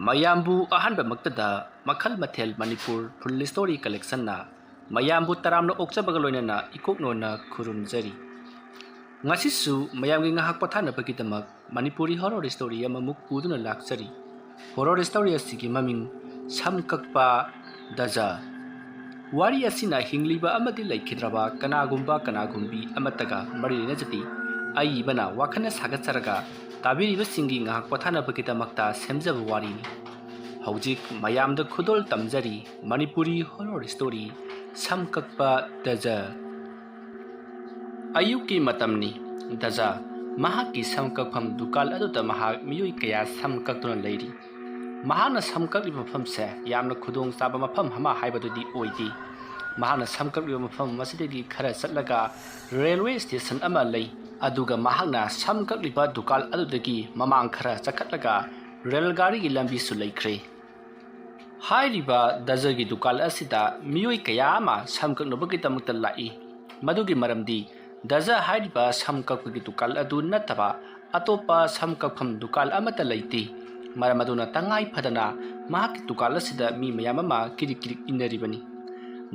ꯃꯌꯥꯝꯕꯨ ꯑꯍꯥꯟꯕꯃꯛꯇꯗ ꯃꯈꯜ ꯃꯊꯦꯜ ꯃꯅꯤꯄꯨꯔ ꯐꯨꯜ ꯁ꯭ꯇꯣꯔꯤ ꯀꯂꯦꯛꯁꯟꯅ ꯃꯌꯥꯝꯕꯨ ꯇꯔꯥꯝꯅ ꯑꯣꯛꯆꯕꯒ ꯂꯣꯏꯅꯅ ꯏꯀꯣꯛꯅꯣꯟꯅ ꯈꯨꯔꯨꯝꯖꯔꯤ꯫ ꯉꯁꯤꯁꯨ ꯃꯌꯥꯝꯒꯤ ꯉꯥꯏꯍꯥꯛ ꯄꯣꯊꯥꯅꯕꯒꯤꯗꯃꯛ ꯃꯅꯤꯄꯨꯔꯤ ꯍꯣꯔꯔ ꯁ꯭ꯇꯣꯔꯤ ꯑꯃꯃꯨꯛ ꯄꯨꯗꯨꯅ ꯂꯥꯛꯆꯔꯤ꯫ ꯍꯣꯔꯔ ꯁ꯭ꯇꯣꯔꯤ ꯑꯁꯤꯒꯤ ꯃꯃꯤꯡ ꯁꯝ ꯀꯛꯄ ꯗꯖ꯫ ꯋꯥꯔꯤ ꯑꯁꯤꯅ ꯍꯤꯡꯂꯤꯕ ꯑꯃꯗꯤ ꯂꯩꯈꯤꯗ꯭ꯔꯕ ꯀꯅꯥꯒꯨꯝꯕꯤ ꯑꯃꯠꯇꯒ ꯃꯔꯤ ꯂꯩꯅꯖꯗꯦ꯫ ꯑꯏꯕꯅ ꯋꯥꯈꯜꯅ ꯁꯥꯒꯠꯆꯔꯒ ꯇꯥꯕꯤꯔꯤꯕꯁꯤꯡꯒꯤ ꯉꯥꯏꯍꯥꯛ ꯄꯣꯊꯥꯅꯕꯒꯤꯗꯃꯛꯇ ꯁꯦꯝꯖꯕ ꯋꯥꯔꯤꯅꯤ꯫ ꯍꯧꯖꯤꯛ ꯃꯌꯥꯝꯗ ꯈꯨꯗꯣꯜ ꯇꯝꯖꯔꯤ ꯃꯅꯤꯄꯨꯔꯤ ꯍꯣꯔꯔ ꯁ꯭ꯇꯣꯔꯤ ꯁꯝ ꯀꯛꯄ ꯗꯖ꯫ ꯑꯌꯨꯛꯀꯤ ꯃꯇꯝꯅꯤ꯫ ꯗꯖ ꯃꯍꯥꯛꯀꯤ ꯁꯝ ꯀꯛꯐꯝ ꯗꯨꯀꯥꯟ ꯑꯗꯨꯗ ꯃꯍꯥꯛ ꯃꯤꯑꯣꯏ ꯀꯌꯥ ꯁꯝ ꯀꯛꯇꯨꯅ ꯂꯩꯔꯤ꯫ ꯃꯍꯥꯛꯅ ꯁꯝ ꯀꯛꯂꯤꯕ ꯃꯐꯝꯁꯦ ꯌꯥꯝꯅ ꯈꯨꯗꯣꯡ ꯆꯥꯕ ꯃꯐꯝ ꯑꯃ ꯍꯥꯏꯕꯗꯨꯗꯤ ꯑꯣꯏꯗꯦ꯫ ꯃꯍꯥꯛꯅ ꯁꯝ ꯀꯛꯂꯤꯕ ꯃꯐꯝ ꯑꯁꯤꯗꯒꯤ ꯈꯔ ꯆꯠꯂꯒ ꯔꯦꯜꯋꯦ ꯁ꯭ꯇꯦꯁꯟ ꯑꯃ ꯂꯩ꯫ ꯑꯗꯨꯒ ꯃꯍꯥꯛꯅ ꯁꯝ ꯀꯛꯂꯤꯕ ꯗꯨꯀꯥꯟ ꯑꯗꯨꯗꯒꯤ ꯃꯃꯥꯡ ꯈꯔ ꯆꯠꯈꯠꯂꯒ ꯔꯦꯜ ꯒꯥꯔꯤꯒꯤ ꯂꯝꯕꯤꯁꯨ ꯂꯩꯈ꯭ꯔꯦ꯫ ꯍꯥꯏꯔꯤꯕ ꯗꯖꯒꯤ ꯗꯨꯀꯥꯟ ꯑꯁꯤꯗ ꯃꯤꯑꯣꯏ ꯀꯌꯥ ꯑꯃ ꯁꯝ ꯀꯛꯅꯕꯒꯤꯗꯃꯛꯇ ꯂꯥꯛꯏ꯫ ꯃꯗꯨꯒꯤ ꯃꯔꯝꯗꯤ ꯗꯖ ꯍꯥꯏꯔꯤꯕ ꯁꯝ ꯀꯛꯄꯒꯤ ꯗꯨꯀꯥꯟ ꯑꯗꯨ ꯅꯠꯇꯕ ꯑꯇꯣꯞꯄ ꯁꯝ ꯀꯛꯐꯝ ꯗꯨꯀꯥꯟ ꯑꯃꯠꯇ ꯂꯩꯇꯦ꯫ ꯃꯔꯝ ꯑꯗꯨꯅ ꯇꯉꯥꯏ ꯐꯗꯅ ꯃꯍꯥꯛꯀꯤ ꯗꯨꯀꯥꯟ ꯑꯁꯤꯗ ꯃꯤ ꯃꯌꯥꯝ ꯑꯃ ꯀꯤꯔꯤꯛ ꯀꯤꯔꯤꯛ ꯏꯟꯅꯔꯤꯕꯅꯤ꯫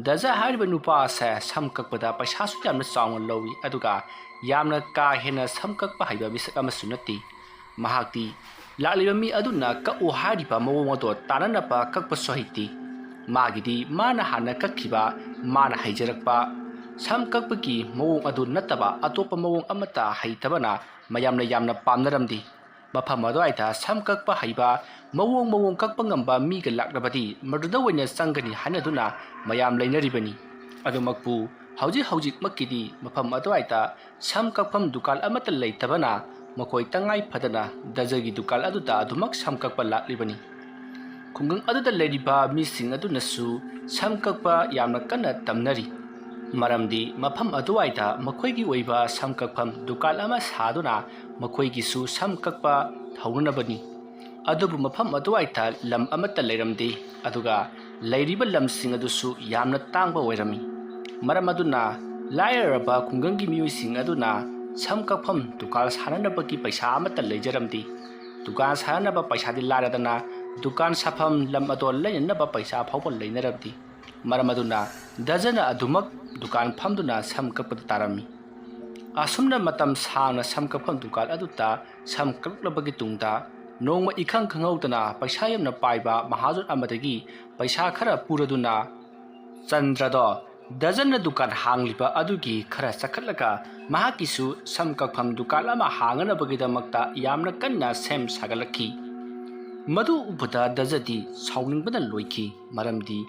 ꯗꯖ ꯍꯥꯏꯔꯤꯕ ꯅꯨꯄꯥ ꯑꯁꯦ ꯁꯝ ꯀꯛꯄꯗ ꯄꯩꯁꯥꯁꯨ ꯌꯥꯝꯅ ꯆꯥꯎꯅ ꯂꯧꯏ, ꯑꯗꯨꯒ ꯌꯥꯝꯅ ꯀꯥ ꯍꯦꯟꯅ ꯁꯝ ꯀꯛꯄ ꯍꯩꯕ ꯃꯤꯁꯛ ꯑꯃꯁꯨ ꯅꯠꯇꯦ꯫ ꯃꯍꯥꯛꯇꯤ ꯂꯥꯛꯂꯤꯕ ꯃꯤ ꯑꯗꯨꯅ ꯀꯛꯎ ꯍꯥꯏꯔꯤꯕ ꯃꯑꯣꯡ ꯑꯗꯨ ꯇꯥꯅꯅꯕ ꯀꯛꯄꯁꯨ ꯍꯩꯇꯦ꯫ ꯃꯥꯒꯤꯗꯤ ꯃꯥꯅ ꯍꯥꯟꯅ ꯀꯛꯈꯤꯕ, ꯃꯥꯅ ꯍꯩꯖꯔꯛꯄ ꯁꯝ ꯀꯛꯄꯒꯤ ꯃꯑꯣꯡ ꯑꯗꯨ ꯅꯠꯇꯕ ꯑꯇꯣꯞꯄ ꯃꯑꯣꯡ ꯑꯃꯠꯇ ꯍꯩꯇꯕꯅ ꯃꯌꯥꯝꯅ ꯌꯥꯝꯅ ꯄꯥꯝꯅꯔꯝꯗꯦ꯫ ꯃꯐꯝ ꯑꯗꯨꯋꯥꯏꯗ ꯁꯝ ꯀꯛꯄ ꯍꯩꯕ, ꯃꯑꯣꯡ ꯀꯛꯄ ꯉꯝꯕ ꯃꯤꯒ ꯂꯥꯛꯂꯕꯗꯤ ꯃꯗꯨꯗ ꯑꯣꯏꯅ ꯆꯪꯒꯅꯤ ꯍꯥꯏꯅꯗꯨꯅ ꯃꯌꯥꯝ ꯂꯩꯅꯔꯤꯕꯅꯤ꯫ ꯑꯗꯨꯃꯛꯄꯨ ꯍꯧꯖꯤꯛꯃꯛꯀꯤꯗꯤ ꯃꯐꯝ ꯑꯗꯨꯋꯥꯏꯗ ꯁꯝ ꯀꯛꯐꯝ ꯗꯨꯀꯥꯟ ꯑꯃꯠꯇ ꯂꯩꯇꯕꯅ ꯃꯈꯣꯏ ꯇꯉꯥꯏ ꯐꯗꯅ ꯗꯖꯒꯤ ꯗꯨꯀꯥꯟ ꯑꯗꯨꯗ ꯑꯗꯨꯃꯛ ꯁꯝ ꯀꯛꯄ ꯂꯥꯛꯂꯤꯕꯅꯤ꯫ ꯈꯨꯡꯒꯪ ꯑꯗꯨꯗ ꯂꯩꯔꯤꯕ ꯃꯤꯁꯤꯡ ꯑꯗꯨꯅꯁꯨ ꯁꯝ ꯀꯛꯄ ꯌꯥꯝꯅ ꯀꯟꯅ ꯇꯝꯅꯔꯤ꯫ ꯃꯔꯝꯗꯤ ꯃꯐꯝ ꯑꯗꯨꯋꯥꯏꯗ ꯃꯈꯣꯏꯒꯤ ꯑꯣꯏꯕ ꯁꯝ कक्फम दुकान अमा सादुना मखोइगिसु सम कक्पा हौननबनी। अदुबु मफम अदुवाइता लम अमत्ता लेरमदे, अदुगा लैरिबा लमसिंग अदुसु यामना तांगबा ओइरमी। मरम अदुना लायरबा खुंगंगी मियोइसिंग अदुना सम कक्फम दुकान साननबगी पैसा अमत्ता लेजरमदे। दुकान साननबा पैसादि लारदना दुकान साफम लम अदो लैननबा पैसा फावबा लैनरबदे। मरम अदुना दजना अदुमक दुकान फमदुना सम कक्पदा तारमी। असुमना मतम सांगना सम कक्फम दुकान अदुता सम कक्लबगी तुंगदा नोंमा इखंग खंगौदना पैसा यमना पाइबा महाजन अमदगी पैसा खरा पुरदुना चंद्रदो दजन दुकान हांगलिबा अदुगी खरा चखटलगा महाकिसु सम कक्फम दुकान अमा हांगनबगीदमक्ता यामना कन्ना सेम सागलखी। मधु उबदा दजदी साउनिंगबना लोइखी। मरमदी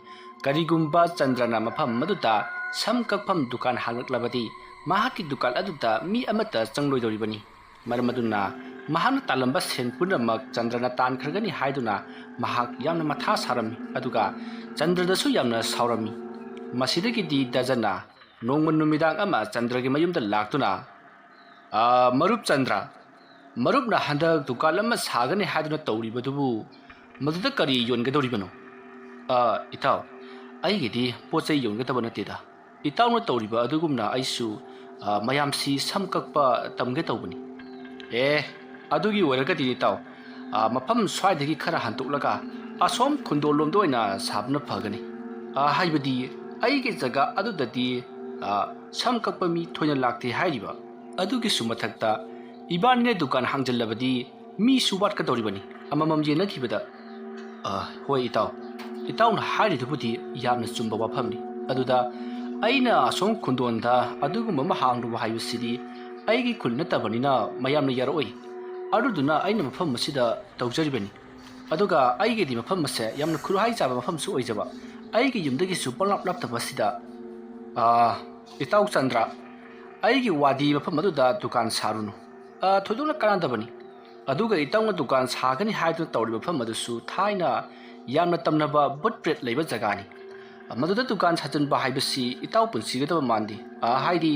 करिगुंबा चंद्रना मफम मदुदा सम कक्फम दुकान हांगलबदी महाकी दुकान अदुदा मी अमता चंगलोइदोरिबनी। मरम अदुना महान तालंबा सेन पुनमक चंद्रना तानखरगनी हाइदुना महाक यामना मथा सारमी, अदुगा चंद्रदसु यामना सावरमी। मसिदगिदी दजना नोंगम नुमिदांग अमा चंद्रगी मयुमदा लाक्तुना मरुप चंद्र मरुपना हंदक दुकान अमा सागनी हाइदुना तौरिबदुबु मदुदा करी योनगदोरिबनो? इताव अइगिदी पोचै योनगदब नतेदा। इतावना तौरिबा अदुगुमना अइसु मयामसी सम कक्पा तमगे तौबनी। अदुगी ओइरगदी इताव मफम स्वाइदगी खरा हंतोक्लगा असोम खुंदोलोमदो ओइना साबना फगनी। हाइबदी अइगे जगा अदुददी सम कक्पा मी थोइना लाक्ते हाइरिबा अदुगी सुमथक्ता इबानिने दुकान हांगजल्लबदी मी सुवाटकदोरिबनी। अममम येनखिबदा होय इतावना हाइरिदुबुदी यामना चुम्बा वाफमनी। अदुदा अइना असोम खुंदोंदा अदुगुम हांगरुबा हाइबसिदी अइगी खुल नतबनिना मयामना यारोइ। अदुदुना अइना मफम मसिदा तौजरिबनी। अदुगा अइगेदी मफम मसे यामना खुरहाइ जाबा मफमसु ओइजबा अइगी युमदगिसु पलापलापतबसिदा इताव चंद्र अइगी वादी मफम अदुदा दुकान सारुनु थोदुना कानादबनी। अदुगा इतावना दुकान सागनी हाइदुना तौरिबा मफम अदुसु थाइना यामना तमनबा बुटप्रेट लैबा जगानी। मदुदा दुकान साजनबा हाइबसी इताव पुनसिगदबा मानदी। हाइदी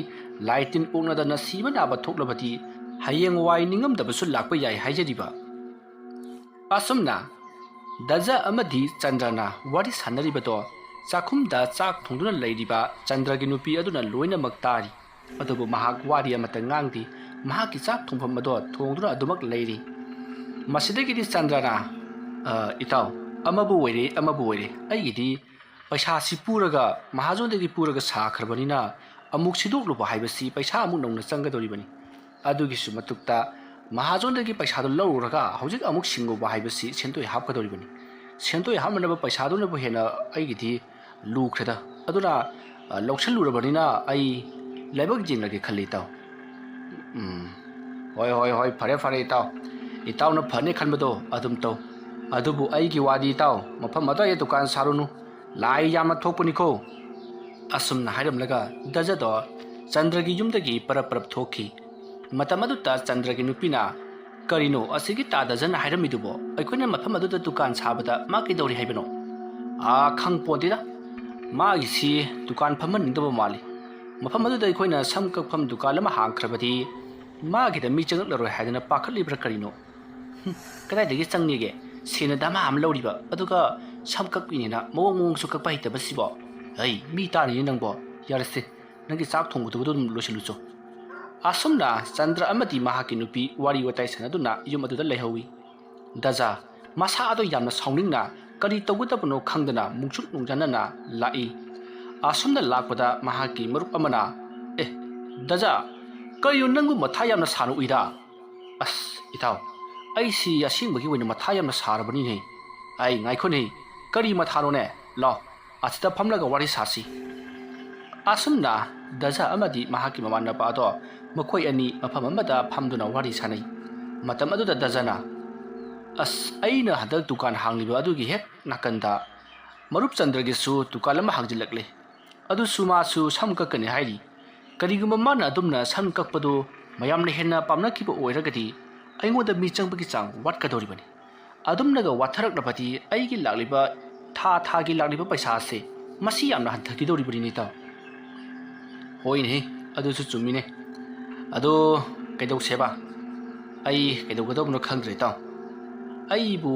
लाइटिन ओंगनदना सीबा नाबा थोक्लबदी हयेंग वाइ निंगमदबसु लाक्पा याइ हाइजरिबा। असुमना दजा अमदी चंद्रना वारी सानरिबदो चाखुमदा चाक थोंदुना लैरिबा चंद्रगी नुपी अदुना लोइनमक तारी। अदुबु महाक वारी अमता ngang महाकी चाक थोंफम अदो थोंदुना अदुमक लैरी। मसिदगिदी चंद्रना ꯏꯇꯥꯎ ꯑꯃꯕꯨ ꯑꯣꯏꯔꯦ ꯑꯩꯒꯤꯗꯤ ꯄꯩꯁꯥꯁꯤ ꯄꯨꯔꯒ ꯃꯍꯥꯖꯣꯟꯗꯒꯤ ꯄꯨꯔꯒ ꯁꯥꯈ꯭ꯔꯕꯅꯤꯅ ꯑꯃꯨꯛ ꯁꯤꯗꯣꯛꯂꯨꯕ ꯍꯥꯏꯕꯁꯤ ꯄꯩꯁꯥ ꯑꯃꯨꯛ ꯅꯧꯅ ꯆꯪꯒꯗꯧꯔꯤꯕꯅꯤ ꯑꯗꯨꯒꯤꯁꯨ ꯃꯇꯨꯡꯗ ꯃꯍꯥꯖꯣꯟꯗꯒꯤ ꯄꯩꯁꯥꯗꯨ ꯂꯧꯔꯨꯔꯒ ꯍꯧꯖꯤꯛ ꯑꯃꯨꯛ ꯁꯤꯡꯉꯨꯕ ꯍꯥꯏꯕꯁꯤ ꯁꯦꯟꯗꯣꯏ ꯍꯥꯞꯀꯗꯧꯔꯤꯕꯅꯤ ꯁꯦꯟꯗꯣꯏ ꯍꯥꯞꯅꯕ ꯄꯩꯁꯥꯗꯨꯅꯕꯨ ꯍꯦꯟꯅ ꯑꯩꯒꯤꯗꯤ ꯂꯨꯈ꯭ꯔꯦꯗ ꯑꯗꯨꯅ ꯂꯧꯁꯤꯜꯂꯨꯔꯕꯅꯤꯅ ꯑꯩ ꯂꯥꯏꯕꯛ ꯌꯦꯡꯂꯒꯦ ꯈꯜꯂꯤ ꯏꯇꯥꯎ ꯍꯣꯏ ꯐꯔꯦ ꯏꯇꯥꯎꯅ ꯐꯅꯤ ꯈꯟꯕꯗꯣ ꯑꯗꯨꯝ ꯇꯧ ꯑꯗꯨꯕꯨ ꯑꯩꯒꯤ ꯋꯥꯗꯤ ꯏꯇꯥꯎ ꯃꯐꯝ ꯑꯗꯨꯋꯥꯏꯗ ꯗꯨꯀꯥꯟ ꯁꯥꯔꯨꯅꯨ ꯂꯥꯏ ꯌꯥꯝꯅ ꯊꯣꯛꯄꯅꯤꯀꯣ ꯑꯁꯨꯝꯅ ꯍꯥꯏꯔꯝꯂꯒ ꯗꯖꯗꯣ ꯆꯟꯗ꯭ꯔꯒꯤ ꯌꯨꯝꯗꯒꯤ ꯄꯔꯞ ꯊꯣꯛꯈꯤ ꯃꯇꯝ ꯑꯗꯨꯗ ꯆꯟꯗ꯭ꯔꯒꯤ ꯅꯨꯄꯤꯅ ꯀꯔꯤꯅꯣ ꯑꯁꯤꯒꯤ ꯇꯥ ꯗꯖꯟꯅ ꯍꯥꯏꯔꯝꯃꯤꯗꯨꯕꯣ ꯑꯩꯈꯣꯏꯅ ꯃꯐꯝ ꯑꯗꯨꯗ ꯗꯨꯀꯥꯟ ꯁꯥꯕꯗ ꯃꯥ ꯀꯩꯗꯧꯔꯤ ꯍꯥꯏꯕꯅꯣ ꯈꯪꯄꯣꯟꯇꯦꯗ ꯃꯥꯒꯤꯁꯤ ꯗꯨꯀꯥꯟ ꯐꯝꯍꯟꯅꯤꯡꯗꯕ ꯃꯥꯜꯂꯤ ꯃꯐꯝ ꯑꯗꯨꯗ ꯑꯩꯈꯣꯏꯅ ꯁꯝ ꯀꯛꯐꯝ ꯗꯨꯀꯥꯟ ꯑꯃ ꯍꯥꯡꯈ꯭ꯔꯕꯗꯤ ꯃꯥꯒꯤꯗ ꯃꯤ ꯆꯪꯂꯛꯂꯔꯣꯏ ꯍꯥꯏꯗꯅ ꯄꯥꯈꯠꯂꯤꯕ꯭ꯔꯥ ꯀꯔꯤꯅꯣ ꯀꯗꯥꯏꯗꯒꯤ ꯆꯪꯅꯤꯒꯦ ꯁꯦꯟꯅ ꯗꯃꯥ ꯑꯃ ꯂꯧꯔꯤꯕ ꯑꯗꯨꯒ ꯁꯝ ꯀꯛꯄꯤꯅꯤꯅ ꯃꯑꯣꯡꯁꯨ ꯀꯛꯄ ꯍꯩꯇꯕꯁꯤꯕꯣ ꯍꯩ ꯃꯤ ꯇꯥꯔꯤꯅꯤ ꯅꯪꯕꯣ ꯌꯥꯔꯁꯦ ꯅꯪꯒꯤ ꯆꯥꯛ ꯊꯣꯡꯕꯗꯨꯕꯨ ꯑꯗꯨꯝ ꯂꯣꯏꯁꯤꯜꯂꯨꯆꯣ ꯑꯁꯨꯝꯅ ꯆꯟꯗ꯭ꯔ ꯑꯃꯗꯤ ꯃꯍꯥꯛꯀꯤ ꯅꯨꯄꯤ ꯋꯥꯔꯤ ꯋꯥꯇꯥꯏ ꯁꯥꯟꯅꯗꯨꯅ ꯌꯨꯝ ꯑꯗꯨꯗ ꯂꯩꯍꯧꯏ ꯗꯖꯥ ꯃꯁꯥ ꯑꯗꯨ ꯌꯥꯝꯅ ꯁꯥꯎꯅꯤꯡꯅ ꯀꯔꯤ ꯇꯧꯒꯗꯕꯅꯣ ꯈꯪꯗꯅ ꯃꯨꯡꯆꯨꯛ ꯅꯨꯡꯖꯥꯟꯅꯅ ꯂꯥꯛꯏ ꯑꯁꯨꯝꯅ ꯂꯥꯛꯄꯗ ꯃꯍꯥꯛꯀꯤ ꯃꯔꯨꯞ ꯑꯃꯅ ꯗꯖꯥ ꯀꯔꯤꯅꯣ ꯅꯪꯕꯨ ꯃꯊꯥ ꯌꯥꯝꯅ ꯁꯥꯅ ꯎꯏꯗ ꯑꯁ ꯏꯇꯥꯎ ꯑꯩꯁꯤ ꯑꯁꯦꯡꯕꯒꯤ ꯑꯣꯏꯅ ꯃꯊꯥ ꯌꯥꯝꯅ ꯁꯥꯔꯕꯅꯤꯅꯦ ꯑꯩ ꯉꯥꯏꯈꯣꯅꯦ ꯀꯔꯤ ꯃꯊꯥꯅꯣꯅꯦ ꯂꯥꯎ ꯑꯁꯤꯗ ꯐꯝꯂꯒ ꯋꯥꯔꯤ ꯁꯥꯁꯤ ꯑꯁꯨꯝꯅ ꯗꯖꯥ ꯑꯃꯗꯤ ꯃꯍꯥꯛꯀꯤ ꯃꯃꯥꯟꯅꯕ ꯑꯗꯣ ꯃꯈꯣꯏ ꯑꯅꯤ ꯃꯐꯝ ꯑꯃꯗ ꯐꯝꯗꯨꯅ ꯋꯥꯔꯤ ꯁꯥꯟꯅꯩ ꯃꯇꯝ ꯑꯗꯨꯗ ꯗꯖꯥꯅ ꯑꯁ ꯑꯩꯅ ꯍꯟꯗꯛ ꯗꯨꯀꯥꯟ ꯍꯥꯡꯂꯤꯕ ꯑꯗꯨꯒꯤ ꯍꯦꯛ ꯅꯥꯀꯟꯗ ꯃꯔꯨꯞ ꯆꯟꯗ꯭ꯔꯒꯤꯁꯨ ꯗꯨꯀꯥꯟ ꯑꯃ ꯍꯥꯡꯖꯤꯜꯂꯛꯂꯦ ꯑꯗꯨꯁꯨ ꯃꯥꯁꯨ ꯁꯝ ꯀꯛꯀꯅꯤ ꯍꯥꯏꯔꯤ ꯀꯔꯤꯒꯨꯝꯕ ꯃꯥꯅ ꯑꯗꯨꯝꯅ ꯁꯝ ꯀꯛꯄꯗꯨ ꯃꯌꯥꯝꯅ ꯍꯦꯟꯅ ꯄꯥꯝꯅꯈꯤꯕ ꯑꯣꯏꯔꯒꯗꯤ ꯑꯩꯉꯣꯟꯗ ꯃꯤ ꯆꯪꯕꯒꯤ ꯆꯥꯡ ꯋꯥꯠꯀꯗꯧꯔꯤꯕꯅꯤ ꯑꯗꯨꯝꯅꯒ ꯋꯥꯊꯔꯛꯂꯕꯗꯤ ꯑꯩꯒꯤ ꯂꯥꯛꯂꯤꯕ ꯊꯥꯒꯤ ꯂꯥꯛꯂꯤꯕ ꯄꯩꯁꯥꯁꯦ ꯃꯁꯤ ꯌꯥꯝꯅ ꯍꯟꯊꯈꯤꯗꯧꯔꯤꯕꯅꯤ ꯏꯇꯥꯎ ꯍꯣꯏꯅꯦ ꯑꯗꯨꯁꯨ ꯆꯨꯝꯃꯤꯅꯦ ꯑꯗꯣ ꯀꯩꯗꯧꯁꯦꯕ ꯑꯩ ꯀꯩꯗꯧꯒꯗꯧꯕꯅꯣ ꯈꯪꯗ꯭ꯔꯦ ꯏꯇꯥꯎ ꯑꯩꯕꯨ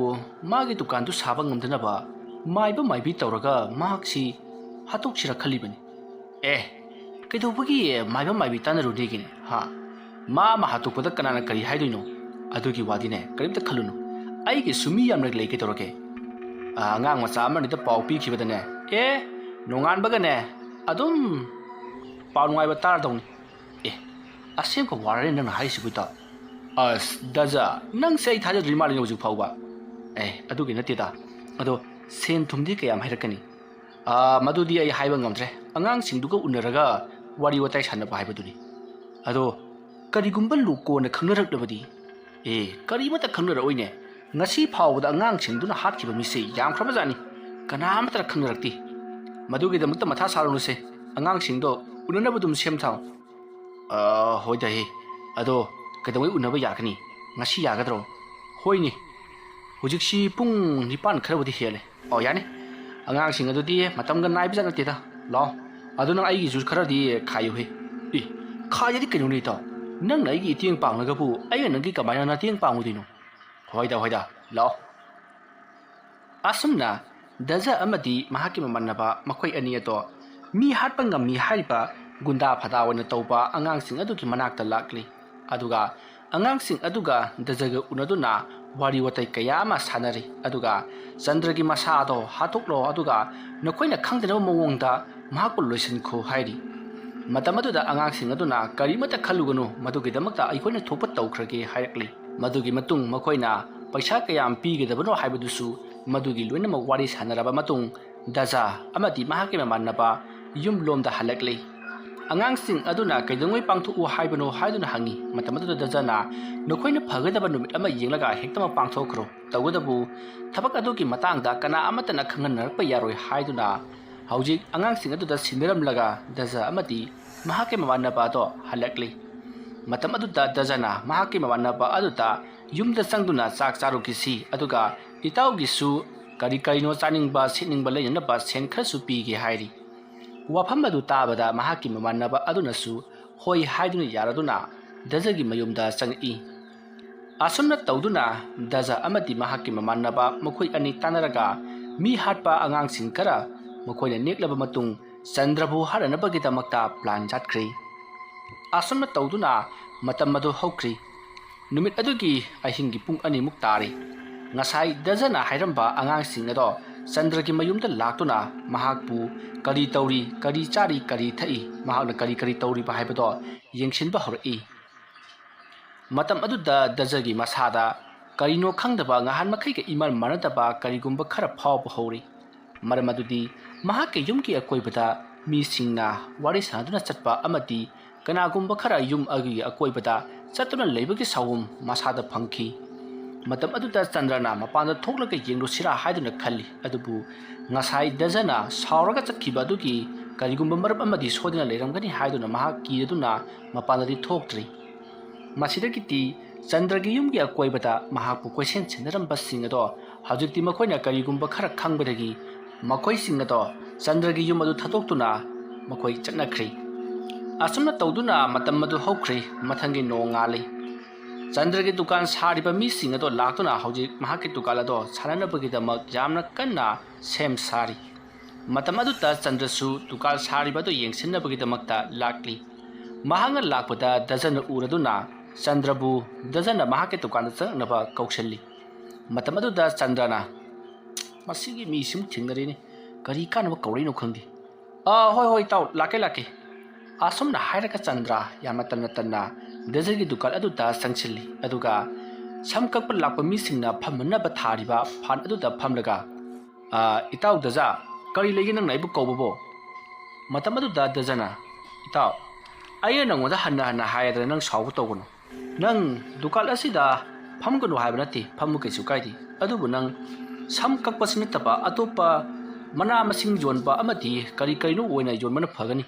ꯃꯥꯒꯤ ꯗꯨꯀꯥꯟꯗꯨ ꯁꯥꯕ ꯉꯝꯗꯅꯕ ꯃꯥꯏꯕ ꯃꯥꯏꯕꯤ ꯇꯧꯔꯒ ꯃꯍꯥꯛꯁꯤ ꯍꯥꯠꯇꯣꯛꯁꯤꯔ ꯈꯜꯂꯤꯕꯅꯤ ꯀꯩꯗꯧꯕꯒꯤ ꯃꯥꯏꯕ ꯃꯥꯏꯕꯤ ꯇꯥꯟꯅꯔꯨꯅꯦꯒꯤꯅꯦ ꯃꯥ ꯑꯃ ꯍꯥꯠꯇꯣꯛꯄꯗ ꯀꯅꯥꯅ ꯀꯔꯤ ꯍꯥꯏꯗꯣꯏꯅꯣ ꯑꯗꯨꯒꯤ ꯋꯥꯗꯤꯅꯦ ꯀꯔꯤꯝꯇ ꯈꯜꯂꯨꯅꯨ ꯑꯩꯒꯤꯁꯨ ꯃꯤ ꯌꯥꯝꯅ ꯂꯩ ꯀꯩꯗꯧꯔꯒꯦ ꯑꯉꯥꯡ ꯃꯆꯥ ꯑꯃꯅꯤꯗ ꯄꯥꯎ ꯄꯤꯈꯤꯕꯗꯅꯦ ꯅꯣꯡꯉꯥꯟꯕꯒꯅꯦ ꯑꯗꯨꯝ ꯄꯥꯎ ꯅꯨꯡꯉꯥꯏꯕ ꯇꯥꯔꯗꯧꯅꯤ ꯑꯁꯦꯡꯕ ꯋꯥꯔꯅꯦ ꯅꯪꯅ ꯍꯥꯏꯔꯤꯁꯤꯕꯨ ꯏꯇꯥꯎ ꯑꯁ ꯗꯖꯥ ꯅꯪꯁꯦ ꯑꯩ ꯊꯥꯖꯗ꯭ꯔꯤ ꯃꯥꯜꯂꯦ ꯍꯧꯖꯤꯛ ꯐꯥꯎꯕ ꯑꯗꯨꯒꯤ ꯅꯠꯇꯦꯗ ꯑꯗꯣ ꯁꯦꯟ ꯊꯨꯝꯗꯤ ꯀꯌꯥꯝ ꯍꯥꯏꯔꯛꯀꯅꯤ ꯃꯗꯨꯗꯤ ꯑꯩ ꯍꯥꯏꯕ ꯉꯝꯗ꯭ꯔꯦ ꯑꯉꯥꯡꯁꯤꯡꯗꯨꯒ उनरगा वारी वाताई सानबा हाइबदुनी अदो करिगुम्बा लुकोना खंगनरक्लबदी करिमता खंगनरओइने ngasi फावदा angangsingduna hatkiba mise yamkhrabajaani kanamatra khangnarakti madugi damukta matha sarunuse angangsingdo unanabudum semthau hoida he ado kadawai unaba yakani ngasi yagadro hoini hujikshi pung nipan kharabudi hele yani angangsing adudi matamga naibja natida law aduna aigi ju kharadi khayu he khayadi kenuni taw nang aigi tieng panglagabu ai nangi kamaya na tieng pangudino hoida law asumna daja amadi mahaki mamanaba makoi ani ato mi hatpa ngammi haiba gunda phada wana tawba angangsing aduki manakta lakli aduga angangsing aduga dajaga unaduna wari watai kaya ma sanari aduga chandragi masa do hatoklo aduga nakoina khangdena mawongda mahakul loisin kho hairi matamaduda angangsing aduna karimata khalugunu madugi damakta aikoina thopa tawkhrage hairkli madugi matung makoina paisa kayam pigedabano haibadusu madugi loina ma wari sanaraba matung daja amadi mahaki mamanaba yum lomda halakli angangsing aduna kaidongoi pangthu u haibano haiduna hangi matamaduda dajana nokoina phagadaba numit ama yenglaga hektama pangthokro tawadabu thabak adugi matangda kana amatana khanganarpa yaroi haiduna hauji angangsing aduda sinaramlaga daja amadi mahaki mamanaba do halakli matamaduda dajana mahaki mamanaba aduta yumda sangduna chak charu kisi aduga itaugisu kari karino chaningba siningba leyanaba sen kharasu pige hairi wafam adu tabada mahaki mamanaba adunasu hoi haiduna yaraduna dajagi mayumda changi asumna tawduna daja amadi mahaki mamanaba mokoi ani tanaraga mi hatpa angangsing kara mokoina neklaba matung chandrabu haranabagi damakta plan jatkri asumna tawduna matam madu hokri numit adugi ahingi pung ani muktari ngasai dazana hairamba angangsing ado Chandragi mayumda laktuna mahakpu kari tauri kari chari kari thai mahakna kari tauri ba haibado yengsinba hor'i matam aduda dazagi masada karino khangdaba ngahan makai ka iman manadaba karigumba khara phawba hori maram adudi mahake yumki akoibada mi singna wari sanaduna chatpa amati kanagumba khara yum agi akoibada chatuna leibagi sawum masada phangki matam aduda Chandrana mapanda thoklaga yenglo sira haiduna khalli adubu ngasai dazana sauraga chatkiba adugi karigumba marab amadi sodina leiramgani haiduna mahak kiduna mapandadi thoktri masidagiti Chandragi yumgi akoibada mahakpu question chenaramba singado hajukti makoina karigumba khara khangbadagi makoi singado Chandragi yum adu thatoktuna makoi chatnakhri asumna tawduna matam madu hokri mathangi no ngali Chandragi dukan sariba mi singado laktuna hojik mahaki dukalado saranabagi damak jamna kanna sem sari matam adu ta Chandrasu dukal saribado yengsinabagi damakta lakli mahanga lakpada dazana uraduna Chandrabu dazana mahake dukan changnaba kaukselli matam adu da Chandrana masigi mi sim thingarini kari kanaba kaurino khangdi hoi taw lake asumna hairaka Chandra yamatanna tanna dazagi dukal adu da sangsilli aduga samkakpa lakpa mi singna phamnaba thariba phan adu da phamlaga itaw daza kari legi nang naibu kawbabo matam adu da dazana itaw aye nangoda hanna hayadra nang sawu tawgono nang dukal asida phamgano haiba nati phamu kesu kaidi adubu nang samkakpa sinitaba atopa mana masing jonba amati kari no oina jonmana phagani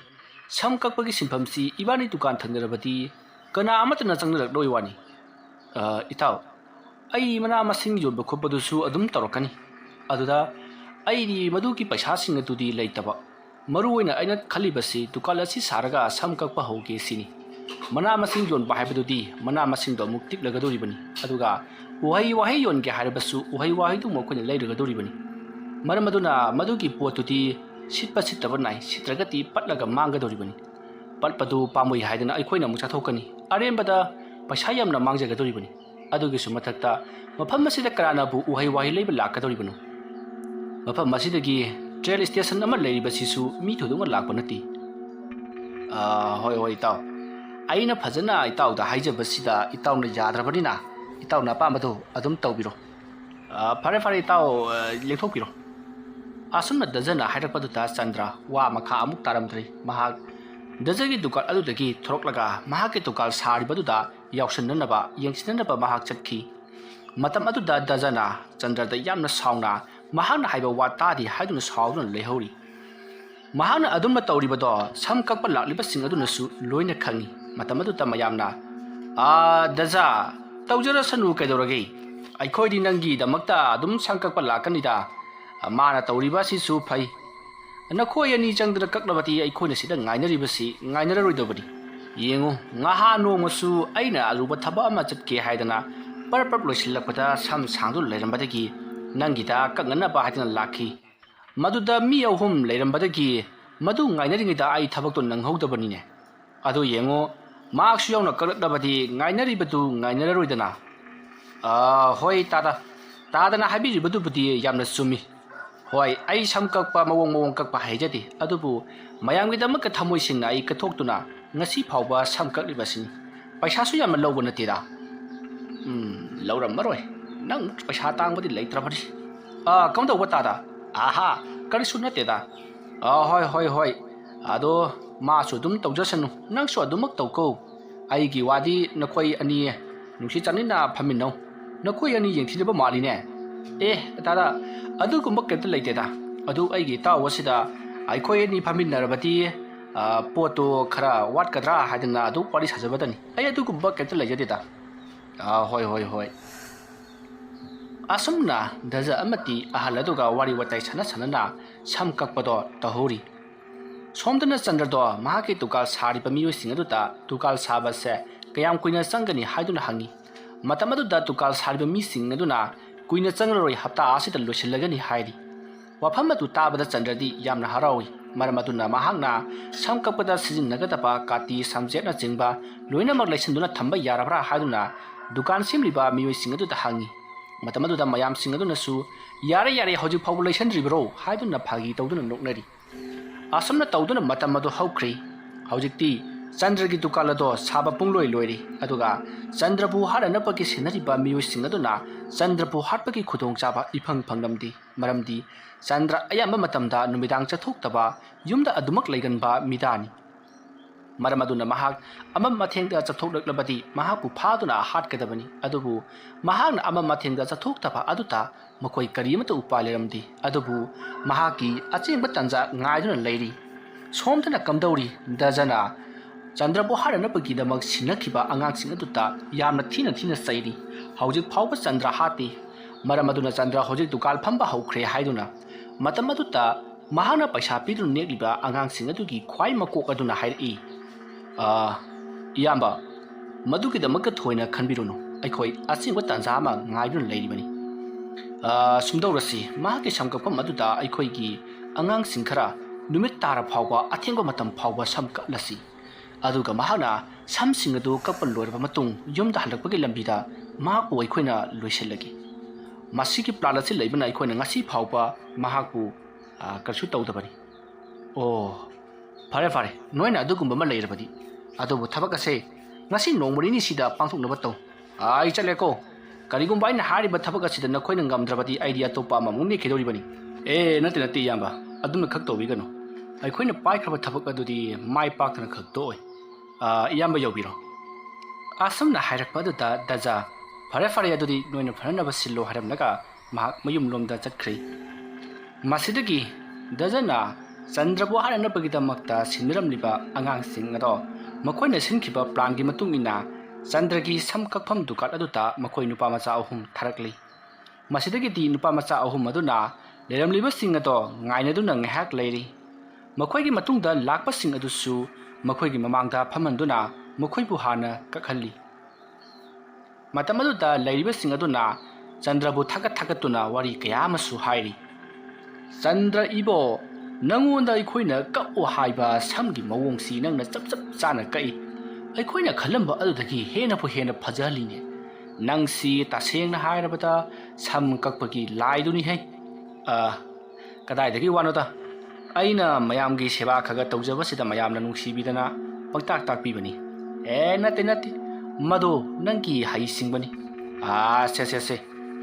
samkakpagi sinphamsi ibani dukan thangnarabati kana amatna changnarak doi wani itaw ai mana masing jonba khopadusu adum tarakani aduda ai di maduki paisa sing atudi leitaba maru oina aina khalibasi dukal asi saraga samkakpa hoge sini mana masing jon ba haibadudi mana masing do muktik lagadoribani aduga wahai yon ge haribasu wahai du mokone leiragadoribani maramaduna madugi potudi sitpa sitaba nai sitragati patlaga mangadoribani patpadu pamoi haidana aikoina mu chathokani arembada paisa yamna mangjagadoribani adugi sumathakta mafam masida karana bu wahai leiba lakadoribanu mafam masidagi train station ama leiribasisu mi thudunga lakpanati hoi taw aina phajana itawda haijabasida itawna yadrabanina itawna pamado adum tawbiro fare itaw lethokpiro asumna dazana hairapadu ta Chandra wa makha amuk taramdri mahak dazagi dukal adudagi thoroklaga mahake dukal saribadu yawsannanaba yengsinanaba mahak chatki matam aduda dazana Chandra da yamna sauna mahana haiba watadi haiduna sauna lehori mahana adumna tawribado samkakpa laklibasing adunasu loina khangi matam aduta mayamna daza tawjarasanu kaidorage aikhoidi nangi damakta adum samkakpa lakanida mana tawribasisu phai nakhoi ani changdra kaklabati aikhoina sida ngainaribasi ngainararoidobani yengu ngaha nomasu aina aluba thaba ama chatke haidana parpap loisilakpada sam sangdu leirambadagi nangida kangana ba hadina lakhi maduda mi ahum leirambadagi madu ngainaringida ai thabakto nanghaudabanine adu yengo marks yauna kalakdabadi ngainaribadu ngainararoidana hoi tadana habiribadu budi yamna sumi hoi ai samkakpa mawong kakpa haijati adubu mayamgidamaka thamoisingna ai kathoktuna ngasi phawba samkaklibasini paisasu yamna lawba natira laurammaroi nang paisa tangbadi leitrabadi kamdawba tada aha karisu nateda hoi ado masu dum tawjasanu nangsu adumak tawko aigi wadi nakhoi ani nungsi chanina phaminno nakhoi ani yengthileba maline tada adu kumba kenta leiteda adu aigi tawasida aikhoi ani phaminarabati poto khara wat kadra hadina adu pari sajabadani ai adu kumba kenta leijadeda hoi asumna daza amati ahaladuga wari watai sanana samkakpado tahori somdana Chandrado mahake dukal sariba miyosing aduta dukal sabase kayam kuina changani haiduna hangi matam aduda dukal sariba mising aduna kuina changroi hapta asida losilagani haidi wafam adu tabada Chandradi yamna harawi maramaduna mahakna samkakpada sizinnagadaba kati samjetna jingba loina mak laisanduna thamba yarabra haiduna dukan simliba miyosing aduta hangi ꯃꯇꯝ ꯑꯗꯨꯗ ꯃꯌꯥꯝꯁꯤꯡ ꯑꯗꯨꯅꯁꯨ ꯌꯥꯔꯦ ꯌꯥꯔꯦ ꯍꯧꯖꯤꯛ ꯐꯥꯎꯕ ꯂꯣꯏꯁꯤꯟꯗ꯭ꯔꯤꯕꯔꯣ ꯍꯥꯏꯗꯨꯅ ꯐꯥꯒꯤ ꯇꯧꯗꯨꯅ ꯅꯣꯛꯅꯔꯤ ꯑꯁꯨꯝꯅ ꯇꯧꯗꯨꯅ ꯃꯇꯝ ꯑꯗꯨ ꯍꯧꯈ꯭ꯔꯤ ꯍꯧꯖꯤꯛꯇꯤ ꯆꯟꯗ꯭ꯔꯒꯤ ꯗꯨꯀꯥꯟ ꯑꯗꯣ ꯁꯥꯕ ꯄꯨꯡꯂꯣꯏ ꯂꯣꯏꯔꯤ ꯑꯗꯨꯒ ꯆꯟꯗ꯭ꯔꯕꯨ ꯍꯥꯠꯅꯅꯕꯒꯤ ꯁꯤꯟꯅꯔꯤꯕ ꯃꯤꯑꯣꯏꯁꯤꯡ ꯑꯗꯨꯅ ꯆꯟꯗ꯭ꯔꯕꯨ ꯍꯥꯠꯄꯒꯤ ꯈꯨꯗꯣꯡꯆꯥꯕ ꯏꯐꯪ ꯐꯪꯂꯝꯗꯦ ꯃꯔꯝꯗꯤ ꯆꯟꯗ꯭ꯔ ꯑꯌꯥꯝꯕ ꯃꯇꯝꯗ ꯅꯨꯃꯤꯗꯥꯡ ꯆꯠꯊꯣꯛꯇꯕ ꯌꯨꯝꯗ ꯑꯗꯨꯃꯛ ꯂꯩꯒꯟꯕ ꯃꯤꯗꯥꯅꯤ ꯃꯔꯝ ꯑꯗꯨꯅ ꯃꯍꯥꯛ ꯑꯃꯝ ꯑꯊꯦꯡꯗ ꯆꯠꯊꯣꯛꯂꯛꯂꯕꯗꯤ ꯃꯍꯥꯛꯄꯨ ꯐꯥꯗꯨꯅ ꯍꯥꯠꯀꯗꯕꯅꯤ ꯑꯗꯨꯕꯨ ꯃꯍꯥꯛꯅ ꯑꯃꯝ ꯑꯊꯦꯡꯗ ꯆꯠꯊꯣꯛꯇꯕ ꯑꯗꯨꯇ ꯃꯈꯣꯏ ꯀꯔꯤꯃꯠꯇ ꯎꯄꯥꯏ ꯂꯩꯔꯝꯗꯦ ꯑꯗꯨꯕꯨ ꯃꯍꯥꯛꯀꯤ ꯑꯆꯦꯡꯕ ꯇꯟꯖꯥ ꯉꯥꯏꯗꯨꯅ ꯂꯩꯔꯤ ꯁꯣꯝꯗꯅ ꯀꯝꯗꯧꯔꯤ ꯗꯖꯅ ꯆꯟꯗ꯭ꯔꯕꯨ ꯍꯥꯠꯅꯅꯕꯒꯤꯗꯃꯛ ꯁꯤꯟꯅꯈꯤꯕ ꯑꯉꯥꯡꯁꯤꯡ ꯑꯗꯨꯗ ꯌꯥꯝꯅ ꯊꯤꯅ ꯆꯩꯔꯤ ꯍꯧꯖꯤꯛ ꯐꯥꯎꯕ ꯆꯟꯗ꯭ꯔ ꯍꯥꯠꯇꯦ ꯃꯔꯝ ꯑꯗꯨꯅ ꯆꯟꯗ꯭ꯔ ꯍꯧꯖꯤꯛ ꯗꯨꯀꯥꯟ ꯐꯝꯕ ꯍꯧꯈ꯭ꯔꯦ ꯍꯥꯏꯗꯨꯅ ꯃꯇꯝ ꯑꯗꯨꯗ ꯃꯍꯥꯛꯅ ꯄꯩꯁꯥ ꯄꯤꯗꯨꯅ ꯅꯦꯛꯂꯤꯕ ꯑꯉꯥꯡꯁꯤꯡ ꯑꯗꯨꯒꯤ ꯈ꯭ꯋꯥꯏ ꯃꯀꯣꯛ ꯑꯗꯨꯅ ꯍꯥꯏꯔꯛꯏ ꯏꯌꯥꯝꯕ ꯃꯗꯨꯒꯤꯗꯃꯛꯇ ꯊꯣꯏꯅ ꯈꯟꯕꯤꯔꯨꯅꯨ ꯑꯩꯈꯣꯏ ꯑꯆꯦꯡꯕ ꯇꯥꯟꯖꯥ ꯑꯃ ꯉꯥꯏꯗꯨꯅ ꯂꯩꯔꯤꯕꯅꯤ ꯁꯨꯝꯗꯧꯔꯁꯤ ꯃꯍꯥꯛꯀꯤ ꯁꯝ ꯀꯛꯐꯝ ꯑꯗꯨꯗ ꯑꯩꯈꯣꯏꯒꯤ ꯑꯉꯥꯡꯁꯤꯡ ꯈꯔ ꯅꯨꯃꯤꯠ ꯇꯥꯔ ꯐꯥꯎꯕ ꯑꯊꯦꯡꯕ ꯃꯇꯝ ꯐꯥꯎꯕ ꯁꯝ ꯀꯛꯂꯁꯤ ꯑꯗꯨꯒ ꯃꯍꯥꯛꯅ ꯁꯝꯁꯤꯡ ꯑꯗꯨ ꯀꯛꯄ ꯂꯣꯏꯔꯕ ꯃꯇꯨꯡ ꯌꯨꯝꯗ ꯍꯜꯂꯛꯄꯒꯤ ꯂꯝꯕꯤꯗ ꯃꯍꯥꯛꯄꯨ ꯑꯩꯈꯣꯏꯅ ꯂꯣꯏꯁꯤꯜꯂꯒꯦ ꯃꯁꯤꯒꯤ ꯄ꯭ꯂꯥꯟ ꯑꯁꯤ ꯂꯩꯕꯅ ꯑꯩꯈꯣꯏꯅ ꯉꯁꯤ ꯐꯥꯎꯕ ꯃꯍꯥꯛꯄꯨ ꯀꯔꯤꯁꯨ ꯇꯧꯗꯕꯅꯤ ꯑꯣ ꯐꯔꯦ ꯐꯔꯦ ꯅꯣꯏꯅ ꯑꯗꯨꯒꯨꯝꯕ ꯑꯃ ꯂꯩꯔꯕꯗꯤ ꯑꯗꯨꯕꯨ ꯊꯕꯛ ꯑꯁꯦ ꯉꯁꯤ ꯅꯣꯡꯃ ꯅꯤꯅꯤꯁꯤꯗ ꯄꯥꯡꯊꯣꯛꯅꯕ ꯇꯧ ꯑꯩ ꯆꯠꯂꯦꯀꯣ ꯀꯔꯤꯒꯨꯝꯕ ꯑꯩꯅ ꯍꯥꯏꯔꯤꯕ ꯊꯕꯛ ꯑꯁꯤꯗ ꯅꯈꯣꯏꯅ ꯉꯝꯗ꯭ꯔꯕꯗꯤ ꯑꯩꯗꯤ ꯑꯇꯣꯞꯄ ꯑꯃꯃꯨꯛ ꯅꯦꯛꯈꯤꯗꯧꯔꯤꯕꯅꯤ ꯅꯠꯇꯦ ꯏꯌꯥꯝꯕ ꯑꯗꯨꯝꯅ ꯈꯛ ꯇꯧꯕꯤꯒꯅꯨ ꯑꯩꯈꯣꯏꯅ ꯄꯥꯏꯈ꯭ꯔꯕ ꯊꯕꯛ ꯑꯗꯨꯗꯤ ꯃꯥꯏ ꯄꯥꯛꯇꯅ ꯈꯛ ꯇꯣꯛꯑꯣꯏ ꯏꯌꯥꯝꯕ ꯌꯧꯕꯤꯔꯣ ꯑꯁꯨꯝꯅ ꯍꯥꯏꯔꯛꯄ ꯑꯗꯨꯗ ꯗꯖꯥ ꯐꯔꯦ ꯐꯔꯦ ꯑꯗꯨꯗꯤ ꯅꯣꯏꯅ ꯐꯅꯅꯕ ꯁꯤꯜꯂꯣ ꯍꯥꯏꯔꯝꯂꯒ ꯃꯍꯥꯛ ꯃꯌꯨꯝꯂꯣꯝꯗ ꯆꯠꯈ꯭ꯔꯤ ꯃꯁꯤꯗꯒꯤ ꯗꯖꯅ ꯆꯟꯗ꯭ꯔꯕꯨ ꯍꯥꯠꯅꯅꯕꯒꯤꯗꯃꯛꯇ ꯁꯤꯟꯅꯔꯝꯂꯤꯕ ꯑꯉꯥꯡꯁꯤꯡ ꯑꯗꯣ ꯃꯈꯣꯏꯅ ꯁꯤꯟꯈꯤꯕ ꯄ꯭ꯂꯥꯟꯒꯤ ꯃꯇꯨꯡ ꯏꯟꯅ ꯆꯟꯗ꯭ꯔꯒꯤ ꯁꯝ ꯀꯛꯐꯝ ꯗꯨꯀꯥꯟ ꯑꯗꯨꯗ ꯃꯈꯣꯏ ꯅꯨꯄꯥ ꯃꯆꯥ ꯑꯍꯨꯝ ꯊꯥꯔꯛꯂꯤ ꯃꯁꯤꯗꯒꯤꯗꯤ ꯅꯨꯄꯥ ꯃꯆꯥ ꯑꯍꯨം ꯑꯗꯨꯅ ꯂꯩꯔꯝꯂꯤꯕꯁꯤꯡ ꯑꯗꯣ ꯉꯥꯏꯅꯗꯨꯅ ꯉꯥꯏꯍꯥꯛ ꯂꯩꯔꯤ ꯃꯈꯣꯏꯒꯤ ꯃꯇꯨꯡꯗ ꯂꯥꯛꯄꯁꯤꯡ ꯑꯗꯨꯁꯨ ꯃꯈꯣꯏꯒꯤ ꯃꯃꯥꯡꯗ ꯐꯝꯍꯟꯗꯨꯅ ꯃꯈꯣꯏꯕꯨ ꯍꯥꯟꯅ ꯀꯛꯍꯜꯂꯤ ꯃꯇꯝ ꯑꯗꯨꯗ ꯂꯩꯔꯤꯕꯁꯤꯡ ꯑꯗꯨꯅ ꯆꯟꯗ꯭ꯔꯕꯨ ꯊꯥꯒꯠꯇꯨꯅ ꯋꯥꯔꯤ ꯀꯌꯥ ꯑꯃꯁꯨ ꯍꯥꯏꯔꯤ ꯆꯟꯗ꯭ꯔ ꯏꯕꯣ ꯅꯪꯉꯣꯟꯗ ꯑꯩꯈꯣꯏꯅ ꯀꯛꯑꯣ ꯍꯥꯏꯕ ꯁꯝꯒꯤ ꯃꯑꯣꯡꯁꯤ ꯅꯪꯅ ꯆꯞ ꯆꯥꯅ ꯀꯛꯏ ꯑꯩꯈꯣꯏꯅ ꯈꯜꯂꯝꯕ ꯑꯗꯨꯗꯒꯤ ꯍꯦꯟꯅ ꯐꯖꯍꯜꯂꯤꯅꯦ ꯅꯪꯁꯤ ꯇꯁꯦꯡꯅ ꯍꯥꯏꯔꯕꯗ ꯁꯝ ꯀꯛꯄꯒꯤ ꯂꯥꯏꯗꯨꯅꯤꯍꯦ ꯀꯗꯥꯏꯗꯒꯤ ꯋꯥꯅꯣꯗ ꯑꯩꯅ ꯃꯌꯥꯝꯒꯤ ꯁꯦꯕꯥ ꯈꯔ ꯇꯧꯖꯕꯁꯤꯗ ꯃꯌꯥꯝꯅ ꯅꯨꯡꯁꯤꯕꯤꯗꯅ ꯄꯪꯇꯥꯛ ꯇꯥꯛꯄꯤꯕꯅꯤ ꯅꯠꯇꯦ ꯃꯗꯨ ꯅꯪꯒꯤ ꯍꯩꯁꯤꯡꯕꯅꯤ ꯁꯦ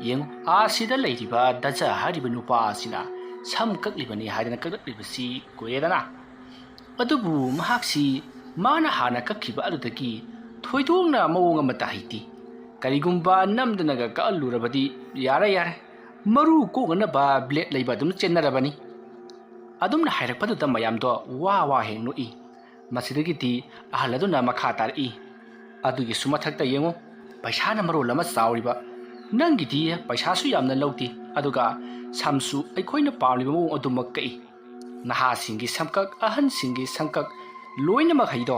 ꯌꯦꯡꯉꯨ ꯁꯤꯗ ꯂꯩꯔꯤꯕ ꯗꯖ ꯍꯥꯏꯔꯤꯕ ꯅꯨꯄꯥ ꯑꯁꯤꯅ ꯁꯝ ꯀꯛꯂꯤꯕꯅꯤ ꯍꯥꯏꯗꯅ ꯀꯛꯂꯛꯂꯤꯕꯁꯤ ꯀꯨꯏꯔꯦꯗꯅ ꯑꯗꯨꯕꯨ ꯃꯍꯥꯛꯁꯤ ꯃꯥꯅ ꯍꯥꯟꯅ ꯀꯛꯈꯤꯕ ꯑꯗꯨꯗꯒꯤ ꯊꯣꯏꯗꯣꯛꯅ ꯃꯑꯣꯡ ꯑꯃꯠꯇ ꯍꯩꯇꯦ ꯀꯔꯤꯒꯨꯝꯕ ꯅꯝꯗꯅꯒ ꯀꯛꯍꯜꯂꯨꯔꯕꯗꯤ ꯌꯥꯔꯦ ꯃꯔꯨ ꯀꯣꯛꯅꯅꯕ ꯕ꯭ꯂꯦꯠ ꯂꯩꯕ ꯑꯗꯨꯝ ꯆꯦꯟꯅꯔꯕꯅꯤ ꯑꯗꯨꯝꯅ ꯍꯥꯏꯔꯛꯄꯗꯨꯗ ꯃꯌꯥꯝꯗꯣ ꯋꯥ ꯍꯦꯛ ꯅꯣꯛꯏ ꯃꯁꯤꯗꯒꯤꯗꯤ ꯑꯍꯜ ꯑꯗꯨꯅ ꯃꯈꯥ ꯇꯥꯔꯛꯏ ꯑꯗꯨꯒꯤꯁꯨ ꯃꯊꯛꯇ ꯌꯦꯡꯉꯨ ꯄꯩꯁꯥꯅ ꯃꯔꯣꯜ ꯑꯃ ꯆꯥꯎꯔꯤꯕ ꯅꯪꯒꯤꯗꯤ ꯄꯩꯁꯥꯁꯨ ꯌꯥꯝꯅ ꯂꯧꯗꯦ ꯑꯗꯨꯒ ꯁꯝꯁꯨ ꯑꯩꯈꯣꯏꯅ ꯄꯥꯝꯂꯤꯕ ꯃꯑꯣꯡ ꯑꯗꯨꯃꯛ ꯀꯛꯏ ꯅꯍꯥꯁꯤꯡꯒꯤ ꯁꯝꯀꯛ ꯑꯍꯟꯁꯤꯡꯒꯤ ꯁꯝꯀꯛ ꯂꯣꯏꯅꯃꯛ ꯍꯩꯗꯣ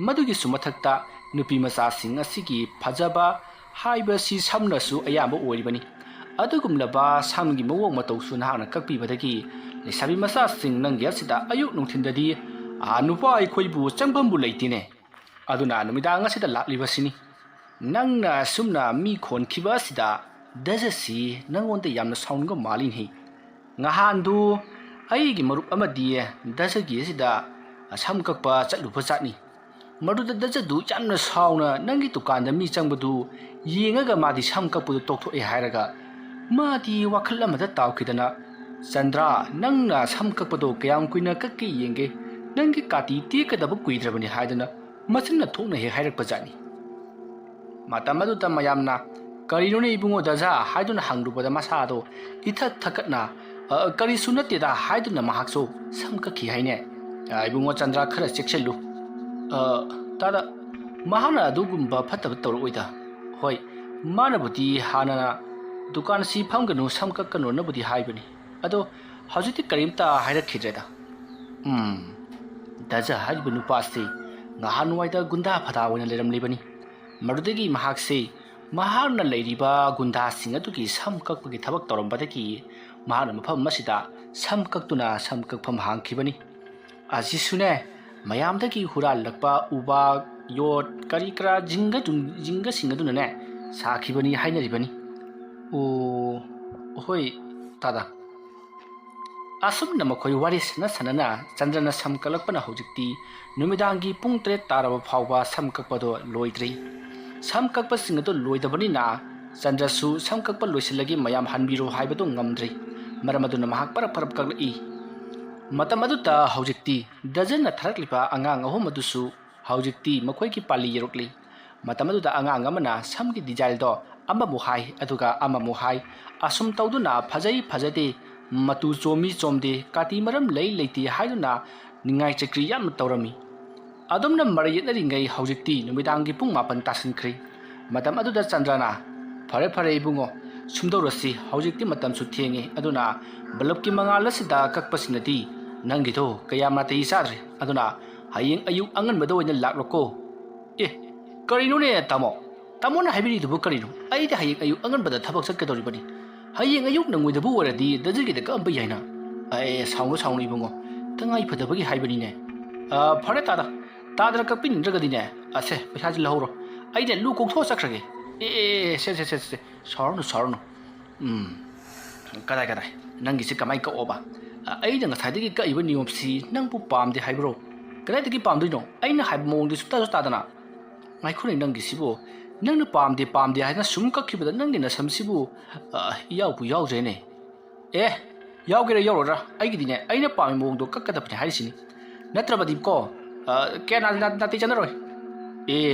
ꯃꯗꯨꯒꯤꯁꯨ ꯃꯊꯛꯇ ꯅꯨꯄꯤ ꯃꯆꯥꯁꯤꯡ ꯑꯁꯤꯒꯤ ꯐꯖꯕ ꯍꯥꯏꯕꯁꯤ ꯁꯝꯅꯁꯨ ꯑꯌꯥꯝꯕ ꯑꯣꯏꯔꯤꯕꯅꯤ ꯑꯗꯨꯒꯨꯝꯂꯕ ꯁꯝꯒꯤ ꯃꯑꯣꯡ ꯃꯇꯧꯁꯨ ꯅꯍꯥꯛꯅ ꯀꯛꯄꯤꯕꯗꯒꯤ ꯂꯩꯁꯥꯕꯤ ꯃꯆꯥꯁꯤꯡ ꯅꯪꯒꯤ ꯑꯁꯤꯗ ꯑꯌꯨꯛ ꯅꯨꯡꯊꯤꯟꯗꯗꯤ ꯅꯨꯄꯥ ꯑꯩꯈꯣꯏꯕꯨ ꯆꯪꯐꯝꯕꯨ ꯂꯩꯇꯦꯅꯦ ꯑꯗꯨꯅ ꯅꯨꯃꯤꯗꯥꯡ ꯑꯁꯤꯗ ꯂꯥꯛꯂꯤꯕꯁꯤꯅꯤ ꯅꯪꯅ ꯑꯁꯨꯝꯅ ꯃꯤ ꯈꯣꯟꯈꯤꯕ ꯑꯁꯤꯗ ꯗꯖꯁꯤ ꯅꯪꯉꯣꯟꯗ ꯌꯥꯝꯅ ꯁꯥꯎꯅꯤꯡꯕ ꯃꯥꯜꯂꯤꯅꯦ ꯉꯍꯥꯟꯗꯨ ꯑꯩꯒꯤ ꯃꯔꯨꯞ ꯑꯃꯗꯤ ꯗꯖꯒꯤ ꯑꯁꯤꯗ ꯁꯝ ꯀꯛꯄ ꯆꯠꯂꯨꯕ ꯖꯥꯠꯅꯤ ꯃꯗꯨꯗ ꯗꯖꯗꯨ ꯌꯥꯝꯅ ꯁꯥꯎꯅ ꯅꯪꯒꯤ ꯗꯨꯀꯥꯟꯗ ꯃꯤ ꯆꯪꯕꯗꯨ ꯌꯦꯡꯉꯒ ꯃꯥꯗꯤ ꯁꯝ ꯀꯛꯄꯗꯨ ꯇꯣꯛꯊꯣꯛꯑꯦ ꯍꯥꯏꯔꯒ ꯃꯥꯗꯤ ꯋꯥꯈꯜ ꯑꯃꯗ ꯇꯥꯎꯈꯤꯗꯅ ꯆꯟꯗ꯭ꯔ ꯅꯪꯅ ꯁꯝ ꯀꯛꯄꯗꯣ ꯀꯌꯥꯝ ꯀꯨꯏꯅ ꯀꯛꯀꯦ ꯌꯦꯡꯒꯦ ꯅꯪꯒꯤ ꯀꯥꯇꯤ ꯇꯦꯛꯀꯗꯕ ꯀꯨꯏꯗ꯭ꯔꯕꯅꯤ ꯍꯥꯏꯗꯅ ꯃꯆꯤꯟꯅ ꯊꯣꯛꯅ ꯍꯦꯛ ꯍꯥꯏꯔꯛꯄ ꯖꯥꯠꯅꯤ ꯃꯇꯝ ꯑꯗꯨꯗ ꯃꯌꯥꯝꯅ ꯀꯔꯤꯅꯣꯅꯦ ꯏꯕꯨꯡꯉꯣ ꯗꯖꯥ ꯍꯥꯏꯗꯨꯅ ꯍꯪꯂꯨꯕꯗ ꯃꯁꯥꯗꯣ ꯏꯊꯛ ꯊꯛꯀꯠꯅ ꯀꯔꯤꯁꯨ ꯅꯠꯇꯦꯗ ꯍꯥꯏꯗꯨꯅ ꯃꯍꯥꯛꯁꯨ ꯁꯝ ꯀꯛꯈꯤ ꯍꯥꯏꯅꯦ ꯏꯕꯨꯡꯉꯣ ꯆꯟꯗ꯭ꯔ ꯈꯔ ꯆꯦꯛꯁꯤꯜꯂꯨ ꯇꯥꯗ ꯃꯍꯥꯛꯅ ꯑꯗꯨꯒꯨꯝꯕ ꯐꯠꯇꯕ ꯇꯧꯔꯛꯑꯣꯏꯗ ꯍꯣꯏ ꯃꯥꯅꯕꯨꯗꯤ ꯍꯥꯟꯅ ꯗꯨꯀꯥꯟꯁꯤ ꯐꯝꯒꯅꯨ ꯁꯝ ꯀꯛꯀꯅꯨꯅꯕꯨꯗꯤ ꯍꯥꯏꯕꯅꯤ ꯑꯗꯣ ꯍꯧꯖꯤꯛꯇꯤ ꯀꯔꯤꯝꯇ ꯍꯥꯏꯔꯛꯈꯤꯗ꯭ꯔꯦꯗ ꯗꯖ ꯍꯥꯏꯔꯤꯕ ꯅꯨꯄꯥꯁꯤ ꯅꯍꯥꯟꯋꯥꯏꯗ ꯒꯨꯟꯗꯥ ꯐꯗꯥ ꯑꯣꯏꯅ ꯂꯩꯔꯝꯂꯤꯕꯅꯤ ꯃꯗꯨꯗꯒꯤ ꯃꯍꯥꯛꯁꯤ ꯃꯍꯥꯛꯅ ꯂꯩꯔꯤꯕ ꯒꯨꯟꯗꯥꯁꯤꯡ ꯑꯗꯨꯒꯤ ꯁꯝ ꯀꯛꯄꯒꯤ ꯊꯕꯛ ꯇꯧꯔꯝꯕꯗꯒꯤ ꯃꯍꯥꯛꯅ ꯃꯐꯝ ꯑꯁꯤꯗ ꯁꯝ ꯀꯛꯇꯨꯅ ꯁꯝ ꯀꯛꯐꯝ ꯍꯥꯡꯈꯤꯕꯅꯤ ꯑꯁꯤꯁꯨꯅꯦ ꯃꯌꯥꯝꯗꯒꯤ ꯍꯨꯔꯥꯜꯂꯛꯄ ꯎꯕꯥꯛ ꯌꯣꯠ ꯀꯔꯤ ꯀꯔꯥ ꯖꯤꯡꯒꯁꯤꯡ ꯑꯗꯨꯅꯅꯦ ꯁꯥꯈꯤꯕꯅꯤ ꯍꯥꯏꯅꯔꯤꯕꯅꯤ ꯑꯣ ꯍꯣꯏ ꯇꯥꯗ ꯑꯁꯨꯝꯅ ꯃꯈꯣꯏ ꯋꯥꯔꯤ ꯁꯥꯟꯅ ꯆꯟꯗ꯭ꯔꯅ ꯁꯝ ꯀꯛꯂꯛꯄꯅ ꯍꯧꯖꯤꯛꯇꯤ ꯅꯨꯃꯤꯗꯥꯡꯒꯤ ꯄꯨꯡ 3 ꯇꯥꯔꯕ ꯐꯥꯎꯕ ꯁꯝ ꯀꯛꯄꯗꯣ ꯂꯣꯏꯗ꯭ꯔꯤ ꯁꯝ ꯀꯛꯄꯁꯤꯡ ꯑꯗꯨ ꯂꯣꯏꯗꯕꯅꯤꯅ ꯆꯟꯗ꯭ꯔꯁꯨ ꯁꯝ ꯀꯛꯄ ꯂꯣꯏꯁꯤꯜꯂꯒꯤ ꯃꯌꯥꯝ ꯍꯟꯕꯤꯔꯣ ꯍꯥꯏꯕꯗꯨ ꯉꯝꯗ꯭ꯔꯤ ꯃꯔꯝ ꯑꯗꯨꯅ ꯃꯍꯥꯛ ꯄꯔꯞ ꯀꯛꯂꯛꯏ ꯃꯇꯝ ꯑꯗꯨꯗ ꯍꯧꯖꯤꯛꯇꯤ ꯗꯖꯟꯅ ꯊꯥꯔꯛꯂꯤꯕ ꯑꯉꯥꯡ ꯑꯍꯨꯝ ꯑꯗꯨꯁꯨ ꯍꯧꯖꯤꯛꯇꯤ ꯃꯈꯣꯏꯒꯤ ꯄꯥꯜꯂꯤ ꯌꯧꯔꯛꯂꯤ ꯃꯇꯝ ꯑꯗꯨꯗ ꯑꯉꯥꯡ ꯑꯃꯅ ꯁꯝꯒꯤ ꯗꯤꯖꯥꯏꯟꯗꯣ ꯑꯃꯃꯨꯛ ꯍꯥꯏ ꯑꯗꯨꯒ ꯑꯃꯃꯨꯛ ꯍꯥꯏ ꯑꯁꯨꯝ ꯇꯧꯗꯨꯅ ꯐꯖꯩ ꯐꯖꯗꯦ ꯃꯇꯨ ꯆꯣꯝꯃꯤ ꯆꯣꯝꯗꯦ ꯀꯥꯇꯤ ꯃꯔꯝ ꯂꯩ ꯂꯩꯇꯦ ꯍꯥꯏꯗꯨꯅ ꯅꯤꯡꯉꯥꯏ ꯆꯩꯀ꯭ꯔꯤ ꯌꯥꯝꯅ ꯇꯧꯔꯝꯃꯤ ꯑꯗꯨꯝꯅ ꯃꯔꯩ ꯌꯦꯠꯅꯔꯤꯉꯩ ꯍꯧꯖꯤꯛꯇꯤ ꯅꯨꯃꯤꯗꯥꯡꯒꯤ ꯄꯨꯡ 9 ꯇꯥꯁꯤꯟꯈ꯭ꯔꯤ ꯃꯇꯝ ꯑꯗꯨꯗ ꯆꯟꯗ꯭ꯔꯅ ꯐꯔꯦ ꯏꯕꯨꯡꯉꯣ ꯁꯨꯝꯗꯧꯔꯁꯤ ꯍꯧꯖꯤꯛꯇꯤ ꯃꯇꯝꯁꯨ ꯊꯦꯡꯉꯦ ꯑꯗꯨꯅ ꯕꯂꯞꯀꯤ ꯃꯉꯥꯜ ꯑꯁꯤꯗ ꯀꯛꯄꯁꯤꯅꯗꯤ ꯅꯪꯒꯤꯗꯣ ꯀꯌꯥ ꯅꯥꯇꯩ ꯆꯥꯗ꯭ꯔꯦ ꯑꯗꯨꯅ ꯍꯌꯦꯡ ꯑꯌꯨꯛ ꯑꯉꯟꯕꯗ ꯑꯣꯏꯅ ꯂꯥꯛꯂꯣꯀꯣ ꯑꯦ ꯀꯔꯤꯅꯣꯅꯦ ꯇꯥꯃꯣꯅ ꯍꯥꯏꯕꯤꯔꯤꯗꯨꯕꯨ ꯀꯔꯤꯅꯣ ꯑꯩꯗꯤ ꯍꯌꯦꯡ ꯑꯌꯨꯛ ꯑꯉꯟꯕꯗ ꯊꯕꯛ ꯆꯠꯀꯗꯧꯔꯤꯕꯅꯤ ꯍꯌꯦꯡ ꯑꯌꯨꯛ ꯅꯪꯉꯣꯏꯗꯕꯨ ꯑꯣꯏꯔꯗꯤ ꯗꯖꯟꯒꯤꯗ ꯀꯛꯑꯝꯕ ꯌꯥꯏꯅ ꯁꯥꯎꯅꯨ ꯏꯕꯨꯡꯉꯣ ꯇꯉꯥꯏ ꯐꯗꯕꯒꯤ ꯍꯥꯏꯕꯅꯤꯅꯦ ꯐꯔꯦ ꯇꯥꯗꯅ ꯀꯛꯄꯤꯅꯤꯡꯗ꯭ꯔꯒꯗꯤꯅꯦ ꯑꯁꯦ ꯄꯩꯁꯥꯁꯤ ꯂꯧꯍꯧꯔꯣ ꯑꯩꯅꯦ ꯂꯨ ꯀꯣꯛꯊꯣꯛꯑ ꯆꯠꯈ꯭ꯔꯒꯦ ꯁꯦ ꯁꯥꯎꯔꯅꯨ ꯀꯗꯥꯏ ꯅꯪꯒꯤꯁꯤ ꯀꯃꯥꯏ ꯀꯛꯑꯣꯕ ꯑꯩꯅ ꯉꯁꯥꯏꯗꯒꯤ ꯀꯛꯏꯕ ꯅꯤꯌꯣꯝꯁꯤ ꯅꯪꯕꯨ ꯄꯥꯝꯗꯦ ꯍꯥꯏꯕ꯭ꯔꯣ ꯀꯗꯥꯏꯗꯒꯤ ꯄꯥꯝꯗꯣꯏꯅꯣ ꯑꯩꯅ ꯍꯥꯏꯕ ꯃꯑꯣꯡꯗꯤ ꯁꯨꯛꯇꯥꯁꯨ ꯇꯥꯗꯅ ꯉꯥꯏꯈꯣꯅꯦ ꯅꯪꯒꯤꯁꯤꯕꯨ ꯅꯪꯅ ꯄꯥꯝꯗꯦ ꯍꯥꯏꯅ ꯁꯨꯝ ꯀꯛꯈꯤꯕꯗ ꯅꯪꯒꯤ ꯅꯁꯝꯁꯤꯕꯨ ꯏꯌꯥꯎꯕꯨ ꯌꯥꯎꯗ꯭ꯔꯦꯅꯦ ꯌꯥꯎꯒꯦꯔꯥ ꯌꯥꯎꯔꯣꯏꯔꯥ ꯑꯩꯒꯤꯗꯤꯅꯦ ꯑꯩꯅ ꯄꯥꯝꯃꯤ ꯃꯑꯣꯡꯗꯣ ꯀꯛꯀꯗꯕꯅꯤ ꯍꯥꯏꯔꯤꯁꯤꯅꯤ ꯅꯠꯇ꯭ꯔꯕꯗꯤꯀꯣ ꯀꯌꯥ ꯅꯥꯇꯩ ꯆꯥꯟꯅꯔꯣꯏ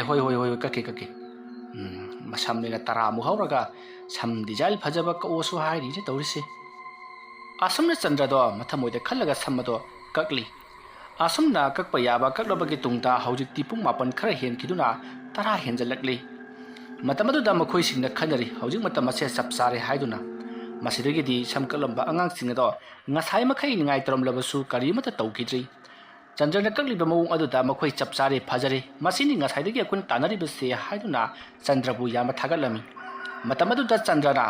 ꯍꯣꯏ ꯀꯛꯀꯦ ꯃꯁꯝꯅꯤꯅ 10 ꯃꯨꯛ ꯍꯧꯔꯒ ꯁꯝ ꯗꯤꯖꯥꯏꯟ ꯐꯖꯕ ꯀꯛꯑꯣꯁꯨ ꯍꯥꯏꯔꯤꯅꯦ ꯇꯧꯔꯤꯁꯦ ꯑꯁꯨꯝꯅ ꯆꯟꯗ꯭ꯔꯗꯣ ꯃꯊꯃꯣꯏꯗ ꯈꯜꯂꯒ ꯁꯝ ꯑꯗꯣ ꯀꯛꯂꯤ ꯑꯁꯨꯝꯅ ꯀꯛꯄ ꯌꯥꯕ ꯀꯛꯂꯕꯒꯤ ꯇꯨꯡꯗ ꯍꯧꯖꯤꯛꯇꯤ ꯄꯨꯡ 9 ꯈꯔ ꯍꯦꯟꯈꯤꯗꯨꯅ 10 ꯍꯦꯟꯖꯜꯂꯛꯂꯤ ꯃꯇꯝ ꯑꯗꯨꯗ ꯃꯈꯣꯏꯁꯤꯡꯅ ꯈꯟꯅꯔꯤ ꯍꯧꯖꯤꯛ ꯃꯇꯝ ꯑꯁꯦ ꯆꯞ ꯆꯥꯔꯦ ꯍꯥꯏꯗꯨꯅ ꯃꯁꯤꯗꯒꯤꯗꯤ ꯁꯝ ꯀꯛꯂꯝꯕ ꯑꯉꯥꯡꯁꯤꯡ ꯑꯗꯣ ꯉꯁꯥꯏ ꯃꯈꯩ ꯅꯤꯡꯉꯥꯏ ꯇꯧꯔꯝꯂꯕꯁꯨ ꯀꯔꯤꯃꯠꯇ ꯇꯧꯈꯤꯗ꯭ꯔꯤ ꯆꯟꯗ꯭ꯔꯅ ꯀꯛꯂꯤꯕ ꯃꯑꯣꯡ ꯑꯗꯨꯗ ꯃꯈꯣꯏ ꯆꯞ ꯆꯥꯔꯦ ꯐꯖꯔꯦ ꯃꯁꯤꯅꯤ ꯉꯁꯥꯏꯗꯒꯤ ꯑꯩꯈꯣꯏꯅ ꯇꯥꯟꯅꯔꯤꯕꯁꯦ ꯍꯥꯏꯗꯨꯅ ꯆꯟꯗ꯭ꯔꯕꯨ ꯌꯥꯝꯅ ꯊꯥꯒꯠꯂꯝꯃꯤ ꯃꯇꯝ ꯑꯗꯨꯗ ꯆꯟꯗ꯭ꯔꯅ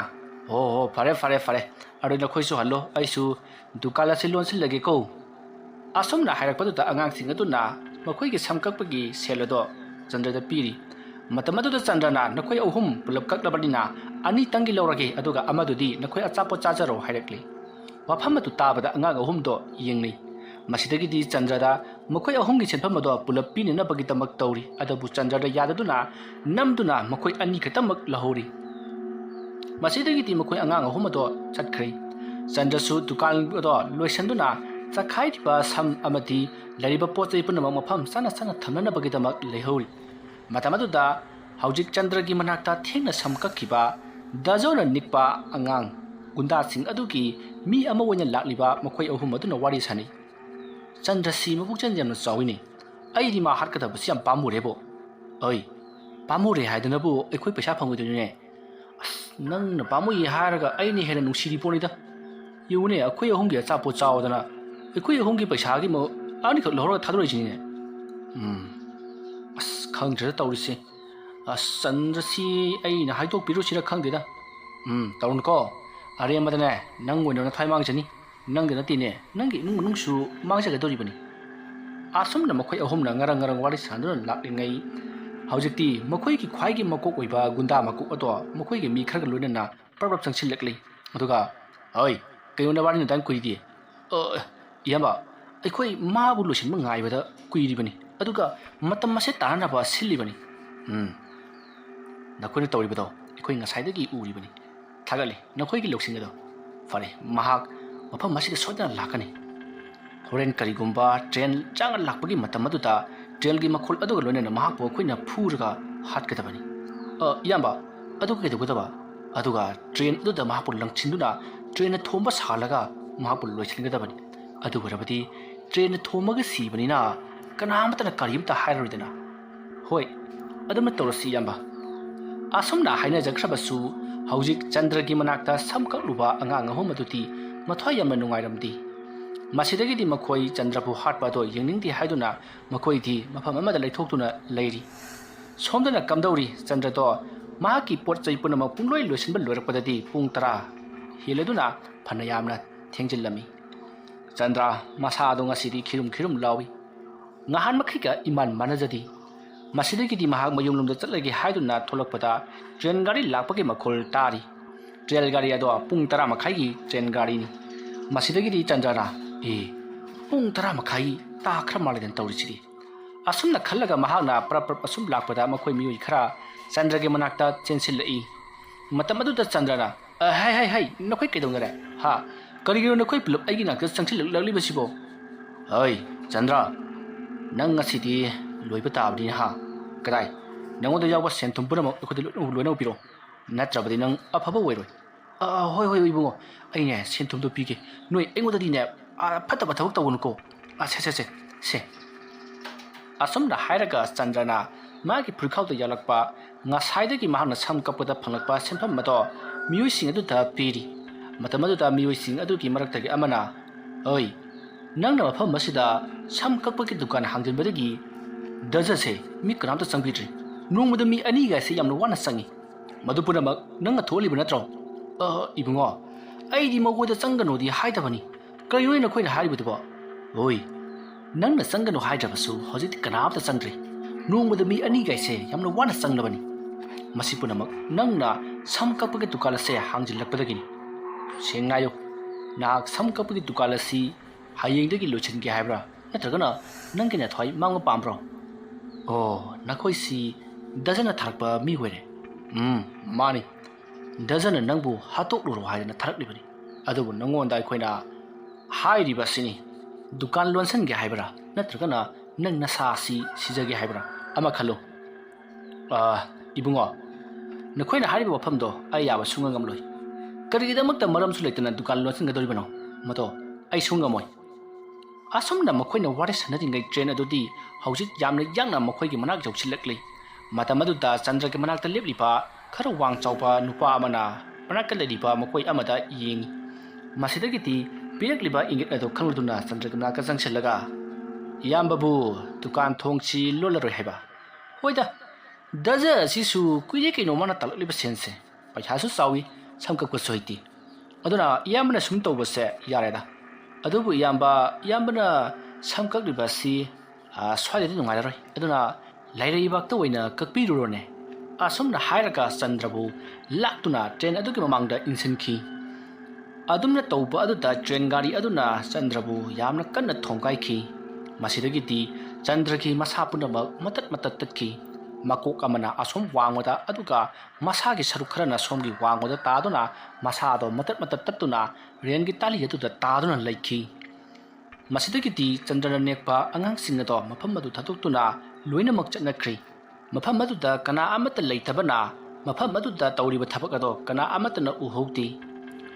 ꯍꯣ ꯐꯔꯦ ꯑꯗꯨ ꯅꯈꯣꯏꯁꯨ ꯍꯜꯂꯣ ꯑꯩꯁꯨ ꯗꯨꯀꯥꯟ ꯑꯁꯤ ꯂꯣꯟꯁꯤꯜꯂꯒꯦꯀꯣ ꯑꯁꯨꯝꯅ ꯍꯥꯏꯔꯛꯄꯗꯨꯗ ꯑꯉꯥꯡꯁꯤꯡ ꯑꯗꯨꯅ ꯃꯈꯣꯏꯒꯤ ꯁꯝ ꯀꯛꯄꯒꯤ ꯁꯦꯜ ꯑꯗꯣ ꯆꯟꯗ꯭ꯔꯗ ꯄꯤꯔꯤ ꯃꯇꯝ ꯑꯗꯨꯗ ꯆꯟꯗ꯭ꯔꯅ ꯅꯈꯣꯏ ꯑꯍꯨꯝ ꯄꯨꯂꯞ ꯀꯛꯂꯕꯅꯤꯅ 2 ꯂꯧꯔꯒꯦ ꯑꯗꯨꯒ ꯑꯃꯗꯨꯗꯤ ꯅꯈꯣꯏ ꯑꯆꯥꯄꯣꯠ ꯆꯥꯖꯔꯣ ꯍꯥꯏꯔꯛꯂꯤ ꯋꯥꯐꯝ ꯑꯗꯨ ꯇꯥꯕꯗ ꯑꯉꯥꯡ ꯑꯍꯨꯝꯗꯣ ꯌꯦꯡꯅꯩ ꯃꯁꯤꯗꯒꯤꯗꯤ ꯆꯟꯗ꯭ꯔꯗ ꯃꯈꯣꯏ ꯑꯍꯨꯝꯒꯤ ꯁꯦꯟꯐꯝ ꯑꯗꯣ ꯄꯨꯂꯞ ꯄꯤꯅꯅꯕꯒꯤꯗꯃꯛ ꯇꯧꯔꯤ ꯑꯗꯨꯕꯨ ꯆꯟꯗ꯭ꯔꯗ ꯌꯥꯗꯗꯨꯅ ꯅꯝꯗꯨꯅ ꯃꯈꯣꯏ 2 ꯈꯛꯇꯃꯛ ꯂꯧꯍꯧꯔꯤ ꯃꯁꯤꯗꯒꯤꯗꯤ ꯃꯈꯣꯏ ꯑꯉꯥꯡ ꯑꯍꯨꯝ ꯑꯗꯣ ꯆꯠꯈ꯭ꯔꯦ ꯆꯟꯗ꯭ꯔꯁꯨ ꯗꯨꯀꯥꯟ ꯑꯗꯣ ꯂꯣꯏꯁꯤꯟꯗꯨꯅ ꯆꯈꯥꯏꯔꯤꯕ ꯁꯝ ꯑꯃꯗꯤ ꯂꯩꯔꯤꯕ ꯄꯣꯠ ꯆꯩ ꯄꯨꯝꯅꯃꯛ ꯃꯐꯝ ꯆꯥꯅ ꯊꯝꯅꯅꯕꯒꯤꯗꯃꯛ ꯂꯩꯍꯧꯔꯤ ꯃꯇꯝ ꯑꯗꯨꯗ ꯍꯧꯖꯤꯛ ꯆꯟꯗ꯭ꯔꯒꯤ ꯃꯅꯥꯛꯇ ꯊꯦꯡꯅ ꯁꯝ ꯀꯛꯈꯤꯕ ꯗꯖꯣꯅ ꯅꯤꯛꯄ ꯑꯉꯥꯡ ꯒꯨꯟꯗꯥꯁꯤꯡ ꯑꯗꯨꯒꯤ ꯃꯤ ꯑꯃ ꯑꯣꯏꯅ ꯂꯥꯛꯂꯤꯕ ꯃꯈꯣꯏ ꯑꯍꯨꯝ ꯑꯗꯨꯅ ꯋꯥꯔꯤ ꯁꯥꯅꯩ ꯆꯟꯗ꯭ꯔꯁꯤ ꯃꯕꯨꯛꯆꯦꯜ ꯌꯥꯝꯅ ꯆꯥꯎꯏꯅꯦ ꯑꯩꯗꯤ ꯃꯥ ꯍꯥꯠꯀꯗꯕꯁꯤ ꯌꯥꯝ ꯄꯥꯝꯃꯨꯔꯦꯕꯣ ꯄꯥꯝꯃꯨꯔꯦ ꯍꯥꯏꯗꯅꯕꯨ ꯑꯩꯈꯣꯏ ꯄꯩꯁꯥ ꯐꯪꯉꯣꯏꯗꯣꯏꯅꯦ ꯅꯪꯅ ꯄꯥꯝꯃꯨꯏ ꯍꯥꯏꯔꯒ ꯑꯩꯅ ꯍꯦꯟꯅ ꯅꯨꯡꯁꯤꯔꯤ ꯄꯣꯠꯅꯤꯗ ꯌꯦꯡꯉꯨꯅꯦ ꯑꯩꯈꯣꯏ ꯑꯍꯨꯝꯒꯤ ꯑꯆꯥꯄꯣꯠ ꯆꯥꯎꯗꯅ ꯑꯩꯈꯣꯏ ꯑꯍꯨꯝꯒꯤ ꯄꯩꯁꯥꯒꯤ 2 ꯂꯧꯔꯒ ꯊꯥꯗꯣꯔꯛꯏꯁꯤꯅꯦ ꯈꯪꯗ꯭ꯔꯦꯗ ꯇꯧꯔꯤꯁꯦ ꯆꯟꯗ꯭ꯔꯁꯤ ꯑꯩꯅ ꯍꯥꯏꯗꯣꯛꯄꯤꯔꯨꯁꯤꯔ ꯈꯪꯗꯦꯗ ꯇꯧꯔꯨꯅꯨꯀꯣ ꯑꯔꯦꯝꯕꯗꯅꯦ ꯅꯪ ꯑꯣꯏꯅ ꯅꯊ꯭ꯋꯥꯏ ꯃꯥꯡꯖꯅꯤ ꯅꯪꯒ ꯅꯠꯇꯦꯅꯦ ꯅꯪꯒꯤ ꯏꯃꯨꯡ ꯃꯅꯨꯡꯁꯨ ꯃꯥꯡꯖꯒꯗꯧꯔꯤꯕꯅꯤ ꯑꯁꯨꯝꯅ ꯃꯈꯣꯏ ꯑꯍꯨꯝꯅ ꯉꯔꯪ ꯋꯥꯔꯤ ꯁꯥꯟꯅꯗꯨꯅ ꯂꯥꯛꯂꯤꯉꯩ ꯍꯧꯖꯤꯛꯇꯤ ꯃꯈꯣꯏꯒꯤ ꯈ꯭ꯋꯥꯏꯒꯤ ꯃꯀꯣꯛ ꯑꯣꯏꯕ ꯒꯨꯟꯗꯥ ꯃꯀꯣꯛ ꯑꯗꯣ ꯃꯈꯣꯏꯒꯤ ꯃꯤ ꯈꯔꯒ ꯂꯣꯏꯅꯅ ꯄꯔꯞ ꯆꯪꯁꯤꯜꯂꯛꯂꯤ ꯑꯗꯨꯒ ꯀꯩꯅꯣ ꯅꯕꯥꯅꯤ ꯑꯗꯨꯃꯥꯏꯅ ꯀꯨꯏꯗꯦ ꯏꯌꯥꯝꯕ ꯑꯩꯈꯣই ꯃꯥꯕꯨ ꯂꯣꯏꯁꯤꯟꯕ ꯉꯥꯏꯕꯗ ꯀꯨꯏꯔꯤꯕꯅꯤ ꯑꯗꯨꯒ ꯃꯇꯝ ꯑꯁꯦ ꯇꯥꯅꯅꯕ ꯁꯤꯜꯂꯤꯕꯅꯤ ꯅꯈꯣꯏꯅ ꯇꯧꯔꯤꯕꯗꯣ ꯑꯩꯈꯣꯏ ꯉꯁꯥꯏꯗꯒꯤ ꯎꯔꯤꯕꯅꯤ ꯊꯥꯒꯠꯂꯤ ꯅꯈꯣꯏꯒꯤ ꯂꯧꯁꯤꯡ ꯑꯗꯣ ꯐꯔꯦ ꯃꯍꯥꯛ ꯃꯐꯝ ꯑꯁꯤꯗ ꯁꯣꯏꯗꯅ ꯂꯥꯛꯀꯅꯤ ꯍꯣꯔꯦꯟ ꯀꯔꯤꯒꯨꯝꯕ ꯇ꯭ꯔꯦꯟ ꯆꯪꯅ ꯂꯥꯛꯄꯒꯤ ꯃꯇꯝ ꯑꯗꯨꯗ ꯇ꯭ꯔꯦꯟꯒꯤ ꯃꯈꯣꯜ ꯑꯗꯨꯒ ꯂꯣꯏꯅꯅ ꯃꯍꯥꯛꯄꯨ ꯑꯩꯈꯣꯏꯅ ꯐꯨꯔꯒ ꯍꯥꯠꯀꯗꯕꯅꯤ ꯏꯌꯥꯝꯕ ꯑꯗꯨꯒ ꯀꯩꯗꯧꯒꯗꯕ ꯑꯗꯨꯒ ꯇ꯭ꯔꯦꯟ ꯑꯗꯨꯗ ꯃꯍꯥꯛꯄꯨ ꯂꯪꯁꯤꯟꯗꯨꯅ ꯇ꯭ꯔꯦꯟꯅ ꯊꯣꯝꯕ ꯁꯥꯜꯂꯒ ꯃꯍꯥꯛꯄꯨ ꯂꯣꯏꯁꯤꯟꯒꯗꯕꯅꯤ ꯑꯗꯨ ꯑꯣꯏꯔꯕꯗꯤ ꯇ꯭ꯔꯦꯟꯅ ꯊꯣꯝꯃꯒ ꯁꯤꯕꯅꯤꯅ ꯀꯅꯥꯃꯠꯇꯅ ꯀꯔꯤꯝꯇ ꯍꯥꯏꯔꯔꯣꯏꯗꯅ ꯍꯣꯏ ꯑꯗꯨꯝꯅ ꯇꯧꯔꯁꯤ ꯏꯌꯥꯝꯕ ꯑꯁꯨꯝꯅ ꯍꯥꯏꯅꯖꯈ꯭ꯔꯕꯁꯨ ꯍꯧꯖꯤꯛ ꯆꯟꯗ꯭ꯔꯒꯤ ꯃꯅꯥꯛꯇꯁꯝ ꯀꯛꯂꯨꯕ ꯑꯉꯥꯡ ꯑꯍꯨꯝ ꯑꯗꯨꯗꯤ ꯃꯊ꯭ꯋꯥꯏ ꯌꯥꯝꯅ ꯅꯨꯡꯉꯥꯏꯔꯝꯗꯦ ꯃꯁꯤꯗꯒꯤꯗꯤ ꯃꯈꯣꯏ ꯆꯟꯗ꯭ꯔꯕꯨ ꯍꯥꯠꯄ ꯑꯗꯣ ꯌꯦꯡꯅꯤꯡꯗꯦ ꯍꯥꯏꯗꯨꯅ ꯃꯈꯣꯏꯗꯤ ꯃꯐꯝ ꯑꯃꯗ ꯂꯩꯊꯣꯛꯇꯨꯅ ꯂꯩꯔꯤ ꯁꯣꯝꯗꯅ ꯀꯝꯗꯧꯔꯤ ꯆꯟꯗ꯭ꯔꯗꯣ ꯃꯍꯥꯛꯀꯤ ꯄꯣꯠ ꯆꯩ ꯄꯨꯝꯅꯃꯛ ꯄꯨꯡꯂꯣꯏ ꯂꯣꯏꯁꯤꯟꯕ ꯂꯣꯏꯔꯛꯄꯗꯗꯤ ꯄꯨꯡ 10 ꯍꯦꯜꯂꯗꯨꯅ ꯐꯅ ꯌꯥꯝꯅ ꯊꯦꯡꯖꯤꯜꯂꯝꯃꯤ ꯆꯟꯗ꯭ꯔ ꯃꯁꯥꯗꯣ ꯉꯁꯤꯗꯤ ꯈꯤꯔꯨꯝ ꯂꯥꯎꯏ ꯉꯍꯥꯟ ꯃꯈꯩꯒ ꯏꯃꯥꯟ ꯃꯥꯟꯅꯖꯗꯦ ꯃꯁꯤꯗꯒꯤꯗꯤ ꯃꯍꯥꯛ ꯃꯌꯨꯝꯂꯣꯝꯗ ꯆꯠꯂꯒꯦ ꯍꯥꯏꯗꯨꯅ ꯊꯣꯛꯂꯛꯄꯗ ꯇ꯭ꯔꯦꯟ ꯒꯥꯔꯤ ꯂꯥꯛꯄꯒꯤ ꯃꯈꯣꯜ ꯇꯥꯔꯤ ट्रेल गाड़ी अदो पुंग 10 मखाई ट्रेन गाड़ी नि मसिदगी चंद्रना पुंग 10 मखाई ताख्र मालेदन तौरिसिदि असुमना खल्लगा महागना प्रप असुम लाकपदा मखोय मियुई खरा चंद्रगे मनाक्ता चेंसिलई मतम अदुदा चंद्रना हाय नखोय केदोंगरे हा करिगिरो नखोय पुलप आइगी नाक्ता चंसिलललिबसिबो ओय चंद्र नंग ngasi디 लोइबा ताबदि हा कदाय नंगोदा यावबा सेंथुम पुरम अखोदि लोइना उपिरो नत्रबदि नंग अफबा ओइरोय होय इबुंगो अइने सेंथुमदो पिगे नोय एंगोददि ने फतबा थबक तवनको से असुमना हायरगा चंद्रना मागी फुरखाउदा यालकपा ngasai mahang na sam kapda phanglakpa senpham mato mioi sing adu ta piri matama du ta mioi sing adu ki marak tagi amana oi nang na pham masida sam kappa ki dukan hangjin badagi daja se mi kram ta sangpitri nong mada mi ani ga se yamna wana sangi madupuna mak nang tholi bana tro ibungo ai di mago da sangano di haida bani kayoi na khoi na hari budu oi nang na sangano haida basu hojit kanam ta sangri nong mada mi ani ga se yamna wana sangna bani Masipunamak nangna sam kapagi tukala se hangjil lakpadagini sengnayo nak sam kapagi tukala si hayengdagi lochin gi haibra natragana nangkina thoi mangma pambro nakoi si dazana tharpa mi hoire mani dazana nangbu hatok ro haina tharklibani adubu nangonda khoina hairi basini dukan lonsan gi haibra natragana nang nasa si sijagi haibra ama khalo ibungo नखोइना हारिबो वफमदो आइ याबा सुंगंगमलोय करिगिदमक्ता मरमसु लेतना दुकान लोसिंगदोरिबनो मतो आइ सुंगमोय असमना मखोइना वारे सनदिंगै train अदुदि हौजिक यामना यांगना मखोइगी मनाक जौसिलक्लै मतमदुदा चंद्रगे मनाकता लेबलिपा खर वांग चौपा नुपा अमना मनाक लेदिपा मखोइ अमदा येंगी मसिदगिति पिरक्लिबा इंगित अदो खंगदुना चंद्रगे मनाक जंगसिलगा यामबाबु दुकान थोंगची लोलरोय हैबा होइदा दजा सिसु कुइले कइनो माना तललिबा सेंसे पैसासु चावी समकक सोइति अदुना यामना सुम तौबसे यारेदा अदुबु यामबना समककलिबा सि स्वाइदि नुंगायरय अदुना लाइरइबाक्ता ओइना ककपिरुरोने असुमना हायरका चंद्रबु लाक्तुना ट्रेन अदुकी ममांगदा इंसिनखि अदुमना तौबा अदुदा ट्रेन गाड़ी अदुना चंद्रबु यामना कन्ना थोंगाइखि मसिदगिति चंद्रकी मसा पुनमक मतत तत्खि makok amana asom wangwada aduga masagi sarukrana somgi wangwada taduna masado matat tattuna rengi tali yatuda taduna laikhi masidagiti chandra nekpa angang singado mafam madu thatuktuna loina makchana khri mafam madu da kana amata leitabana mafam madu da tawriba thabakado kana amata na uhouti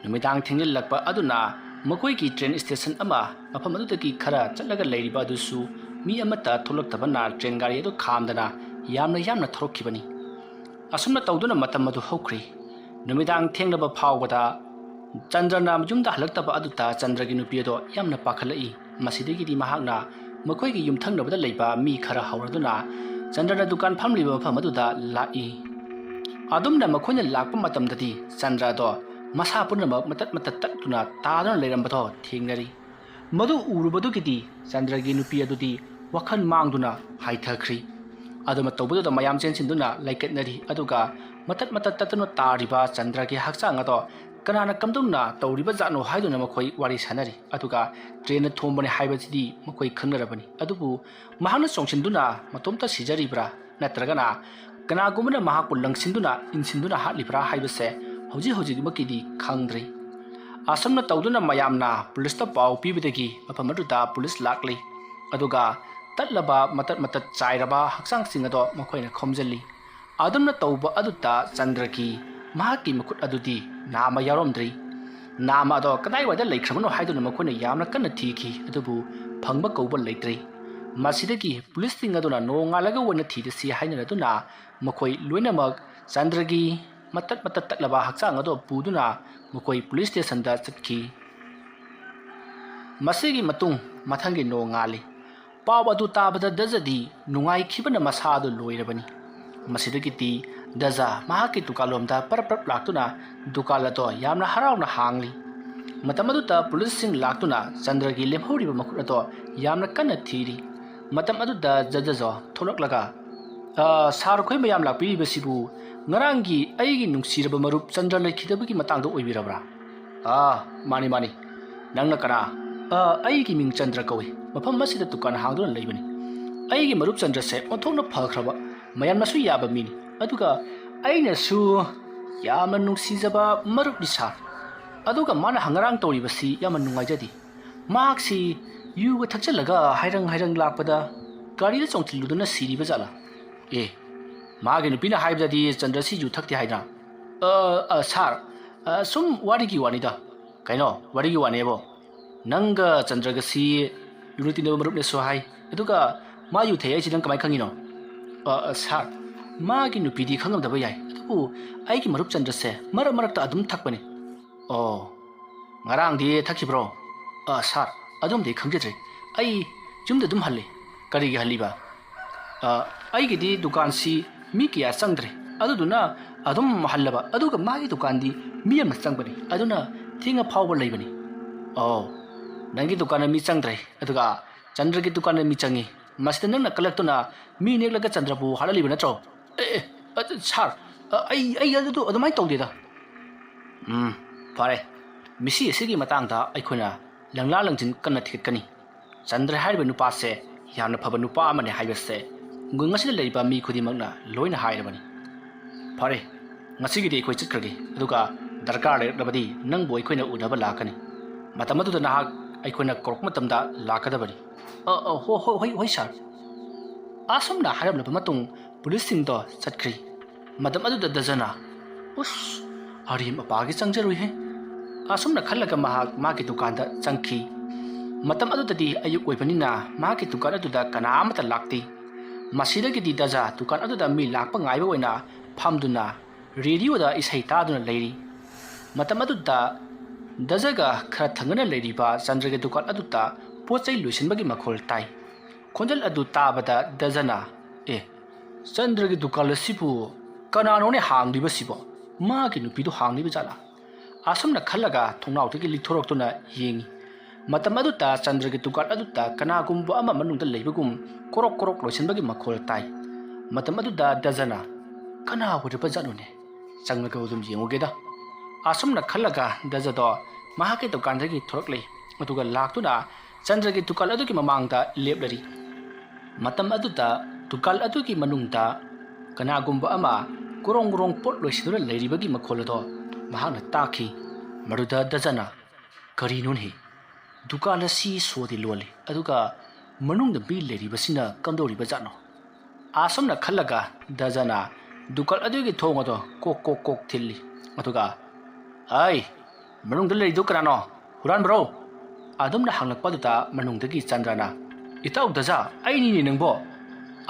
numidang thingnil lakpa aduna makoi ki train station ama mafam madu ki khara chatlaga leiriba dusu mi amata tholaktabana train gari adu khamdana यामना थरोखिबनी असुमना तौदुना मतम मदु हौख्रि नुमिदांग थेंगलबा फावबदा चंद्रना युमदा हलक्तबा अदुता चंद्रगी नुपियदो यामना पाखलई मसिदगिदि महागना मखोइगी युमथंगनबदा लेबा मी खरा हौरदुना चंद्रना दुकान फामलिबा मफमदुदा लाई अदुमना मखोइना लाकपा मतमददि चंद्रदो मसा पुनमक मतत तत्तुना तादुना लेरमबदो थेंगनरि मदु उरुबदुगिदि Chandragi नुपियदुदि वखन मांगदुना हाइथख्रि aduma tawbuda mayam chensindu laiketnari aduga matat tatano tariba chandragi hakchang ado kanana kamdumna tawriba jano haiduna makoi wari sanari aduga train thombani haibasidi makoi khangarabani adubu mahana songsinduna matomta sijaribra natragana kana gumna mahakul langsinduna insinduna hatlibra haibase hoji makidi khangdri asamna tawduna mayamna police ta pau pibidagi mapamaduda police lakli aduga tatlaba matat chairaba haksang singado makoina khomjali adumna tauba aduta chandraki mahaki makut adudi nama yaromdri nama do kadai wada laikhrabano haiduna makoina yamna kanna thiki adubu phangba kauba leitri masidagi police ting aduna no ngalaga wona thide si hainana duna makoi loina mak chandragi matat tatlaba haksang ado puduna makoi police station da chakki masigi matung mathangi no ngali पावदु ताबदा दजदी नुंगाई खिबना मसादु लोइरबनी मसिदगिति दजा महाकी तुकालोमदा परपर लाक्तुना दुकालतो यामना हरावना हांगली मतमदुता पुलिस सिंग लाक्तुना चंद्रगी लेमहौरिबा मखुरतो यामना कन्ना थीरी मतमदुदा जजजो थोलकलगा सार खोइ मयाम लाक्पिबसिबु ꯉꯔꯥꯡꯒꯤ ꯑꯩꯒꯤ ꯅꯨꯡꯁꯤꯔꯕ ꯃꯔꯨꯞ ꯆꯟꯗ꯭ꯔ ꯂꯩꯈꯤꯗꯕꯒꯤ ꯃꯇꯥꯡꯗ ꯑꯣꯏꯕꯤꯔꯕ꯭ꯔꯥ? ꯃꯥꯅꯤ ꯃꯥꯅꯤ, ꯅꯪꯅ ꯀꯅꯥ? ꯑꯩꯒꯤ ꯃꯤꯡ ꯆꯟꯗ꯭ꯔ ꯀꯧꯏ, ꯃꯐꯝ ꯑꯁꯤꯗ ꯗꯨꯀꯥꯟ ꯍꯥꯡꯗꯨꯅ ꯂꯩꯕꯅꯤ꯫ ꯑꯩꯒꯤ ꯃꯔꯨꯞ ꯆꯟꯗ꯭ꯔꯁꯦ ꯑꯣꯟꯊꯣꯛꯅ ꯐꯈ꯭ꯔꯕ, ꯃꯌꯥꯝꯅꯁꯨ ꯌꯥꯕ ꯃꯤꯅꯤ, ꯑꯗꯨꯒ ꯑꯩꯅꯁꯨ ꯌꯥꯝꯅ ꯅꯨꯡꯁꯤꯖꯕ ꯃꯔꯨꯞꯅꯤ ꯁꯥꯔ꯫ ꯑꯗꯨꯒ ꯃꯥꯅ ꯉꯔꯥꯡ ꯇꯧꯔꯤꯕꯁꯤ ꯌꯥꯝꯅ ꯅꯨꯡꯉꯥꯏꯖꯗꯦ꯫ ꯃꯍꯥꯛꯁꯤ ꯌꯨꯒ ꯊꯛꯆꯜꯂꯒ ꯍꯥꯏꯔꯪ ꯂꯥꯛꯄꯗ ꯒꯥꯔꯤꯗ ꯆꯣꯡꯊꯤꯜꯂꯨꯗꯨꯅ ꯁꯤꯔꯤꯕ ꯖꯥꯠꯂꯥ? ꯃꯥꯒꯤ ꯅꯨꯄꯤꯅ ꯍꯥꯏꯕꯗꯗꯤ ꯆꯟꯗ꯭ꯔꯁꯤ ꯌꯨ ꯊꯛꯇꯦ ꯍꯥꯏꯗꯅ? ꯁꯥꯔ, ꯁꯨꯝ ꯋꯥꯔꯤꯒꯤ ꯋꯥꯅꯤꯗ꯫ ꯀꯩꯅꯣ ꯋꯥꯔꯤꯒꯤ ꯋꯥꯅꯦꯕꯣ? ꯅꯪꯒ ꯆꯟꯗ꯭ꯔꯒꯁꯤ ꯂꯨꯅ ꯇꯤꯟꯅꯕ ꯃꯔꯨꯞꯅꯦꯁꯨ ꯍꯥꯏ, ꯑꯗꯨꯒ ꯃꯥ ꯌꯨ ꯊꯛꯑꯦ ꯍꯥꯏꯁꯤ ꯅꯪ ꯀꯃꯥꯏꯅ ꯈꯪꯉꯤꯅꯣ? ꯁꯥꯔ, ꯃꯥꯒꯤ ꯅꯨꯄꯤꯗꯤ ꯈꯪꯉꯝꯗꯕ ꯌꯥꯏ, ꯑꯗꯨꯕꯨ ꯑꯩꯒꯤ ꯃꯔꯨꯞ ꯆꯟꯗ꯭ꯔꯁꯦ ꯃꯔꯛꯇ ꯑꯗꯨꯝ ꯊꯛꯄꯅꯤ꯫ ꯉꯔꯥꯡꯗꯤ ꯊꯛꯈꯤꯕ꯭ꯔꯣ? ꯁꯥꯔ, ꯑꯗꯨꯝꯗꯤ ꯈꯪꯖꯗ꯭ꯔꯦ, ꯑꯩ ꯌꯨꯝꯗ ꯑꯗꯨꯝ ꯍꯜꯂꯤ꯫ ꯀꯔꯤꯒꯤ ꯍꯜꯂꯤꯕ? ꯑꯩꯒꯤꯗꯤ ꯗꯨꯀꯥꯟꯁꯤ ꯃꯤ ꯀꯌꯥ ꯆꯪꯗ꯭ꯔꯦ, ꯑꯗꯨꯗꯨꯅ ꯑꯗꯨꯝ ꯍꯜꯂꯕ, ꯑꯗꯨꯒ ꯃꯥꯒꯤ ꯗꯨꯀꯥꯟꯗꯤ ꯃꯤ ꯑꯃ ꯆꯪꯕꯅꯤ, ꯑꯗꯨꯅ ꯊꯦꯡꯉ ꯐꯥꯎꯕ ꯂꯩꯕꯅꯤ꯫ ꯅꯪꯒꯤ ꯗꯨꯀꯥꯟꯗ ꯃꯤ ꯆꯪꯗ꯭ꯔꯦ, ꯑꯗꯨꯒ ꯆꯟꯗ꯭ꯔꯒꯤ ꯗꯨꯀꯥꯟꯗ ꯃꯤ ꯆꯪꯉꯤ, ꯃꯁꯤꯗ ꯅꯪꯅ ꯀꯜꯂꯛꯇꯨꯅ ꯃꯤ ꯅꯦꯛꯂꯒ ꯆꯟꯗ꯭ꯔꯕꯨ ꯍꯥꯠꯍꯜꯂꯤꯕ ꯅꯠꯇ꯭ꯔꯣ? ꯁꯥꯔ, ꯑꯩ ꯑꯗꯨꯃꯥꯏꯅ ꯇꯧꯗꯦꯗ꯫ ꯐꯔꯦ, ꯃꯤꯁꯤ ꯑꯁꯤꯒꯤ ꯃꯇꯥꯡꯗ ꯑꯩꯈꯣꯏꯅ ꯂꯪꯂꯥ ꯂꯪꯖꯤꯟ ꯀꯟꯅ ꯊꯤꯒꯠꯀꯅꯤ꯫ ꯆꯟꯗ꯭ꯔ ꯍꯥꯏꯔꯤꯕ ꯅꯨꯄꯥꯁꯦ ꯌꯥꯝꯅ ꯐꯕ ꯅꯨꯄꯥ ꯑꯃꯅꯤ ꯍꯥꯏꯕꯁꯦ ꯈꯨꯡꯒꯪ ꯑꯁꯤꯗ ꯂꯩꯔꯤꯕ ꯃꯤ ꯈꯨꯗꯤꯡꯃꯛꯅ ꯂꯣꯏꯅ ꯍꯥꯏꯔꯕꯅꯤ꯫ ꯐꯔꯦ, ꯉꯁꯤꯒꯤꯗꯤ ꯑꯩꯈꯣꯏ ꯆꯠꯈ꯭ꯔꯒꯦ, ꯑꯗꯨꯒ ꯗꯔꯀꯥꯔ ꯂꯩꯔꯛꯂꯕꯗꯤ ꯅꯪꯕꯨ ꯑꯩꯈꯣꯏꯅ ꯎꯅꯕ ꯂꯥꯛꯀꯅꯤ꯫ ꯃꯇꯝ ꯑꯗꯨꯗ ꯅꯍꯥꯛ ꯑꯩꯈꯣꯏꯅ ꯀꯧꯔꯛꯄ ꯃꯇꯝꯗ ꯂꯥꯛꯀꯗꯕꯅꯤ꯫ ꯍꯣꯏ ꯁꯥꯔ꯫ ꯑꯁꯨꯝꯅ ꯍꯥꯏꯔꯝꯂꯕ ꯃꯇꯨꯡ ꯄꯨꯂꯤꯁꯁꯤꯡꯗꯣ ꯆꯠꯈ꯭ꯔꯤ꯫ ꯃꯇꯝ ꯑꯗꯨꯗ ꯗꯖꯅ ꯑꯔꯦꯝ ꯑꯄꯥꯒꯤ ꯆꯪꯖꯔꯨꯏꯍꯦ, ꯑꯁꯨꯝꯅ ꯈꯜꯂꯒ ꯃꯍꯥꯛ ꯃꯥꯒꯤ ꯗꯨꯀꯥꯟꯗ ꯆꯪꯈꯤ꯫ ꯃꯇꯝ ꯑꯗꯨꯗꯗꯤ ꯑꯌꯨꯛ ꯑꯣꯏꯕꯅꯤꯅ ꯃꯥꯒꯤ ꯗꯨꯀꯥꯟ ꯑꯗꯨꯗ ꯀꯅꯥ ꯑꯃꯠꯇ ꯂꯥꯛꯇꯦ꯫ ꯃꯁꯤꯗꯒꯤꯗꯤ ꯗꯖ ꯗꯨꯀꯥꯟ ꯑꯗꯨꯗ ꯃꯤ ꯂꯥꯛꯄ ꯉꯥꯏꯕ ꯑꯣꯏꯅ ꯐꯝꯗꯨꯅ ꯔꯦꯗꯤꯑꯣꯗ ꯏꯁꯩ ꯇꯥꯗꯨꯅ ꯂꯩꯔꯤ꯫ ꯃꯇꯝ ꯑꯗꯨꯗ ꯗꯖꯒꯈꯔ ꯊꯪꯅꯅ ꯂꯩꯔꯤꯕ ꯆꯟꯗ꯭ꯔꯒꯤ ꯗꯨꯀꯥꯟ ꯑꯗꯨꯗ ꯄꯣꯠ ꯆꯩ ꯂꯣꯏꯁꯤꯟꯕꯒꯤ ꯃꯈꯣꯜ ꯇꯥꯏ꯫ ꯈꯣꯟꯖꯦꯜ ꯑꯗꯨ ꯇꯥꯕꯗ ꯗꯖꯅ ꯆꯟꯗ꯭ꯔꯒꯤ ꯗꯨꯀꯥꯟ ꯑꯁꯤꯕꯨ ꯀꯅꯥꯅꯣꯅꯦ ꯍꯥꯡꯂꯤꯕꯁꯤꯕꯣ? ꯃꯥꯒꯤ ꯅꯨꯄꯤꯗꯨ ꯍꯥꯡꯂꯤꯕ ꯖꯥꯠꯂꯥ? ꯑꯁꯨꯝꯅ ꯈꯜꯂꯒ ꯊꯣꯡꯅꯥꯎꯗꯒꯤ ꯂꯤꯊꯣꯔꯛꯇꯨꯅ ꯌꯦꯡꯉꯤ꯫ ꯃꯇꯝ ꯑꯗꯨꯗ ꯆꯟꯗ꯭ꯔꯒꯤ ꯗꯨꯀꯥꯟ ꯑꯗꯨꯗ ꯀꯅꯥꯒꯨꯝꯕ ꯑꯃ ꯃꯅꯨꯡꯗ ꯂꯩꯕꯒꯨꯝ ꯀꯣꯔꯣꯛ ꯂꯣꯏꯁꯤꯟꯕꯒꯤ ꯃꯈꯣꯜ ꯇꯥꯏ꯫ ꯃꯇꯝ ꯑꯗꯨꯗ ꯗꯖꯅ ꯀꯅꯥ ꯑꯣꯏꯔꯕ ꯖꯥꯠꯅꯣꯅꯦ? ꯆꯪꯂꯒ ꯑꯗꯨꯝ ꯌꯦꯡꯉꯨꯒꯦꯗ꯫ ꯑꯁꯨꯝꯅ ꯈꯜꯂꯒ ꯗꯖꯗꯣ ꯃꯍꯥꯛꯀꯤ ꯗꯨꯀꯥꯟꯗꯒꯤ ꯊꯣꯔꯛꯂꯦ, ꯑꯗꯨꯒ ꯂꯥꯛꯇꯨꯅ ꯆꯟꯗ꯭ꯔꯒꯤ ꯗꯨꯀꯥꯟ ꯑꯗꯨꯒꯤ ꯃꯃꯥꯡꯗ ꯂꯦꯞꯂꯔꯤ꯫ ꯃꯇꯝ ꯑꯗꯨꯗ ꯗꯨꯀꯥꯟ ꯑꯗꯨꯒꯤ ꯃꯅꯨꯡꯗ ꯀꯅꯥꯒꯨꯝꯕ ꯑꯃ ꯒꯣꯔꯣꯡ ꯄꯣꯠ ꯂꯣꯏꯁꯤꯟꯗꯨꯅ ꯂꯩꯔꯤꯕꯒꯤ ꯃꯈꯣꯜ ꯑꯗꯣ ꯃꯍꯥꯛꯅ ꯇꯥꯈꯤ꯫ ꯃꯗꯨꯗ ꯗꯖꯅ ꯀꯔꯤꯅꯣꯅꯦ? ꯗꯨꯀꯥꯟ ꯑꯁꯤ ꯁꯣꯗꯤ ꯂꯣꯜꯂꯤ, ꯑꯗꯨꯒ ꯃꯅꯨꯡꯗ ꯃꯤ ꯂꯩꯔꯤꯕꯁꯤꯅ ꯀꯝꯗꯧꯔꯤꯕ ꯖꯥꯠꯅꯣ? ꯑꯁꯨꯝꯅ ꯈꯜꯂꯒ ꯗꯖꯅ ꯗꯨꯀꯥꯟ ꯑꯗꯨꯒꯤ ꯊꯣꯡ ꯑꯗꯣ ꯀꯣꯛ ꯊꯤꯜꯂꯤ, ꯑꯗꯨꯒ ꯃꯅꯨꯡꯗ ꯂꯩꯔꯤꯗꯨ ꯀꯅꯥꯅꯣ? ꯍꯨꯔꯥꯟꯕ꯭ꯔꯣ? ꯑꯗꯨꯝꯅ ꯍꯪꯂꯛꯄꯗꯨꯗ ꯃꯅꯨꯡꯗꯒꯤ ꯆꯟꯗ꯭ꯔꯅ ꯏꯇꯥꯎ ꯗꯖ, ꯑꯩꯅꯤꯅꯦ ꯅꯪꯕꯣ꯫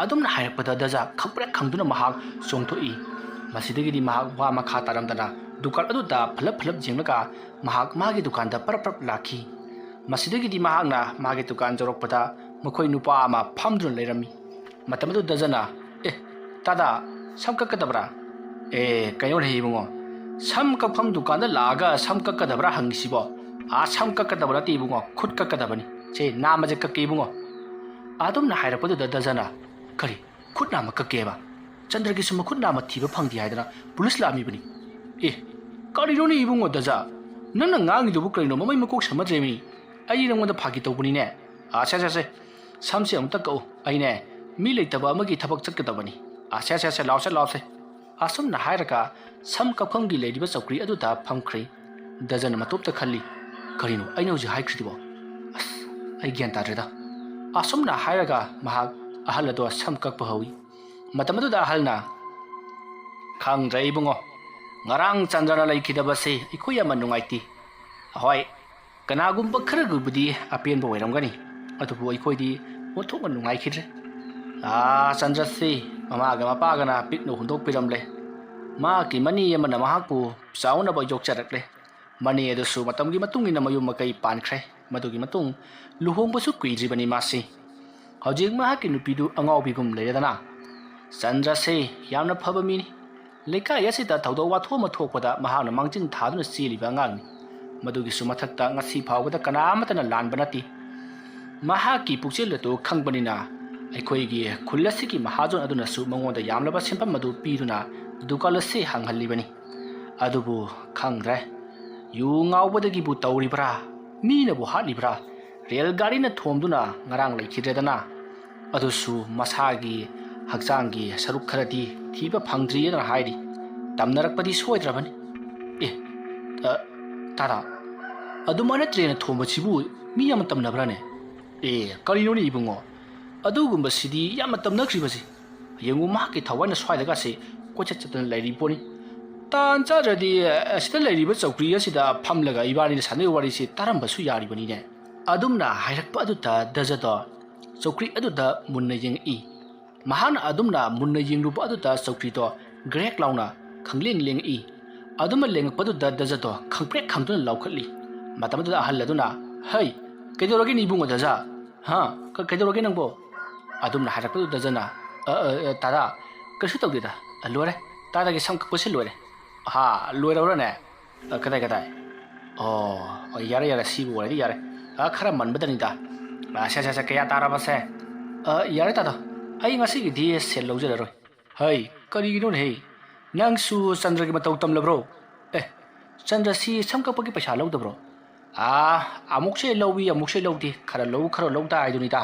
ꯑꯗꯨꯝꯅ ꯍꯥꯏꯔꯛꯄꯗ ꯗꯖ ꯈꯪꯄ꯭ꯔꯦꯛ ꯈꯪꯗꯨꯅ ꯃꯍꯥꯛ ꯆꯣꯡꯊꯣꯛꯏ꯫ ꯃꯁꯤꯗꯒꯤꯗꯤ ꯃꯍꯥꯛ ꯋꯥ ꯃꯈꯥ ꯇꯥꯔꯝꯗꯅ ꯗꯨꯀꯥꯟ ꯑꯗꯨꯗ ꯐꯂꯞ ꯌꯦꯡꯂꯒ ꯃꯍꯥꯛ ꯃꯥꯒꯤ ꯗꯨꯀꯥꯟꯗ ꯄꯔꯞ ꯂꯥꯛꯈꯤ꯫ ꯃꯁꯤꯗꯒꯤꯗꯤ ꯃꯍꯥꯛꯅ ꯃꯥꯒꯤ ꯗꯨꯀꯥꯟ ꯌꯧꯔꯛꯄꯗ ꯃꯈꯣꯏ ꯅꯨꯄꯥ ꯑꯃ ꯐꯝꯗꯨꯅ ꯂꯩꯔꯝꯃꯤ꯫ ꯃꯇꯝ ꯑꯗꯨ ꯗꯖꯅ ꯇꯥꯗꯥ, ꯁꯝ ꯀꯛꯀꯗꯕ꯭ꯔꯥ? ꯀꯩꯅꯣꯅꯦ ꯏꯕꯨꯡꯉꯣ, ꯁꯝ ꯀꯛꯐꯝ ꯗꯨꯀꯥꯟꯗ ꯂꯥꯛꯑꯒ ꯁꯝ ꯀꯛꯀꯗꯕ꯭ꯔꯥ ꯍꯪꯉꯤꯁꯤꯕꯣ? ꯁꯝ ꯀꯛꯀꯗꯕ ꯅꯠꯇꯦ ꯏꯕꯨꯡꯉꯣ, ꯈꯨꯠ ꯀꯛꯀꯗꯕꯅꯤ꯫ ꯅꯥꯝꯃꯁꯦ ꯀꯛꯀꯦ ꯏꯕꯨꯡꯉꯣ꯫ ꯑꯗꯨꯝꯅ ꯍꯥꯏꯔꯛꯄꯗꯨꯗ ꯗꯖꯅ ꯀꯔꯤ ꯈꯨꯠ ꯅꯥꯝꯃ ꯀꯛꯀꯦꯕ? ꯆꯟꯗ꯭ꯔꯒꯤꯁꯨ ꯃꯈꯨꯠ ꯅꯥꯝꯃ ꯊꯤꯕ ꯐꯪꯗꯦ ꯍꯥꯏꯗꯅ ꯄꯨꯂꯤꯁ ꯂꯥꯛꯑꯝꯃꯤꯕꯅꯤ꯫ ꯀꯔꯤꯅꯣꯅꯦ ꯏꯕꯨꯡꯉꯣ ꯗꯖ, ꯅꯪꯅ ꯉꯥꯡꯉꯤꯗꯨꯕꯨ ꯀꯔꯤꯅꯣ? ꯃꯃꯩ ꯃꯀꯣꯛ ꯁꯝꯃꯗ꯭ꯔꯦꯃꯤ꯫ ꯑꯩ ꯅꯪꯉꯣꯟꯗ ꯐꯥꯒꯤ ꯇꯧꯕꯅꯤꯅꯦ꯫ ꯁꯝꯁꯦ ꯑꯃꯨꯛꯇ ꯀꯛꯎ, ꯑꯩꯅꯦ ꯃꯤ ꯂꯩꯇꯕ ꯑꯃꯒꯤ ꯊꯕꯛ ꯆꯠꯀꯗꯕꯅꯤ꯫ ꯂꯥꯎꯁꯦ꯫ ꯑꯁꯨꯝꯅ ꯍꯥꯏꯔꯒ ꯁꯝ ꯀꯛꯐꯝꯒꯤ ꯂꯩꯔꯤꯕ ꯆꯧꯀ꯭ꯔꯤ ꯑꯗꯨꯗ ꯐꯝꯈ꯭ꯔꯦ꯫ ꯗꯖꯅ ꯃꯇꯣꯞꯇ ꯈꯜꯂꯤ, ꯀꯔꯤꯅꯣ ꯑꯩꯅ ꯍꯧꯖꯤꯛ ꯍꯥꯏꯈ꯭ꯔꯤꯗꯨꯕꯣ? ꯑꯩ ꯒ꯭ꯌꯥꯟ ꯇꯥꯗ꯭ꯔꯦꯗ꯫ ꯑꯁꯨꯝꯅ ꯍꯥꯏꯔꯒ ꯃꯍꯥꯛ ꯑꯍꯜ ꯑꯗꯣ ꯁꯝ ꯀꯛꯄ ꯍꯧꯏ꯫ ꯃꯇꯝ ꯑꯗꯨꯗ ꯑꯍꯜꯅ ꯈꯪꯗ꯭ꯔꯦ ꯏꯕꯨꯡꯉꯣ, ꯉꯔꯥꯡ ꯆꯟꯗ꯭ꯔꯅ ꯂꯩꯈꯤꯗꯕꯁꯦ ꯑꯩꯈꯣꯏ ꯌꯥꯝꯅ ꯅꯨꯡꯉꯥꯏꯇꯦ꯫ ꯍꯣꯏ, ꯀꯅꯥꯒꯨꯝꯕ ꯈꯔꯒꯕꯨꯗꯤ ꯑꯄꯦꯟꯕ ꯑꯣꯏꯔꯝꯒꯅꯤ, ꯑꯗꯨꯕꯨ ꯑꯩꯈꯣꯏꯗꯤ ꯑꯣꯟꯊꯣꯛꯅ ꯅꯨꯡꯉꯥꯏꯈꯤꯗ꯭ꯔꯦ꯫ ꯆꯟꯗ꯭ꯔꯁꯤ ꯃꯃꯥꯒ ꯃꯄꯥꯒꯅ ꯄꯤꯛꯅ ꯍꯨꯟꯗꯣꯛꯄꯤꯔꯝꯂꯦ꯫ ꯃꯍꯥꯛꯀꯤ ꯃꯅꯦ ꯑꯃꯅ ꯃꯍꯥꯛꯄꯨ ꯆꯥꯎꯅꯕ ꯌꯣꯛꯆꯔꯛꯂꯦ꯫ ꯃꯅꯦ ꯑꯗꯨꯁꯨ ꯃꯇꯝꯒꯤ ꯃꯇꯨꯡ ꯏꯟꯅ ꯃꯌꯨꯝ ꯃꯀꯩ ꯄꯥꯟꯈ꯭ꯔꯦ꯫ ꯃꯗꯨꯒꯤ ꯃꯇꯨꯡ ꯂꯨꯍꯣꯡꯕꯁꯨ ꯀꯨꯏꯗ꯭ꯔꯤꯕꯅꯤ ꯃꯥꯁꯤ꯫ ꯍꯧꯖꯤꯛ ꯃꯍꯥꯛꯀꯤ ꯅꯨꯄꯤꯗꯨ ꯑꯉꯥꯎꯕꯤꯒꯨꯝ ꯂꯩꯔꯗꯅ꯫ ꯆꯟꯗ꯭ꯔꯁꯤ ꯌꯥꯝꯅ ꯐꯕ ꯃꯤꯅꯤ꯫ ꯂꯩꯀꯥꯏ ꯑꯁꯤꯗ ꯊꯧꯗꯣꯛ ꯋꯥꯊꯣꯛ ꯑꯃ ꯊꯣꯛꯄꯗ ꯃꯍꯥꯛꯅ ꯃꯥꯡꯖꯤꯟ ꯊꯥꯗꯨꯅ ꯆꯦꯜꯂꯤꯕ ꯑꯉꯥꯡꯅꯤ꯫ ꯃꯗꯨꯒꯤꯁꯨ ꯃꯊꯛꯇ ꯉꯁꯤ ꯐꯥꯎꯕꯗ ꯀꯅꯥ ꯑꯃꯠꯇꯅ ꯂꯥꯟꯕ ꯅꯠꯇꯦ꯫ ꯃꯍꯥꯛꯀꯤ ꯄꯨꯛꯆꯦꯜ ꯑꯗꯨ ꯈꯪꯕꯅꯤꯅ ꯑꯩꯈꯣꯏꯒꯤ ꯈꯨꯜ ꯑꯁꯤꯒꯤ ꯃꯍꯥꯖꯣꯟ ꯑꯗꯨꯅꯁꯨ ꯃꯉꯣꯟꯗ ꯌꯥꯝꯂꯕ ꯁꯦꯟꯐꯝ ꯑꯗꯨ ꯄꯤꯗꯨꯅ ꯗꯨꯀꯥꯟ ꯑꯁꯤ ꯍꯥꯡꯍꯜꯂꯤꯕꯅꯤ ꯑꯗꯨꯕꯨ ꯈꯪꯗ꯭ꯔꯦ ꯌꯨ ꯉꯥꯎꯕꯗꯒꯤꯕꯨ ꯇꯧꯔꯤꯕ꯭ꯔꯥ ꯃꯤꯅꯕꯨ ꯍꯥꯠꯂꯤꯕ꯭ꯔꯥ ꯔꯦꯜ ꯒꯥꯔꯤꯅ ꯊꯣꯝꯗꯨꯅ ꯉꯔꯥꯡ ꯂꯩꯈꯤꯗ꯭ꯔꯦꯗꯅ ꯑꯗꯨꯁꯨ ꯃꯁꯥꯒꯤ ꯍꯛꯆꯥꯡꯒꯤ ꯁꯔꯨꯛ ꯈꯔꯗꯤ ꯊꯤꯕ ꯐꯪꯗ꯭ꯔꯤꯌꯦꯅ ꯍꯥꯏꯔꯤ ꯇꯝꯅꯔꯛꯄꯗꯤ ꯁꯣꯏꯗ꯭ꯔꯕꯅꯤ ꯇꯥꯗꯥ ꯑꯗꯨꯃꯥꯏꯅ ꯇ꯭ꯔꯦꯟꯅ ꯊꯣꯝꯕꯁꯤꯕꯨ ꯃꯤ ꯌꯥꯝꯅ ꯇꯝꯅꯕ꯭ꯔꯥꯅꯦ ꯀꯔꯤꯅꯣꯅꯦ ꯏꯕꯨꯡꯉꯣ ꯑꯗꯨꯒꯨꯝꯕꯁꯤꯗꯤ ꯌꯥꯝꯅ ꯇꯝꯅꯈ꯭ꯔꯤꯕꯁꯤ ꯌꯦꯡꯉꯨ ꯃꯍꯥꯛꯀꯤ ꯊꯋꯥꯏꯅ ꯁ꯭ꯋꯥꯏꯗꯒꯁꯦ ꯀꯣꯏꯆꯠ ꯆꯠꯇꯅ ꯂꯩꯔꯤ ꯄꯣꯠꯅꯤ ꯇꯥꯟ ꯆꯥꯗ꯭ꯔꯗꯤ ꯑꯁꯤꯗ ꯂꯩꯔꯤꯕ ꯆꯧꯀ꯭ꯔꯤ ꯑꯁꯤꯗ ꯐꯝꯂꯒ ꯏꯕꯥꯅꯤꯅ ꯁꯥꯟꯅꯔꯤꯕ ꯋꯥꯔꯤꯁꯤ ꯇꯥꯔꯝꯕꯁꯨ ꯌꯥꯔꯤꯕꯅꯤꯅꯦ ꯑꯗꯨꯝꯅ ꯍꯥꯏꯔꯛꯄ ꯑꯗꯨꯗ ꯗꯖꯗꯣ ꯆꯧꯀ꯭ꯔꯤ ꯑꯗꯨꯗ ꯃꯨꯟꯅ ꯌꯦꯡꯉꯛꯏ ꯃꯍꯥꯛꯅ ꯑꯗꯨꯝꯅ ꯃꯨꯟꯅ ꯌꯦꯡꯂꯨꯕ ꯑꯗꯨꯗ ꯆꯧꯀ꯭ꯔꯤꯗꯣ ꯒ꯭ꯔꯦꯛ ꯂꯥꯎꯅ ꯈꯪꯂꯦꯡ ꯂꯦꯡꯉꯛꯏ ꯑꯗꯨꯃ ꯂꯦꯡꯉꯛꯄꯗꯨꯗ ꯗꯖꯗꯣ ꯈꯪꯄ꯭ꯔꯦꯛ ꯈꯪꯗꯨꯅ ꯂꯥꯎꯈꯠꯂꯤ ꯃꯇꯝ ꯑꯗꯨꯗ ꯑꯍꯜ ꯑꯗꯨꯅ ꯍꯩ ꯀꯩꯗꯧꯔꯒꯦ ꯏꯕꯨꯡꯉꯣ ꯗꯖ ꯀꯩꯗꯧꯔꯒꯦ ꯅꯪꯕꯣ ꯑꯗꯨꯝꯅ ꯍꯥꯏꯔꯛꯄꯗꯨ ꯗꯖꯅ ꯇꯥꯗꯥ ꯀꯩꯁꯨ ꯇꯧꯗꯦꯗ ꯂꯣꯏꯔꯦ ꯇꯥꯗꯥꯒꯤ ꯁꯝ ꯀꯛꯄꯁꯤ ꯂꯣꯏꯔꯦ ꯂꯣꯏꯔꯕ꯭ꯔꯅꯦ ꯀꯗꯥꯏ ꯌꯥꯔꯦ ꯁꯤꯕꯨ ꯑꯣꯏꯔꯗꯤ ꯌꯥꯔꯦ ꯈꯔ ꯃꯟꯕꯗꯅꯤꯗ ꯁꯦ ꯀꯌꯥ ꯇꯥꯔꯕꯁꯦ ꯌꯥꯔꯦ ꯇꯥꯗꯥ ꯑꯩ ꯉꯁꯤꯒꯤꯗꯤ ꯁꯦꯜ ꯂꯧꯖꯔꯔꯣꯏ ꯍꯩ ꯀꯔꯤꯒꯤꯅꯣꯅꯦ ꯅꯪꯁꯨ ꯆꯟꯗ꯭ꯔꯒꯤ ꯃꯇꯧ ꯇꯝꯂꯕ꯭ꯔꯣ ꯆꯟꯗ꯭ꯔꯁꯤ ꯁꯝ ꯀꯛꯄꯒꯤ ꯄꯩꯁꯥ ꯂꯧꯗꯕ꯭ꯔꯣ ꯑꯃꯨꯛꯁꯦ ꯂꯧꯏ ꯑꯃꯨꯛꯁꯦ ꯂꯧꯗꯦ ꯈꯔ ꯂꯧꯗ ꯍꯥꯏꯗꯨꯅꯤꯗ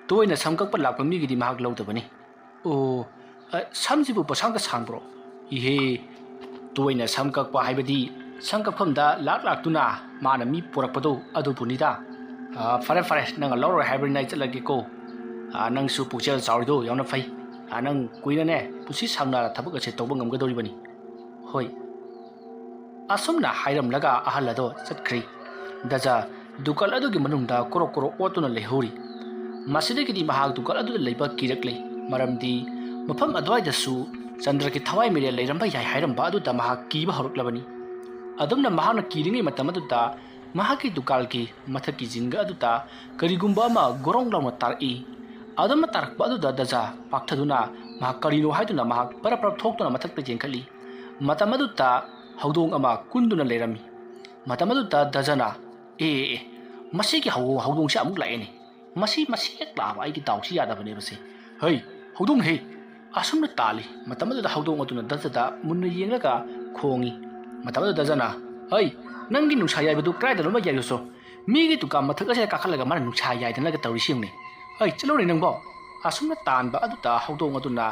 ꯇꯣꯏꯅ ꯁꯝ ꯀꯛꯄ ꯂꯥꯛꯄ ꯃꯤꯒꯤꯗꯤ ꯃꯍꯥꯛ ꯂꯧꯗꯕꯅꯤ ꯁꯝꯁꯤꯕꯨ ꯄꯁꯥꯡꯒ ꯁꯥꯡꯕ꯭ꯔꯣ ꯏꯍꯦ ꯇꯣꯏꯅ ꯁꯝ ꯀꯛꯄ ꯍꯥꯏꯕꯗꯤ ꯁꯝ ꯀꯛꯐꯝꯗ ꯂꯥꯛꯇꯨꯅ ꯃꯥꯅ ꯃꯤ ꯄꯨꯔꯛꯄꯗꯣ ꯑꯗꯨꯕꯨꯅꯤꯗ ꯐꯔꯦ ꯅꯪ ꯂꯧꯔꯣꯏ ꯍꯥꯏꯕꯅꯤꯅ ꯑꯩ ꯆꯠꯂꯒꯦꯀꯣ ꯅꯪꯁꯨ ꯄꯨꯛꯆꯦꯜ ꯆꯥꯎꯔꯤꯗꯣ ꯌꯥꯝꯅ ꯐꯩ ꯅꯪ ꯀꯨꯏꯅꯅꯦ ꯄꯨꯟꯁꯤ ꯁꯥꯡꯅ ꯊꯕꯛ ꯑꯁꯦ ꯇꯧꯕ ꯉꯝꯒꯗꯧꯔꯤꯕꯅꯤ ꯍꯣꯏ ꯑꯁꯨꯝꯅ ꯍꯥꯏꯔꯝꯂꯒ ꯑꯍꯜ ꯑꯗꯣ ꯆꯠꯈ꯭ꯔꯤ ꯗꯖ ꯗꯨꯀꯥꯟ ꯑꯗꯨꯒꯤ ꯃꯅꯨꯡꯗ ꯀꯣꯔꯣꯛ ꯑꯣꯠꯇꯨꯅ ꯂꯩꯍꯧꯔꯤ ꯃꯁꯤꯗꯒꯤꯗꯤ ꯃꯍꯥꯛ ꯗꯨꯀꯥꯟ ꯑꯗꯨꯗ ꯂꯩꯕ ꯀꯤꯔꯛꯂꯤ ꯃꯔꯝꯗꯤ ꯃꯐꯝ ꯑꯗꯨꯋꯥꯏꯗꯁꯨ ꯆꯟꯗ꯭ꯔꯒꯤ ꯊꯋꯥꯏ ꯃꯤꯔꯦꯜ ꯂꯩꯔꯝꯕ ꯌꯥꯏ ꯍꯥꯏꯔꯝꯕ ꯑꯗꯨꯗ ꯃꯍꯥꯛ ꯀꯤꯕ ꯍꯧꯔꯛꯂꯕꯅꯤ ꯑꯗꯨꯝꯅ ꯃꯍꯥꯛꯅ ꯀꯤꯔꯤꯉꯩ ꯃꯇꯝ ꯑꯗꯨꯗ ꯃꯍꯥꯛꯀꯤ ꯗꯨꯀꯥꯟꯒꯤ ꯃꯊꯛꯀꯤ ꯖꯤꯡꯒ ꯑꯗꯨꯗ ꯀꯔꯤꯒꯨꯝꯕ ꯑꯃ ꯒꯣꯔꯣꯡ ꯂꯥꯎꯅ ꯇꯥꯔꯛꯏ ꯑꯗꯨꯝꯅ ꯇꯥꯔꯛꯄ ꯑꯗꯨꯗ ꯗꯖ ꯄꯥꯛꯊꯗꯨꯅ ꯃꯍꯥꯛ ꯀꯔꯤꯅꯣ ꯍꯥꯏꯗꯨꯅ ꯃꯍꯥꯛ ꯄꯔꯞ ꯊꯣꯛꯇꯨꯅ ꯃꯊꯛꯇ ꯌꯦꯡꯈꯠꯂꯤ ꯃꯇꯝ ꯑꯗꯨꯗ ꯍꯧꯗꯣꯡ ꯑꯃ ꯀꯨꯟꯗꯨꯅ ꯂꯩꯔꯝꯃꯤ ꯃꯇꯝ ꯑꯗꯨꯗ ꯗꯖꯅ ꯃꯁꯤꯒꯤ ꯍꯧꯗꯣꯡꯁꯦ ꯑꯃꯨꯛ ꯂꯥꯛꯑꯦꯅꯦ ꯃꯁꯤ ꯍꯦꯛ ꯂꯥꯛꯑꯕ ꯑꯩꯒꯤ ꯗꯥꯎꯁꯤ ꯌꯥꯗꯕꯅꯦꯕꯁꯦ ꯍꯩ ꯍꯧꯗꯣꯡ ꯑꯁꯨꯝꯅ ꯇꯥꯜꯂꯤ ꯃꯇꯝ ꯑꯗꯨꯗ ꯍꯧꯗꯣꯡ ꯑꯗꯨꯅ ꯗꯖꯗ ꯃꯨꯟꯅ ꯌꯦꯡꯂꯒ ꯈꯣꯡꯉꯤ ꯃꯇꯝ ꯑꯗꯨꯗ ꯗꯖꯅ ꯅꯪꯒꯤ ꯅꯨꯡꯁꯥ ꯌꯥꯏꯕꯗꯨ ꯀꯗꯥꯏꯗꯅꯣꯃ ꯌꯥꯏꯔꯨꯆꯣ ꯃꯤꯒꯤ ꯗꯨꯀꯥꯟ ꯃꯊꯛ ꯑꯁꯤꯗ ꯀꯥꯈꯠꯂꯒ ꯃꯥꯅ ꯅꯨꯡꯁꯥ ꯌꯥꯏꯗꯅꯒ ꯇꯧꯔꯤꯁꯤ ꯌꯦꯡꯅꯤ ꯆꯠꯂꯣꯅꯦ ꯅꯪꯕꯣ ꯑꯁꯨꯝꯅ ꯇꯥꯟꯕ ꯑꯗꯨꯗ ꯍꯧꯗꯣꯡ ꯑꯗꯨꯅ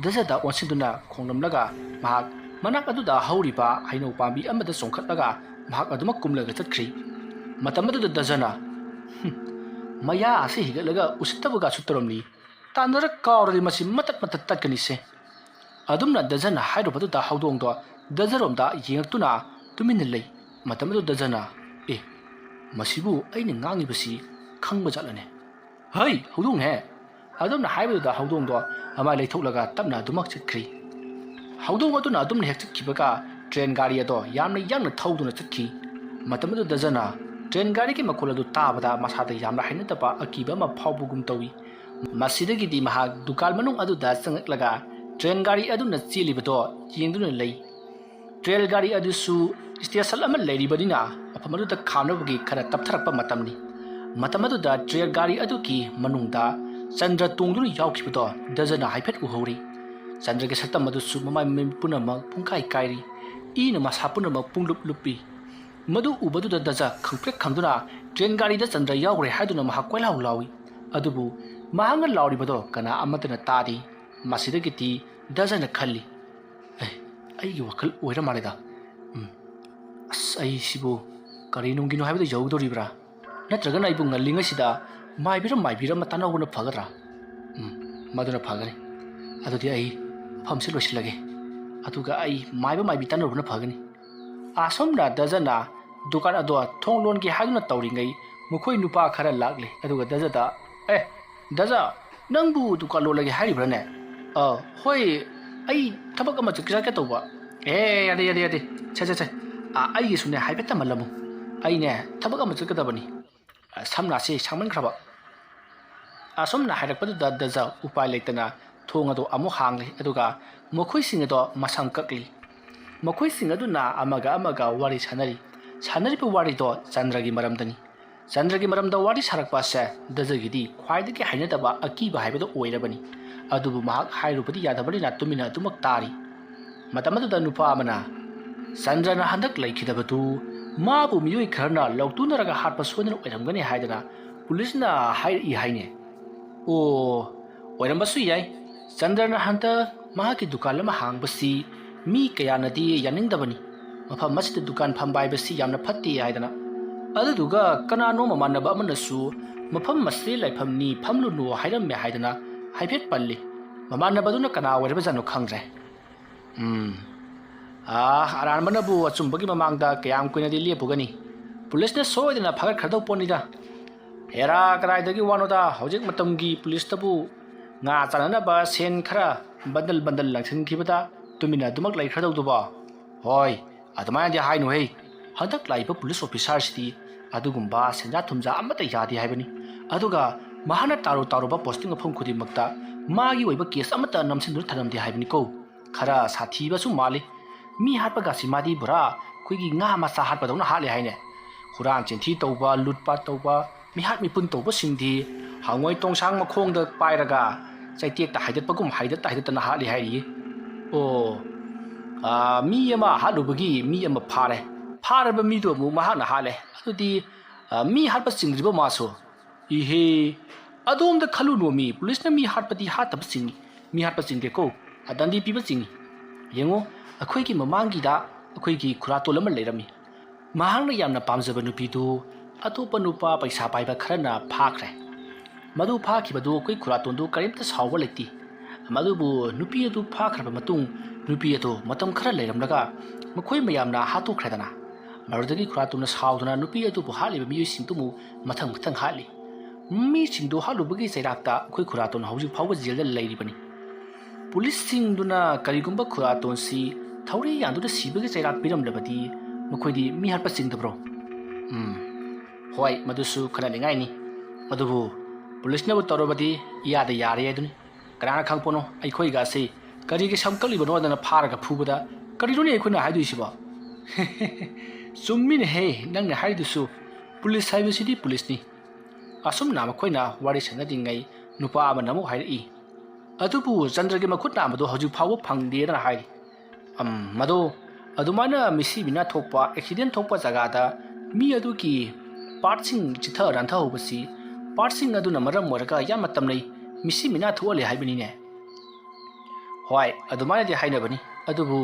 ꯗꯖꯗ ꯑꯣꯟꯁꯤꯟꯗꯨꯅ ꯈꯣꯡꯂꯝꯂꯒ ꯃꯍꯥꯛ ꯃꯅꯥꯛ ꯑꯗꯨꯗ ꯍꯧꯔꯤꯕ ꯍꯩꯅꯧ ꯄꯥꯝꯕꯤ ꯑꯃꯗ ꯆꯣꯡꯈꯠꯂꯒ ꯃꯍꯥꯛ ꯑꯗꯨꯃꯛ ꯀꯨꯝꯂꯒ ꯆꯠꯈ꯭ꯔꯤ ꯃꯇꯝ ꯑꯗꯨꯗ ꯗꯖꯅ ꯃꯌꯥ ꯑꯁꯤ ꯍꯤꯒꯠꯂꯒ ꯎꯁꯤꯠꯇꯕꯒꯁꯨ ꯇꯧꯔꯝꯂꯤ ꯇꯥꯟꯅꯔ ꯀꯥꯎꯔꯗꯤ ꯃꯁꯤ ꯃꯇꯠ ꯇꯠꯀꯅꯤꯁꯦ ꯑꯗꯨꯝꯅ ꯗꯖꯅ ꯍꯥꯏꯔꯨꯕꯗꯨꯗ ꯍꯧꯗꯣꯡꯗꯣ ꯗꯖꯔꯣꯝꯗ ꯌꯦꯡꯉꯛꯇꯨꯅ ꯇꯨꯃꯤꯟꯅ ꯂꯩ ꯃꯇꯝ ꯑꯗꯨ ꯗꯖꯅ ꯃꯁꯤꯕꯨ ꯑꯩꯅ ꯉꯥꯡꯉꯤꯕꯁꯤ ꯈꯪꯕ ꯆꯠꯂꯅꯦ ꯍꯧꯗꯣꯡ ꯑꯗꯨꯝꯅ ꯍꯥꯏꯕꯗꯨꯗ ꯍꯧꯗꯣꯡꯗꯣ ꯑꯃ ꯂꯩꯊꯣꯛꯂꯒ ꯇꯞꯅ ꯑꯗꯨꯃꯛ ꯆꯠꯈ꯭ꯔꯤ ꯍꯧꯗꯣꯡ ꯑꯗꯨꯅ ꯑꯗꯨꯝꯅ ꯍꯦꯛ ꯆꯠꯈꯤꯕꯒ ꯇ꯭ꯔꯦꯟ ꯒꯥꯔꯤ ꯑꯗꯣ ꯌꯥꯝꯅ ꯌꯥꯡꯅ ꯊꯧꯗꯨꯅ ꯆꯠꯈꯤ ꯃꯇꯝ ꯑꯗꯨ ꯗꯖꯅ ꯇ꯭ꯔꯦꯟ ꯒꯥꯔꯤꯒꯤ ꯃꯈꯣꯜ ꯑꯗꯨ ꯇꯥꯕꯗ ꯃꯁꯥꯗ ꯌꯥꯝꯅ ꯍꯩꯅꯗꯕ ꯑꯀꯤꯕ ꯑꯃ ꯐꯥꯎꯕꯒꯨꯝ ꯇꯧꯏ ꯃꯁꯤꯗꯒꯤꯗꯤ ꯃꯍꯥꯛ ꯗꯨꯀꯥꯟ ꯃꯅꯨꯡ ꯑꯗꯨꯗ ꯆꯪꯂꯛꯂꯒ ꯇ꯭ꯔꯦꯟ ꯒꯥꯔꯤ ꯑꯗꯨꯅ ꯆꯦꯜꯂꯤꯕꯗꯣ ꯌꯦꯡꯗꯨꯅ ꯂꯩ ꯇ꯭ꯔꯦꯟ ꯒꯥꯔꯤ ꯑꯗꯨꯁꯨ ꯁ꯭ꯇꯦꯁꯟ ꯑꯃ ꯂꯩꯔꯤꯕꯅꯤꯅ ꯃꯐꯝ ꯑꯗꯨꯗ ꯈꯥꯝꯅꯕꯒꯤ ꯈꯔ ꯇꯞꯊꯔꯛꯄ ꯃꯇꯝꯅꯤ ꯃꯇꯝ ꯑꯗꯨꯗ ꯇ꯭ꯔꯦꯟ ꯒꯥꯔꯤ ꯑꯗꯨꯒꯤ ꯃꯅꯨꯡꯗ ꯆꯟꯗ꯭ꯔ ꯇꯣꯡꯗꯨꯅ ꯌꯥꯎꯈꯤꯕꯗꯣ ꯗꯖꯅ ꯍꯥꯏꯐꯦꯠ ꯎꯍꯧꯔꯤ ꯆꯟꯗ꯭ꯔꯒꯤ ꯁꯛꯇꯝ ꯑꯗꯨꯁꯨ ꯃꯃꯥꯏ ꯃꯃꯤꯠ ꯄꯨꯝꯅꯃꯛ ꯄꯨꯡꯀꯥꯏ ꯀꯥꯏꯔꯤ ꯏꯅ ꯃꯁꯥ ꯄꯨꯝꯅꯃꯛ ꯄꯨꯡꯂꯨꯞ ꯂꯨꯞꯄꯤ ꯃꯗꯨ ꯎꯕꯗꯨꯗ ꯗꯖ ꯈꯪꯄ꯭ꯔꯦꯛ ꯈꯪꯗꯨꯅ ꯇ꯭ꯔꯦꯟ ꯒꯥꯔꯤꯗ ꯆꯟꯗ꯭ꯔ ꯌꯥꯎꯈ꯭ꯔꯦ ꯍꯥꯏꯗꯨꯅ ꯃꯍꯥꯛ ꯀꯣꯏꯂꯥꯎ ꯂꯥꯎꯏ ꯑꯗꯨꯕꯨ ꯃꯍꯥꯛꯅ ꯂꯥꯎꯔꯤꯕꯗꯣ ꯀꯅꯥ ꯑꯃꯠꯇꯅ ꯇꯥꯗꯦ ꯃꯁꯤꯗꯒꯤꯗꯤ ꯗꯖꯅ ꯈꯜꯂꯤ ꯑꯩꯒꯤ ꯋꯥꯈꯜ ꯑꯣꯏꯔ ꯃꯥꯜꯂꯦꯗ ꯑꯩꯁꯤꯕꯨ ꯀꯔꯤꯅꯨꯡꯒꯤꯅꯣ ꯍꯥꯏꯕꯗꯨ ꯌꯧꯗꯧꯔꯤꯕ꯭ꯔꯥ ꯅꯠꯇ꯭ꯔꯒꯅ ꯑꯩꯕꯨ ꯉꯜꯂꯤꯉꯩꯁꯤꯗ ꯃꯥꯏꯕꯤꯔꯝ ꯇꯥꯟꯅꯧꯕꯅ ꯐꯒꯗ꯭ꯔꯥ ꯃꯗꯨꯅ ꯐꯒꯅꯤ ꯑꯗꯨꯗꯤ ꯑꯩ ꯃꯐꯝꯁꯤ ꯂꯣꯏꯁꯤꯜꯂꯒꯦ ꯑꯗꯨꯒ ꯑꯩ ꯃꯥꯏꯕꯤ ꯇꯥꯟꯅꯔꯨꯕꯅ ꯐꯒꯅꯤ ꯑꯁꯣꯝꯅ ꯗꯖꯅ ꯗꯨꯀꯥꯟ ꯑꯗꯣ ꯊꯣꯡ ꯂꯣꯟꯒꯦ ꯍꯥꯏꯗꯨꯅ ꯇꯧꯔꯤꯉꯩ ꯃꯈꯣꯏ ꯅꯨꯄꯥ ꯈꯔ ꯂꯥꯛꯂꯤ ꯑꯗꯨꯒ ꯗꯖꯗ ꯗꯖ ꯅꯪꯕꯨ ꯗꯨꯀꯥꯟ ꯂꯣꯜꯂꯒꯦ ꯍꯥꯏꯔꯤꯕ꯭ꯔꯥꯅꯦ ꯍꯣꯏ ꯑꯩ ꯊꯕꯛ ꯑꯃ ꯆꯠꯀꯦ ꯇꯧꯕ ꯌꯥꯗꯦ ꯁꯦ ꯑꯩꯒꯤꯁꯨꯅꯦ ꯍꯥꯏꯐꯦꯠ ꯇꯝꯍꯜꯂꯝꯃꯨ ꯑꯩꯅꯦ ꯊꯕꯛ ꯑꯃ ꯆꯠꯀꯗꯕꯅꯤ ꯁꯝꯅꯥꯁꯤ ꯁꯥꯡꯃꯟꯈ꯭ꯔꯕ ꯑꯁꯣꯝꯅ ꯍꯥꯏꯔꯛꯄꯗꯨꯗ ꯗꯖ ꯎꯄꯥꯏ ꯂꯩꯇꯅ ꯊꯣꯡ ꯑꯗꯣ ꯑꯃꯨꯛ ꯍꯥꯡꯂꯤ ꯑꯗꯨꯒ ꯃꯈꯣꯏꯁꯤꯡ ꯑꯗꯣ ꯃꯁꯝ ꯀꯛꯂꯤ ꯃꯈꯣꯏꯁꯤꯡ ꯑꯗꯨꯅ ꯑꯃꯒ ꯋꯥꯔꯤ ꯁꯥꯟꯅꯔꯤꯕ ꯋꯥꯔꯤꯗꯣ ꯆꯟꯗ꯭ꯔꯒꯤ ꯃꯔꯝꯗꯅꯤ ꯆꯟꯗ꯭ꯔꯒꯤ ꯃꯔꯝꯗ ꯋꯥꯔꯤ ꯁꯥꯔꯛꯄ ꯑꯁꯦ ꯗꯖꯒꯤꯗꯤ ꯈ꯭ꯋꯥꯏꯗꯒꯤ ꯍꯩꯅꯗꯕ ꯑꯀꯤꯕ ꯍꯥꯏꯕꯗꯣ ꯑꯣꯏꯔꯕꯅꯤ ꯑꯗꯨꯕꯨ ꯃꯍꯥꯛ ꯍꯥꯏꯔꯨꯕꯗꯤ ꯌꯥꯗꯕꯅꯤꯅ ꯇꯨꯃꯤꯟꯅ ꯑꯗꯨꯃꯛ ꯇꯥꯔꯤ ꯃꯇꯝ ꯑꯗꯨꯗ ꯅꯨꯄꯥ ꯑꯃꯅ ꯆꯟꯗ꯭ꯔꯅ ꯍꯟꯗꯛ ꯂꯩꯈꯤꯗꯕꯗꯨ ꯃꯥꯕꯨ ꯃꯤꯑꯣꯏ ꯈꯔꯅ ꯂꯧꯇꯨꯅꯔꯒ ꯍꯥꯠꯄ ꯁꯣꯏꯗꯅ ꯑꯣꯏꯔꯝꯒꯅꯤ ꯍꯥꯏꯗꯅ ꯄꯨꯂꯤꯁꯅ ꯍꯥꯏꯔꯛꯏ ꯍꯥꯏꯅꯦ꯫ ꯑꯣ ꯑꯣꯏꯔꯝꯕꯁꯨ ꯌꯥꯏ꯫ ꯆꯟꯗ꯭ꯔꯅ ꯍꯟꯗꯛ ꯃꯍꯥꯛꯀꯤ ꯗꯨꯀꯥꯟ ꯑꯃ ꯍꯥꯡꯕꯁꯤ ꯃꯤ ꯀꯌꯥꯅꯗꯤ ꯌꯥꯅꯤꯡꯗꯕꯅꯤ, ꯃꯐꯝ ꯑꯁꯤꯗ ꯗꯨꯀꯥꯟ ꯐꯝꯕ ꯍꯥꯏꯕꯁꯤ ꯌꯥꯝꯅ ꯐꯠꯇꯦ ꯍꯥꯏꯗꯅ꯫ ꯑꯗꯨꯗꯨꯒ ꯀꯅꯥꯅꯣ ꯃꯃꯥꯟꯅꯕ ꯑꯃꯅꯁꯨ ꯃꯐꯝ ꯑꯁꯤ ꯂꯩꯐꯝꯅꯤ ꯐꯝꯂꯨꯅꯨ ꯍꯥꯏꯔꯝꯃꯦ ꯍꯥꯏꯗꯅ ꯍꯥꯏꯐꯦꯠ ꯄꯜꯂꯤ꯫ ꯃꯃꯥꯟꯅꯕꯗꯨꯅ ꯀꯅꯥ ꯑꯣꯏꯔꯕꯖꯥꯠꯅꯣ ꯈꯪꯗ꯭ꯔꯦ꯫ ꯑꯔꯥꯟꯕꯅꯕꯨ ꯑꯆꯨꯝꯕꯒꯤ ꯃꯃꯥꯡꯗ ꯀꯌꯥꯝ ꯀꯨꯏꯅꯗꯤ ꯂꯦꯞꯄꯨꯒꯅꯤ? ꯄꯨꯂꯤꯁꯅ ꯁꯣꯏꯗꯅ ꯐꯥꯒꯠꯈ꯭ꯔꯗꯧ ꯄꯣꯠꯅꯤꯗ꯫ ꯍꯦꯔꯥ ꯀꯗꯥꯏꯗꯒꯤ ꯋꯥꯅꯣꯗ, ꯍꯧꯖꯤꯛ ꯃꯇꯝꯒꯤ ꯄꯨꯂꯤꯁꯇꯕꯨ ꯉꯥ ꯆꯥꯅꯅꯕ ꯁꯦꯟ ꯈꯔ ꯕꯟꯗꯜ ꯕꯟꯗꯜ ꯂꯪꯁꯤꯟꯈꯤꯕꯗ ꯇꯨꯃꯤꯟꯅ ꯑꯗꯨꯃꯛ ꯂꯩꯈ꯭ꯔꯗꯧꯗꯨꯕꯣ? ꯍꯣꯏ ꯑꯗꯨꯃꯥꯏꯅꯗꯤ ꯍꯥꯏꯅꯨꯍꯦ꯫ ꯍꯟꯗꯛ ꯂꯥꯛꯏꯕ ꯄꯨꯂꯤꯁ ꯑꯣꯐꯤꯁꯥꯔꯁꯤꯗꯤ ꯑꯗꯨꯒꯨꯝꯕ ꯁꯦꯟꯖꯥ ꯊꯨꯝꯖꯥ ꯑꯃꯠꯇ ꯌꯥꯗꯦ ꯍꯥꯏꯕꯅꯤ꯫ ꯑꯗꯨꯒ ꯃꯍꯥꯛꯅ ꯇꯥꯔꯨꯕ ꯄꯣꯁꯇꯤꯡ ꯃꯐꯝ ꯈꯨꯗꯤꯡꯃꯛꯇ ꯃꯥꯒꯤ ꯑꯣꯏꯕ ꯀꯦꯁ ꯑꯃꯠꯇ ꯅꯝꯁꯤꯟꯗꯨꯅ ꯊꯅꯝꯗꯦ ꯍꯥꯏꯕꯅꯤꯀꯣ꯫ ꯈꯔ ꯁꯥꯊꯤꯕꯁꯨ ꯃꯥꯜꯂꯤ꯫ ꯃꯤ ꯍꯥꯠꯄꯒꯁꯤ ꯃꯥꯗꯤ ꯄꯨꯔꯥ ꯑꯩꯈꯣꯏꯒꯤ ꯉꯥ ꯃꯆꯥ ꯍꯥꯠꯄꯗꯧꯅ ꯍꯥꯠꯂꯦ ꯍꯥꯏꯅꯦ꯫ ꯍꯨꯔꯥꯟ ꯆꯤꯟꯊꯤ ꯇꯧꯕ, ꯂꯨꯠꯄꯥꯠ ꯇꯧꯕ, ꯃꯤꯍꯥꯠ ꯃꯤꯄꯨꯟ ꯇꯧꯕꯁꯤꯡꯗꯤ ꯍꯪꯉꯣꯏ ꯇꯣꯡꯁꯥꯡ ꯃꯈꯣꯡꯗ ꯄꯥꯏꯔꯒ ꯆꯩꯇꯦꯛꯇ ꯍꯥꯏꯗꯠꯄꯒꯨꯝ ꯍꯥꯏꯗꯠꯇꯅ ꯍꯥꯠꯂꯤ ꯍꯥꯏꯔꯤ꯫ ꯃꯤ ꯑꯃ ꯍꯥꯠꯂꯨꯕꯒꯤ ꯃꯤ ꯑꯃ ꯐꯥꯔꯦ, ꯐꯥꯔꯕ ꯃꯤꯗꯣ ꯑꯃꯨꯛ ꯃꯍꯥꯛꯅ ꯍꯥꯠꯂꯦ꯫ ꯑꯗꯨꯗꯤ ꯃꯤ ꯍꯥꯠꯄ ꯆꯤꯡꯗ꯭ꯔꯤꯕ ꯃꯥꯁꯨ? ꯏꯍꯦ, ꯑꯗꯣꯝꯗ ꯈꯜꯂꯨꯅꯣꯃꯤ, ꯄꯨꯂꯤꯁꯅ ꯃꯤ ꯍꯥꯠꯄꯗꯤ ꯍꯥꯠꯇꯕ ꯆꯤꯡꯏ, ꯃꯤ ꯍꯥꯠꯄ ꯆꯤꯡꯗꯦꯀꯣ, ꯗꯟꯗꯤ ꯄꯤꯕ ꯆꯤꯡꯏ꯫ ꯌꯦꯡꯉꯣ, ꯑꯩꯈꯣꯏꯒꯤ ꯃꯃꯥꯡꯒꯤꯗ ꯑꯩꯈꯣꯏꯒꯤ ꯈꯨꯔꯥꯇꯣꯟ ꯑꯃ ꯂꯩꯔꯝꯃꯤ꯫ ꯃꯍꯥꯛꯅ ꯌꯥꯝꯅ ꯄꯥꯝꯖꯕ ꯅꯨꯄꯤꯗꯨ ꯑꯇꯣꯞꯄ ꯅꯨꯄꯥ ꯄꯩꯁꯥ ꯄꯥꯏꯕ ꯈꯔꯅ ꯐꯥꯈ꯭ꯔꯦ꯫ ꯃꯗꯨ ꯐꯥꯈꯤꯕꯗꯨ ꯑꯩꯈꯣই ꯈꯨꯔꯥꯇꯣꯟꯗꯨ ꯀꯔꯤꯝꯇ ꯁꯥꯎꯕ ꯂꯩꯇꯦ꯫ ꯃꯗꯨꯕꯨ ꯅꯨꯄꯤ ꯑꯗꯨ ꯐꯥꯈ꯭ꯔꯕ ꯃꯇꯨꯡ ꯅꯨꯄꯤ ꯑꯗꯨ ꯃꯇꯝ ꯈꯔ ꯂꯩꯔꯝꯂꯒ ꯃꯈꯣꯏ ꯃꯌꯥꯝꯅ ꯍꯥꯠꯇꯣꯛꯈ꯭ꯔꯦꯗꯅ꯫ ꯃꯗꯨꯗꯒꯤ ꯈꯨꯔꯥꯇꯣꯟꯅ ꯁꯥꯎꯗꯨꯅ ꯅꯨꯄꯤ ꯑꯗꯨꯕꯨ ꯍꯥꯠꯂꯤꯕ ꯃꯤꯑꯣꯏꯁꯤꯡꯗꯨꯕꯨ ꯃꯊꯪ ꯃꯊꯪ ꯍꯥꯠꯂꯤ꯫ ꯃꯤꯁꯤꯡꯗꯨ ꯍꯥꯠꯂꯨꯕꯒꯤ ꯆꯩꯔꯥꯛꯇ ꯑꯩꯈꯣই ꯈꯨꯔꯥꯇꯣꯟ ꯍꯧꯖꯤꯛ ꯐꯥꯎꯕ ꯖꯦꯜꯗ ꯂꯩꯔꯤꯕꯅꯤ꯫ ꯄꯨꯂꯤꯁꯁꯤꯡꯗꯨꯅ ꯀꯔꯤꯒꯨꯝꯕ ꯈꯨꯔꯥꯇꯣꯟꯁꯤ ꯊꯧꯔꯤ ꯌꯥꯟꯗꯨꯅ ꯁꯤꯕꯒꯤ ꯆꯩꯔꯥꯛ ꯄꯤꯔꯝꯂꯕꯗꯤ ꯃꯈꯣꯏꯗꯤ ꯃꯤ ꯍꯥꯠꯄ ꯆꯤꯡꯗꯕ꯭ꯔꯣ? ꯍꯣꯏ ꯃꯗꯨꯁꯨ ꯈꯟꯅꯅꯤꯡꯉꯥꯏꯅꯤ꯫ ꯑꯗꯨꯕꯨ ꯄꯨꯂꯤꯁꯅꯕꯨ ꯇꯧꯔꯕꯗꯤ ꯏꯌꯥꯗ ꯌꯥꯔꯦ ꯍꯥꯏꯗꯨꯅꯤ꯫ ꯀꯅꯥꯅ ꯈꯪꯄꯣꯠꯅꯣ ꯑꯩꯈꯣꯏꯒꯁꯤ ꯀꯔꯤꯒꯤ ꯁꯝ ꯀꯛꯂꯤꯕꯅꯣꯗꯅ ꯐꯥꯔꯒ ꯐꯨꯕꯗ ꯀꯔꯤꯅꯣꯅꯦ ꯑꯩꯈꯣꯏꯅ ꯍꯥꯏꯗꯣꯏꯁꯤꯕꯣ? ꯆꯨꯝꯃꯤꯅꯦꯍꯦ ꯅꯪꯅ ꯍꯥꯏꯗꯨꯁꯨ, ꯄꯨꯂꯤꯁ ꯍꯥꯏꯕꯁꯤꯗꯤ ꯄꯨꯂꯤꯁꯅꯤ꯫ ꯑꯁꯨꯝꯅ ꯃꯈꯣꯏꯅ ꯋꯥꯔꯤ ꯁꯥꯟꯅꯔꯤꯉꯩ ꯅꯨꯄꯥ ꯑꯃꯅ ꯑꯃꯨꯛ ꯍꯥꯏꯔꯛꯏ, ꯑꯗꯨꯕꯨ ꯆꯟꯗ꯭ꯔꯒꯤ ꯃꯈꯨꯠ ꯅꯥꯝꯕꯗꯣ ꯍꯧꯖꯤꯛ ꯐꯥꯎꯕ ꯐꯪꯗꯦꯗꯅ ꯍꯥꯏꯔꯤ꯫ ꯃꯗꯣ ꯑꯗꯨꯃꯥꯏꯅ ꯃꯤꯁꯤ ꯃꯤꯅꯥ ꯊꯣꯛꯄ, ꯑꯦꯛꯁꯤꯗꯦꯟ ꯊꯣꯛꯄ ꯖꯒꯥꯗ ꯃꯤ ꯑꯗꯨꯒꯤ ꯄꯥꯔꯠꯁꯤꯡ ꯆꯤꯊ ꯅꯥꯟꯊꯍꯧꯕꯁꯤ ꯄꯥꯔꯠꯁꯤꯡ ꯑꯗꯨꯅ ꯃꯔꯝ ꯑꯣꯏꯔꯒ ꯌꯥꯝꯅ ꯇꯝꯅꯩ ꯃꯤꯁꯤ ꯃꯤꯅꯥ ꯊꯣꯛꯍꯜꯂꯦ ꯍꯥꯏꯕꯅꯤꯅꯦ꯫ ꯍꯣꯏ ꯑꯗꯨꯃꯥꯏꯅꯗꯤ ꯍꯥꯏꯅꯕꯅꯤ꯫ ꯑꯗꯨꯕꯨ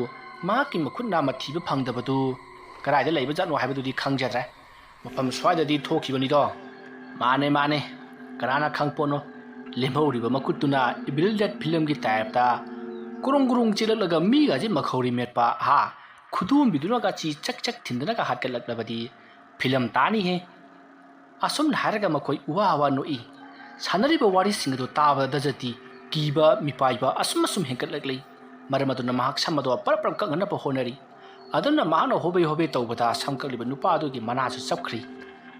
ꯃꯍꯥꯛꯀꯤ ꯃꯈꯨꯠ ꯅꯥꯝꯃ ꯊꯤꯕ ꯐꯪꯗꯕꯗꯨ ꯀꯗꯥꯏꯗ ꯂꯩꯕꯖꯥꯠꯅꯣ ꯍꯥꯏꯕꯗꯨꯗꯤ ꯈꯪꯖꯗ꯭ꯔꯦ꯫ ꯃꯐꯝ ꯁ꯭ꯋꯥꯏꯗꯗꯤ ꯊꯣꯛꯈꯤꯕꯅꯤꯗꯣ꯫ ꯃꯥꯅꯦ, ꯀꯅꯥꯅ ꯈꯪꯄꯣꯠꯅꯣ? ꯂꯦꯝꯍꯧꯔꯤꯕ ꯃꯈꯨꯠꯇꯨꯅ ꯏꯚꯤꯜ ꯗꯦꯠ ꯐꯤꯂꯝꯒꯤ ꯇꯥꯏꯞꯇ ꯒꯨꯔꯨꯡ ꯒꯨꯔꯨꯡ ꯆꯦꯜꯂꯛꯂꯒ ꯃꯤꯒꯁꯤ ꯃꯈꯧꯔꯤ ꯃꯦꯠꯄ, ꯈꯨꯗꯣꯝꯕꯤꯗꯨꯅꯒ ꯆꯛ ꯆꯛ ꯊꯤꯟꯗꯅꯒ ꯍꯥꯠꯀꯠꯂꯛꯂꯕꯗꯤ ꯐꯤꯂꯝ ꯇꯥꯅꯤꯍꯦ꯫ ꯑꯁꯨꯝꯅ ꯍꯥꯏꯔꯒ ꯃꯈꯣꯏ ꯎꯋꯥ ꯅꯣꯛꯏ꯫ ꯁꯥꯟꯅꯔꯤꯕ ꯋꯥꯔꯤꯁꯤꯡ ꯑꯗꯨ ꯇꯥꯕꯗ ꯗꯖꯠꯇꯤ ꯀꯤꯕ ꯃꯤꯄꯥꯏꯕ ꯑꯁꯨꯝ ꯍꯦꯟꯒꯠꯂꯛꯂꯤ꯫ ꯃꯔꯝ ꯑꯗꯨꯅ ꯃꯍꯥꯛ ꯁꯝ ꯑꯗꯨ ꯄꯔꯞ ꯀꯛꯅꯅꯕ ꯍꯣꯠꯅꯔꯤ꯫ ꯑꯗꯨꯅ ꯃꯍꯥꯛꯅ ꯍꯣꯕꯦ ꯇꯧꯕꯗ ꯁꯝ ꯀꯛꯂꯤꯕ ꯅꯨꯄꯥ ꯑꯗꯨꯒꯤ ꯃꯅꯥꯁꯨ ꯆꯞꯈ꯭ꯔꯤ꯫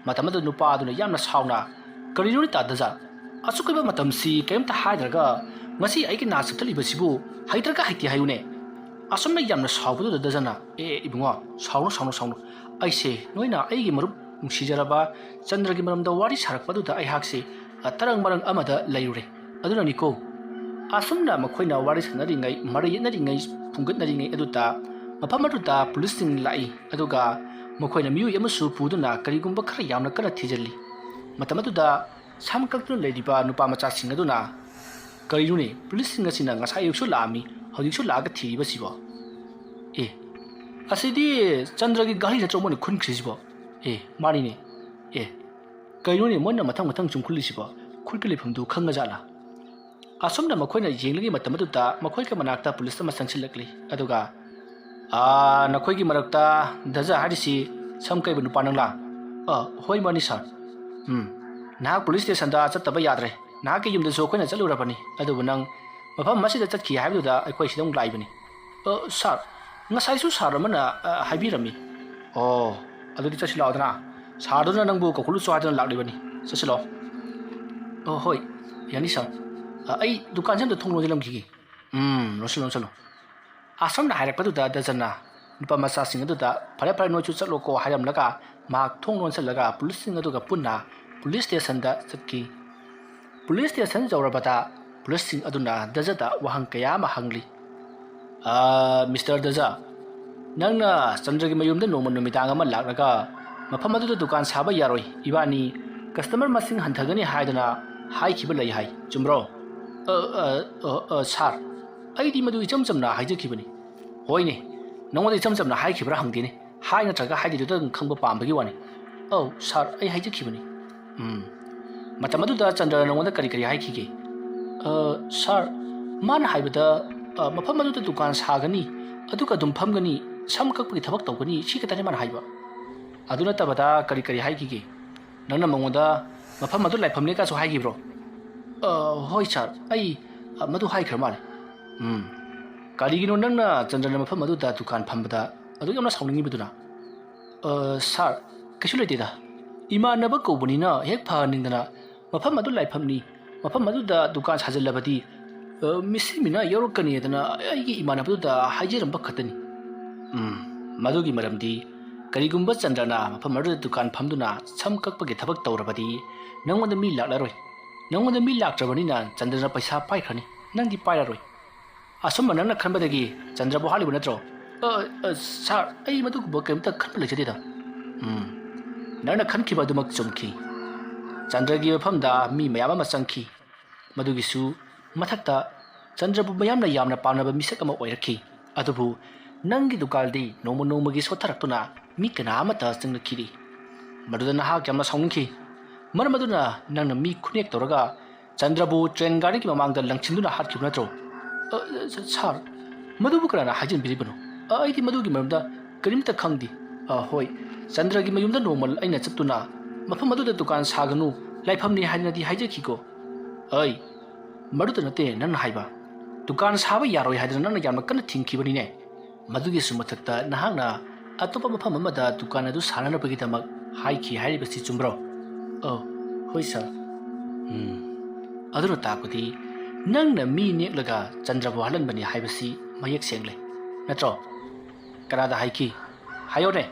ꯃꯇꯝ ꯑꯗꯨꯗ ꯅꯨꯄꯥ ꯑꯗꯨꯅ ꯌꯥꯝꯅ ꯁꯥꯎꯅ, ꯀꯔꯤꯅꯣꯅꯦ ꯗꯖꯠ, ꯑꯁꯨꯛ ꯀꯨꯏꯕ ꯃꯇꯝꯁꯤ ꯀꯔꯤꯝꯇ ꯍꯥꯏꯗ꯭ꯔꯒ ꯉꯁꯤ ꯑꯩꯒꯤ ꯅꯥ ꯆꯞꯊꯠꯂꯤꯕꯁꯤꯕꯨ ꯍꯩꯇ꯭ꯔꯒ ꯍꯩꯇꯦ ꯍꯥꯏꯌꯨꯅꯦ? ꯑꯁꯨꯝꯅ ꯌꯥꯝꯅ ꯁꯥꯎꯕꯗꯨꯗ ꯗꯖꯠꯅ, ꯏꯕꯨꯡꯉꯣ ꯁꯥꯎꯅꯨ, ꯑꯩꯁꯦ ꯅꯣꯏꯅ ꯑꯩꯒꯤ ꯃꯔꯨꯞ ꯅꯨꯡꯁꯤꯖꯔꯕ ꯆꯟꯗ꯭ꯔꯒꯤ ꯃꯔꯝꯗ ꯋꯥꯔꯤ ꯁꯥꯔꯛꯄꯗꯨꯗ ꯑꯩꯍꯥꯛꯁꯦ ꯇꯔꯪ ꯃꯔꯪ ꯑꯃꯗ ꯂꯩꯔꯨꯔꯦ, ꯑꯗꯨꯅꯅꯤꯀꯣ꯫ ꯑꯁꯨꯝꯅ ꯃꯈꯣꯏꯅ ꯋꯥꯔꯤ ꯁꯥꯟꯅꯔꯤꯉꯩ, ꯃꯔꯩ ꯌꯦꯠꯅꯔꯤꯉꯩ, ꯐꯨꯡꯒꯠꯅꯔꯤꯉꯩ ꯑꯗꯨꯗ ꯃꯐꯝ ꯑꯗꯨꯗ ꯄꯨꯂꯤꯁꯁꯤꯡ ꯂꯥꯛꯏ꯫ ꯑꯗꯨꯒ ꯃꯈꯣꯏꯅ ꯃꯤꯑꯣꯏ ꯑꯃꯁꯨ ꯄꯨꯗꯨꯅ ꯀꯔꯤꯒꯨꯝꯕ ꯈꯔ ꯌꯥꯝꯅ ꯀꯟꯅ ꯊꯤꯖꯤꯜꯂꯤ꯫ ꯃꯇꯝ ꯑꯗꯨꯗ ꯁꯝ ꯀꯛꯇꯨꯅ ꯂꯩꯔꯤꯕ ꯅꯨꯄꯥ ꯃꯆꯥꯁꯤꯡ ꯑꯗꯨꯅ, ꯀꯔꯤꯅꯣꯅꯦ ꯄꯨꯂꯤꯁꯁꯤꯡ ꯑꯁꯤꯅ ꯉꯁꯥꯏ ꯑꯌꯨꯛꯁꯨ ꯂꯥꯛꯑꯝꯃꯤ, ꯍꯧꯖꯤꯛꯁꯨ ꯂꯥꯛꯑꯒ ꯊꯤꯔꯤꯕꯁꯤꯕꯣ? ꯑꯁꯤꯗꯤ ꯆꯟꯗ꯭ꯔꯒꯤ ꯘꯔꯤ ꯅꯠꯇ꯭ꯔꯣ ꯃꯣꯏꯅ ꯈꯨꯟꯈ꯭ꯔꯤꯁꯤꯕꯣ? ꯃꯥꯅꯤꯅꯦ꯫ ꯀꯔꯤꯅꯣꯅꯦ ꯃꯣꯏꯅ ꯃꯊꯪ ꯁꯨꯝ ꯈꯨꯜꯂꯤꯁꯤꯕꯣ? ꯈꯨꯠꯀꯤ ꯂꯩꯐꯝꯗꯨ ꯈꯪꯉꯖꯥꯠꯂꯥ? ꯑꯁꯨꯝꯅ ꯃꯈꯣꯏꯅ ꯌꯦꯡꯂꯤꯉꯩ ꯃꯇꯝ ꯑꯗꯨꯗ ꯃꯈꯣꯏꯒꯤ ꯃꯅꯥꯛꯇ ꯄꯨꯂꯤꯁ ꯑꯃ ꯆꯪꯁꯤꯜꯂꯛꯂꯤ꯫ ꯑꯗꯨꯒ, ꯅꯈꯣꯏꯒꯤ ꯃꯔꯛꯇ ꯗꯖꯠ ꯍꯥꯏꯔꯤꯁꯤ ꯁꯝ ꯀꯛꯏꯕ ꯅꯨꯄꯥ ꯅꯪꯂꯥ? ꯍꯣꯏ ꯃꯥꯅꯤ ꯁꯥꯔ꯫ ꯅꯍꯥꯛ ꯄꯨꯂꯤꯁ ꯁ꯭ꯇꯦꯁꯟꯗ ꯆꯠꯇꯕ ꯌꯥꯗ꯭ꯔꯦ꯫ ꯅꯍꯥꯛꯀꯤ ꯌꯨꯝꯗꯁꯨ ꯑꯩꯈꯣꯏꯅ ꯆꯠꯂꯨꯔꯕꯅꯤ, ꯑꯗꯨꯕꯨ ꯅꯪ ꯃꯐꯝ ꯑꯁꯤꯗ ꯆꯠꯈꯤ ꯍꯥꯏꯕꯗꯨꯗ ꯑꯩꯈꯣꯏ ꯁꯤꯗ ꯑꯃꯨꯛ ꯂꯥꯛꯏꯕꯅꯤ꯫ ꯁꯥꯔ, ꯉꯁꯥꯏꯁꯨ ꯁꯥꯔ ꯑꯃꯅ ꯍꯥꯏꯕꯤꯔꯝꯃꯤ꯫ ꯑꯗꯨꯗꯤ ꯆꯠꯁꯤꯜꯂꯛꯑꯣꯗꯅ, ꯁꯥꯔꯗꯨꯅ ꯅꯪꯕꯨ ꯀꯧꯈꯠꯂꯨꯆꯣ ꯍꯥꯏꯗꯨꯅ ꯂꯥꯛꯂꯤꯕꯅꯤ, ꯆꯠꯁꯤꯜꯂꯛꯑꯣ꯫ ꯍꯣꯏ ꯌꯥꯅꯤ ꯁꯥꯔ, ꯑꯩ ꯗꯨꯀꯥꯟꯁꯦ ꯑꯝꯇ ꯊꯣꯡ ꯂꯣꯟꯁꯤꯜꯂꯝꯈꯤꯒꯦ꯫ ꯂꯣꯟꯁꯤꯜꯂꯣ꯫ ꯑꯁꯨꯝꯅ ꯍꯥꯏꯔꯛꯄꯗꯨꯗ ꯗꯖꯟꯅ ꯅꯨꯄꯥ ꯃꯆꯥꯁꯤꯡ ꯑꯗꯨꯗ ꯐꯔꯦ ꯅꯣꯏꯁꯨ ꯆꯠꯂꯣꯀꯣ ꯍꯥꯏꯔꯝꯂꯒ ꯃꯍꯥꯛ ꯊꯣꯡ ꯂꯣꯟꯁꯤꯜꯂꯒ ꯄꯨꯂꯤꯁꯁꯤꯡ ꯑꯗꯨꯒ ꯄꯨꯟꯅ ꯄꯨꯂꯤꯁ ꯁ꯭ꯇꯦꯁꯟꯗ ꯆꯠꯈꯤ꯫ ꯄꯨꯂꯤꯁ ꯁ꯭ꯇꯦꯁꯟ ꯌꯧꯔꯕꯗ ꯄꯨꯂꯤꯁꯁꯤꯡ ꯑꯗꯨꯅ ꯗꯖꯠꯇ ꯋꯥꯍꯪ ꯀꯌꯥ ꯑꯃ ꯍꯪꯂꯤ꯫ Mr. Daza, nangna Chandragi mayumda noma numitang ama lakraga mafam aduda dukan saba yaroi ibani customer masing hanthagani haidana hai khiba lai hai chumro sir aidi madu icham chamna haije khibani hoine nangwada icham chamna hai khibra hangdini hai na traga haidi duda khangba pambagi wani sir ai haije khibani matam aduda Chandra nangwada kari kari hai khige sir man haibada mafam aduda dukan sagani aduka dum phamgani sam kakpagi thabak tawgani si katani man haiba aduna tabada kari kari hai khige nangna mangoda mafam adu laifamne ka so hai gibro hoi sir ai madu hai khar male karigino nangna Chandra mafam adu da dukan phambada adu yamna saungi buduna sir kasu leiteda ima naba kobunina hek pha ningdana mafam adu laifamni mafam adu da dukan sajallabadi misi mina yorokani dana aigi imanabadu da haijeramba khatani madugi maramdi karigumba Chandrana mafam adu dukan phamduna sam kakpagi thabak tawrabadi nangwanda mi laklaroi nangwanda mi laktrabanina Chandrana paisa paikhani nangdi pairaroi asumma nangna khanbadagi Chandra bo halibu natro sir ai madugu bo kemta khanba lejadeda nangna khankhiba dumak chumki Chandragi mafamda mi mayam ama changki madugisu mathakta Chandra bu mayamna yamna paunaba misak ama oirakhi adubu nangi dukaldi nomo nomagi sotharakuna mi kana amata changnakhiri maduda naha kyamna saungki maramaduna nangna mi khunek toraga Chandra bu train gari ki mamangda langchinduna hatkibna tro sir madubu kana hajin biribano aidi madugi maramda karimta khangdi hoi Chandra gi mayumda normal aina chatuna mafam maduda dukan saganu laifamni hainadi haijekhiko ai maruta nate nan haiba dukan saba yaroi haidana nan yamna kana thingkibani ne madugi sumathakta nahangna atopa mafam amada dukan adu sanana bagi tamak haiki hairibasi chumbro hoi sir aduna tapudi nangna mi neklaga Chandra bo halanbani haibasi mayek sengle natro kanada haiki hayone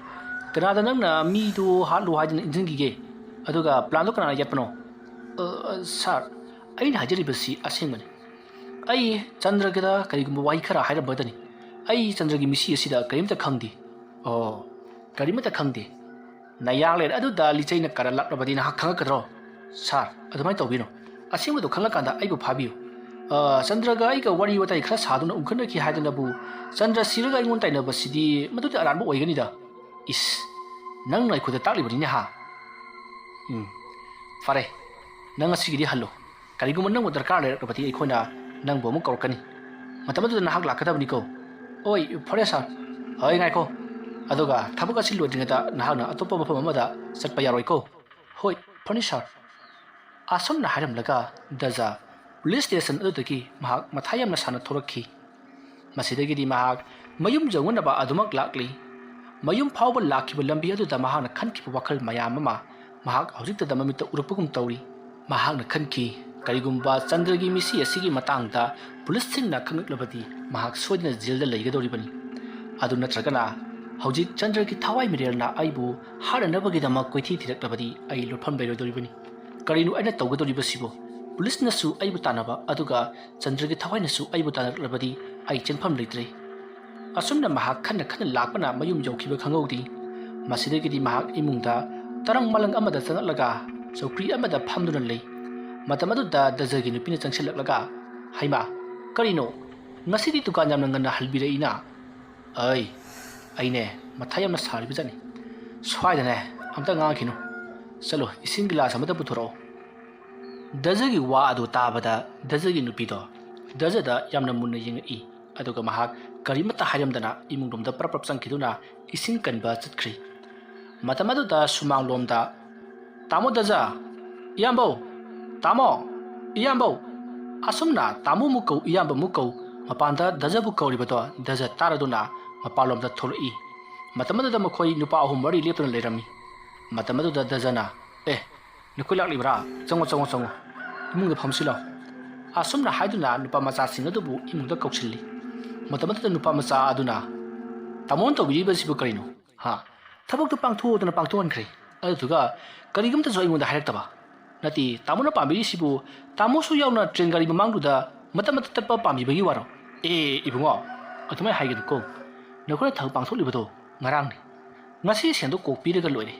kanada nangna mi do halu haidana injingige aduga plan do kana yatpano sir aina hajiribasi asengmani ai Chandra gida karigumba wai khara hairabadani ai Chandra gi misi asida karimta khangdi karimta khangdi nayale adu da lichaina kara lakrabadi na khanga kadro sir adumai tawbino asengma do khanga kanda aibu phabiyo Chandra ga ai ga wari watai khara saduna umkhana ki haidana bu Chandra siraga ingon taina basidi madu da aranba oigani da is nang nai khuda taklibani ne ha fare nang asigidi hallo karigumba nang darkar lerakabati aikoina nang bo mu korkani matamadu na hak lakadabni ko oi fare sir hoi ngai ko aduga thabuka sil lodingata nahana atopa mafam amada satpa yaroi ko hoi fani sir asam na haram laga daza police station adutaki mahak mathayam na sana thorakhi masidagi di mahak mayum jawuna ba adumak lakli mayum phawba lakhiba lambi adu da mahana khankhiba wakhal mayam ama mahak hojikta da mamita urupugum tawri mahakna khanki karigumba Chandra gi misi asigi matangda police singna khangaklabadi mahak soidna jail da leigadoribani adu natragana hojik Chandra gi thawai mirelna aibu haranabagi dama koithi thiraklabadi ai lotpham bairodoribani karinu aina tawgadoribasibo police nasu aibu tanaba aduga Chandra gi thawai nasu aibu tanaklabadi ai chenpham leitre asumna mahak khanna khanna lakpana mayum jawkhiba khangodi masidagi di mahak imungda tarang malang amada changalaga chokri amada phamduna lei matamadu da dazagi nupina changsilaklaga haima karino ngasidi dukan yamna ngana halbireina ai aine mathayamna saribijani swaidane amta ngakinu chalo ising glass amada puthoro dazagi wa adu tabada dazagi nupido dazada yamna munna yingi aduga mahak karimata haramdana imungdomda prapap changkiduna ising kanba chatkri matamadu da sumang lomda tamo daza iyambo tamo iyambo asumna tamu mukau iyamba mukau mapanda daza bu kauribato daza taraduna mapalomda tholoi matamadu da makhoi nupa ahum mari leptuna lerami matamadu da dazana nukulak libra chango imungda phamsilo asumna haiduna nupa macha singadu imungda kauksilli matamadu da nupa macha aduna tamon to biriba sibu karino ha thabak to pangthu dana pangtuan khre aduga karigumta zo imungda hairektaba nati tamuna pambiri sibu tamosu yauna train gari mamangduda matamata tappa pambi bagi waro ibungo ꯑꯗꯨꯃꯥꯏꯅ ꯍꯥꯏꯒꯅꯨꯀꯣ ꯅꯈꯣꯏꯅ ꯊꯕꯛ ꯄꯥꯡꯊꯣꯛꯂꯤꯕꯗꯣ ꯉꯔꯥꯡꯅꯤ ꯉꯁꯤ ꯁꯦꯟꯗꯣ ꯀꯣꯛ ꯄꯤꯔꯒ ꯂꯣꯏꯔꯦ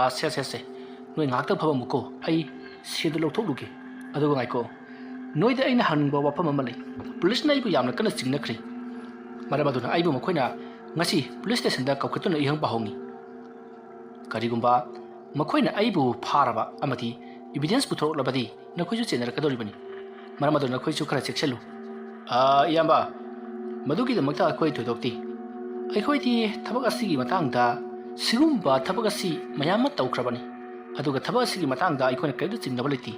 ꯁꯦ ꯅꯣꯏ ꯉꯥꯏꯍꯥꯛꯇꯪ ꯐꯝꯃꯨꯀꯣ ꯑꯩ ꯁꯦꯟꯗꯣ ꯂꯧꯊꯣꯛꯂꯨꯒꯦ ꯑꯗꯨꯒ ꯉꯥꯏꯀꯣ ꯅꯣꯏꯗ ꯑꯩꯅ ꯍꯪꯅꯤꯡꯕ ꯋꯥꯐꯝ ꯑꯃ ꯂꯩ ꯄꯨꯂꯤꯁꯅ ꯑꯩꯕꯨ ꯌꯥꯝꯅ ꯀꯟꯅ ꯆꯤꯡꯅꯈ꯭ꯔꯤ ꯃꯔꯝ ꯑꯗꯨꯅ ꯑꯩꯕꯨ ꯃꯈꯣꯏꯅ ꯉꯁꯤ ꯄꯨꯂꯤꯁ ꯁ꯭ꯇꯦꯁꯟꯗ ꯀꯧꯈꯠꯇꯨꯅ ꯏꯍꯪ ꯄꯥꯎꯍꯧꯅꯤ ꯀꯔꯤꯒꯨꯝꯕ ꯃꯈꯣꯏꯅ ꯑꯩꯕꯨ ꯐꯥꯔꯕ ꯑꯃꯗꯤ ꯏꯕꯤꯗꯦꯟꯁ ꯄꯨꯊꯣꯔꯛꯂꯕꯗꯤ ꯅꯈꯣꯏꯁꯨ ꯆꯦꯟꯅꯔꯛꯀꯗꯧꯔꯤꯕꯅꯤ ꯃꯔꯝ ꯑꯗꯨꯅ ꯅꯈꯣꯏꯁꯨ ꯈꯔ ꯆꯦꯛꯁꯤꯜꯂꯨ ꯏꯌꯥꯝꯕ ꯃꯗꯨꯒꯤꯗꯃꯛꯇ ꯑꯩꯈꯣꯏ ꯊꯣꯏꯗꯣꯛꯇꯤ ꯑꯩꯈꯣꯏꯗꯤ ꯊꯕꯛ ꯑꯁꯤꯒꯤ ꯃꯇꯥꯡꯗ ꯁꯤꯒꯨꯝꯕ ꯊꯕꯛ ꯑꯁꯤ ꯃꯌꯥꯝ ꯑꯃ ꯇꯧꯈ꯭ꯔꯕꯅꯤ ꯑꯗꯨꯒ ꯊꯕꯛ ꯑꯁꯤꯒꯤ ꯃꯇꯥꯡꯗ ꯑꯩꯈꯣꯏꯅ ꯀꯔꯤꯝꯇ ꯆꯤꯡꯅꯕ ꯂꯩꯇꯦ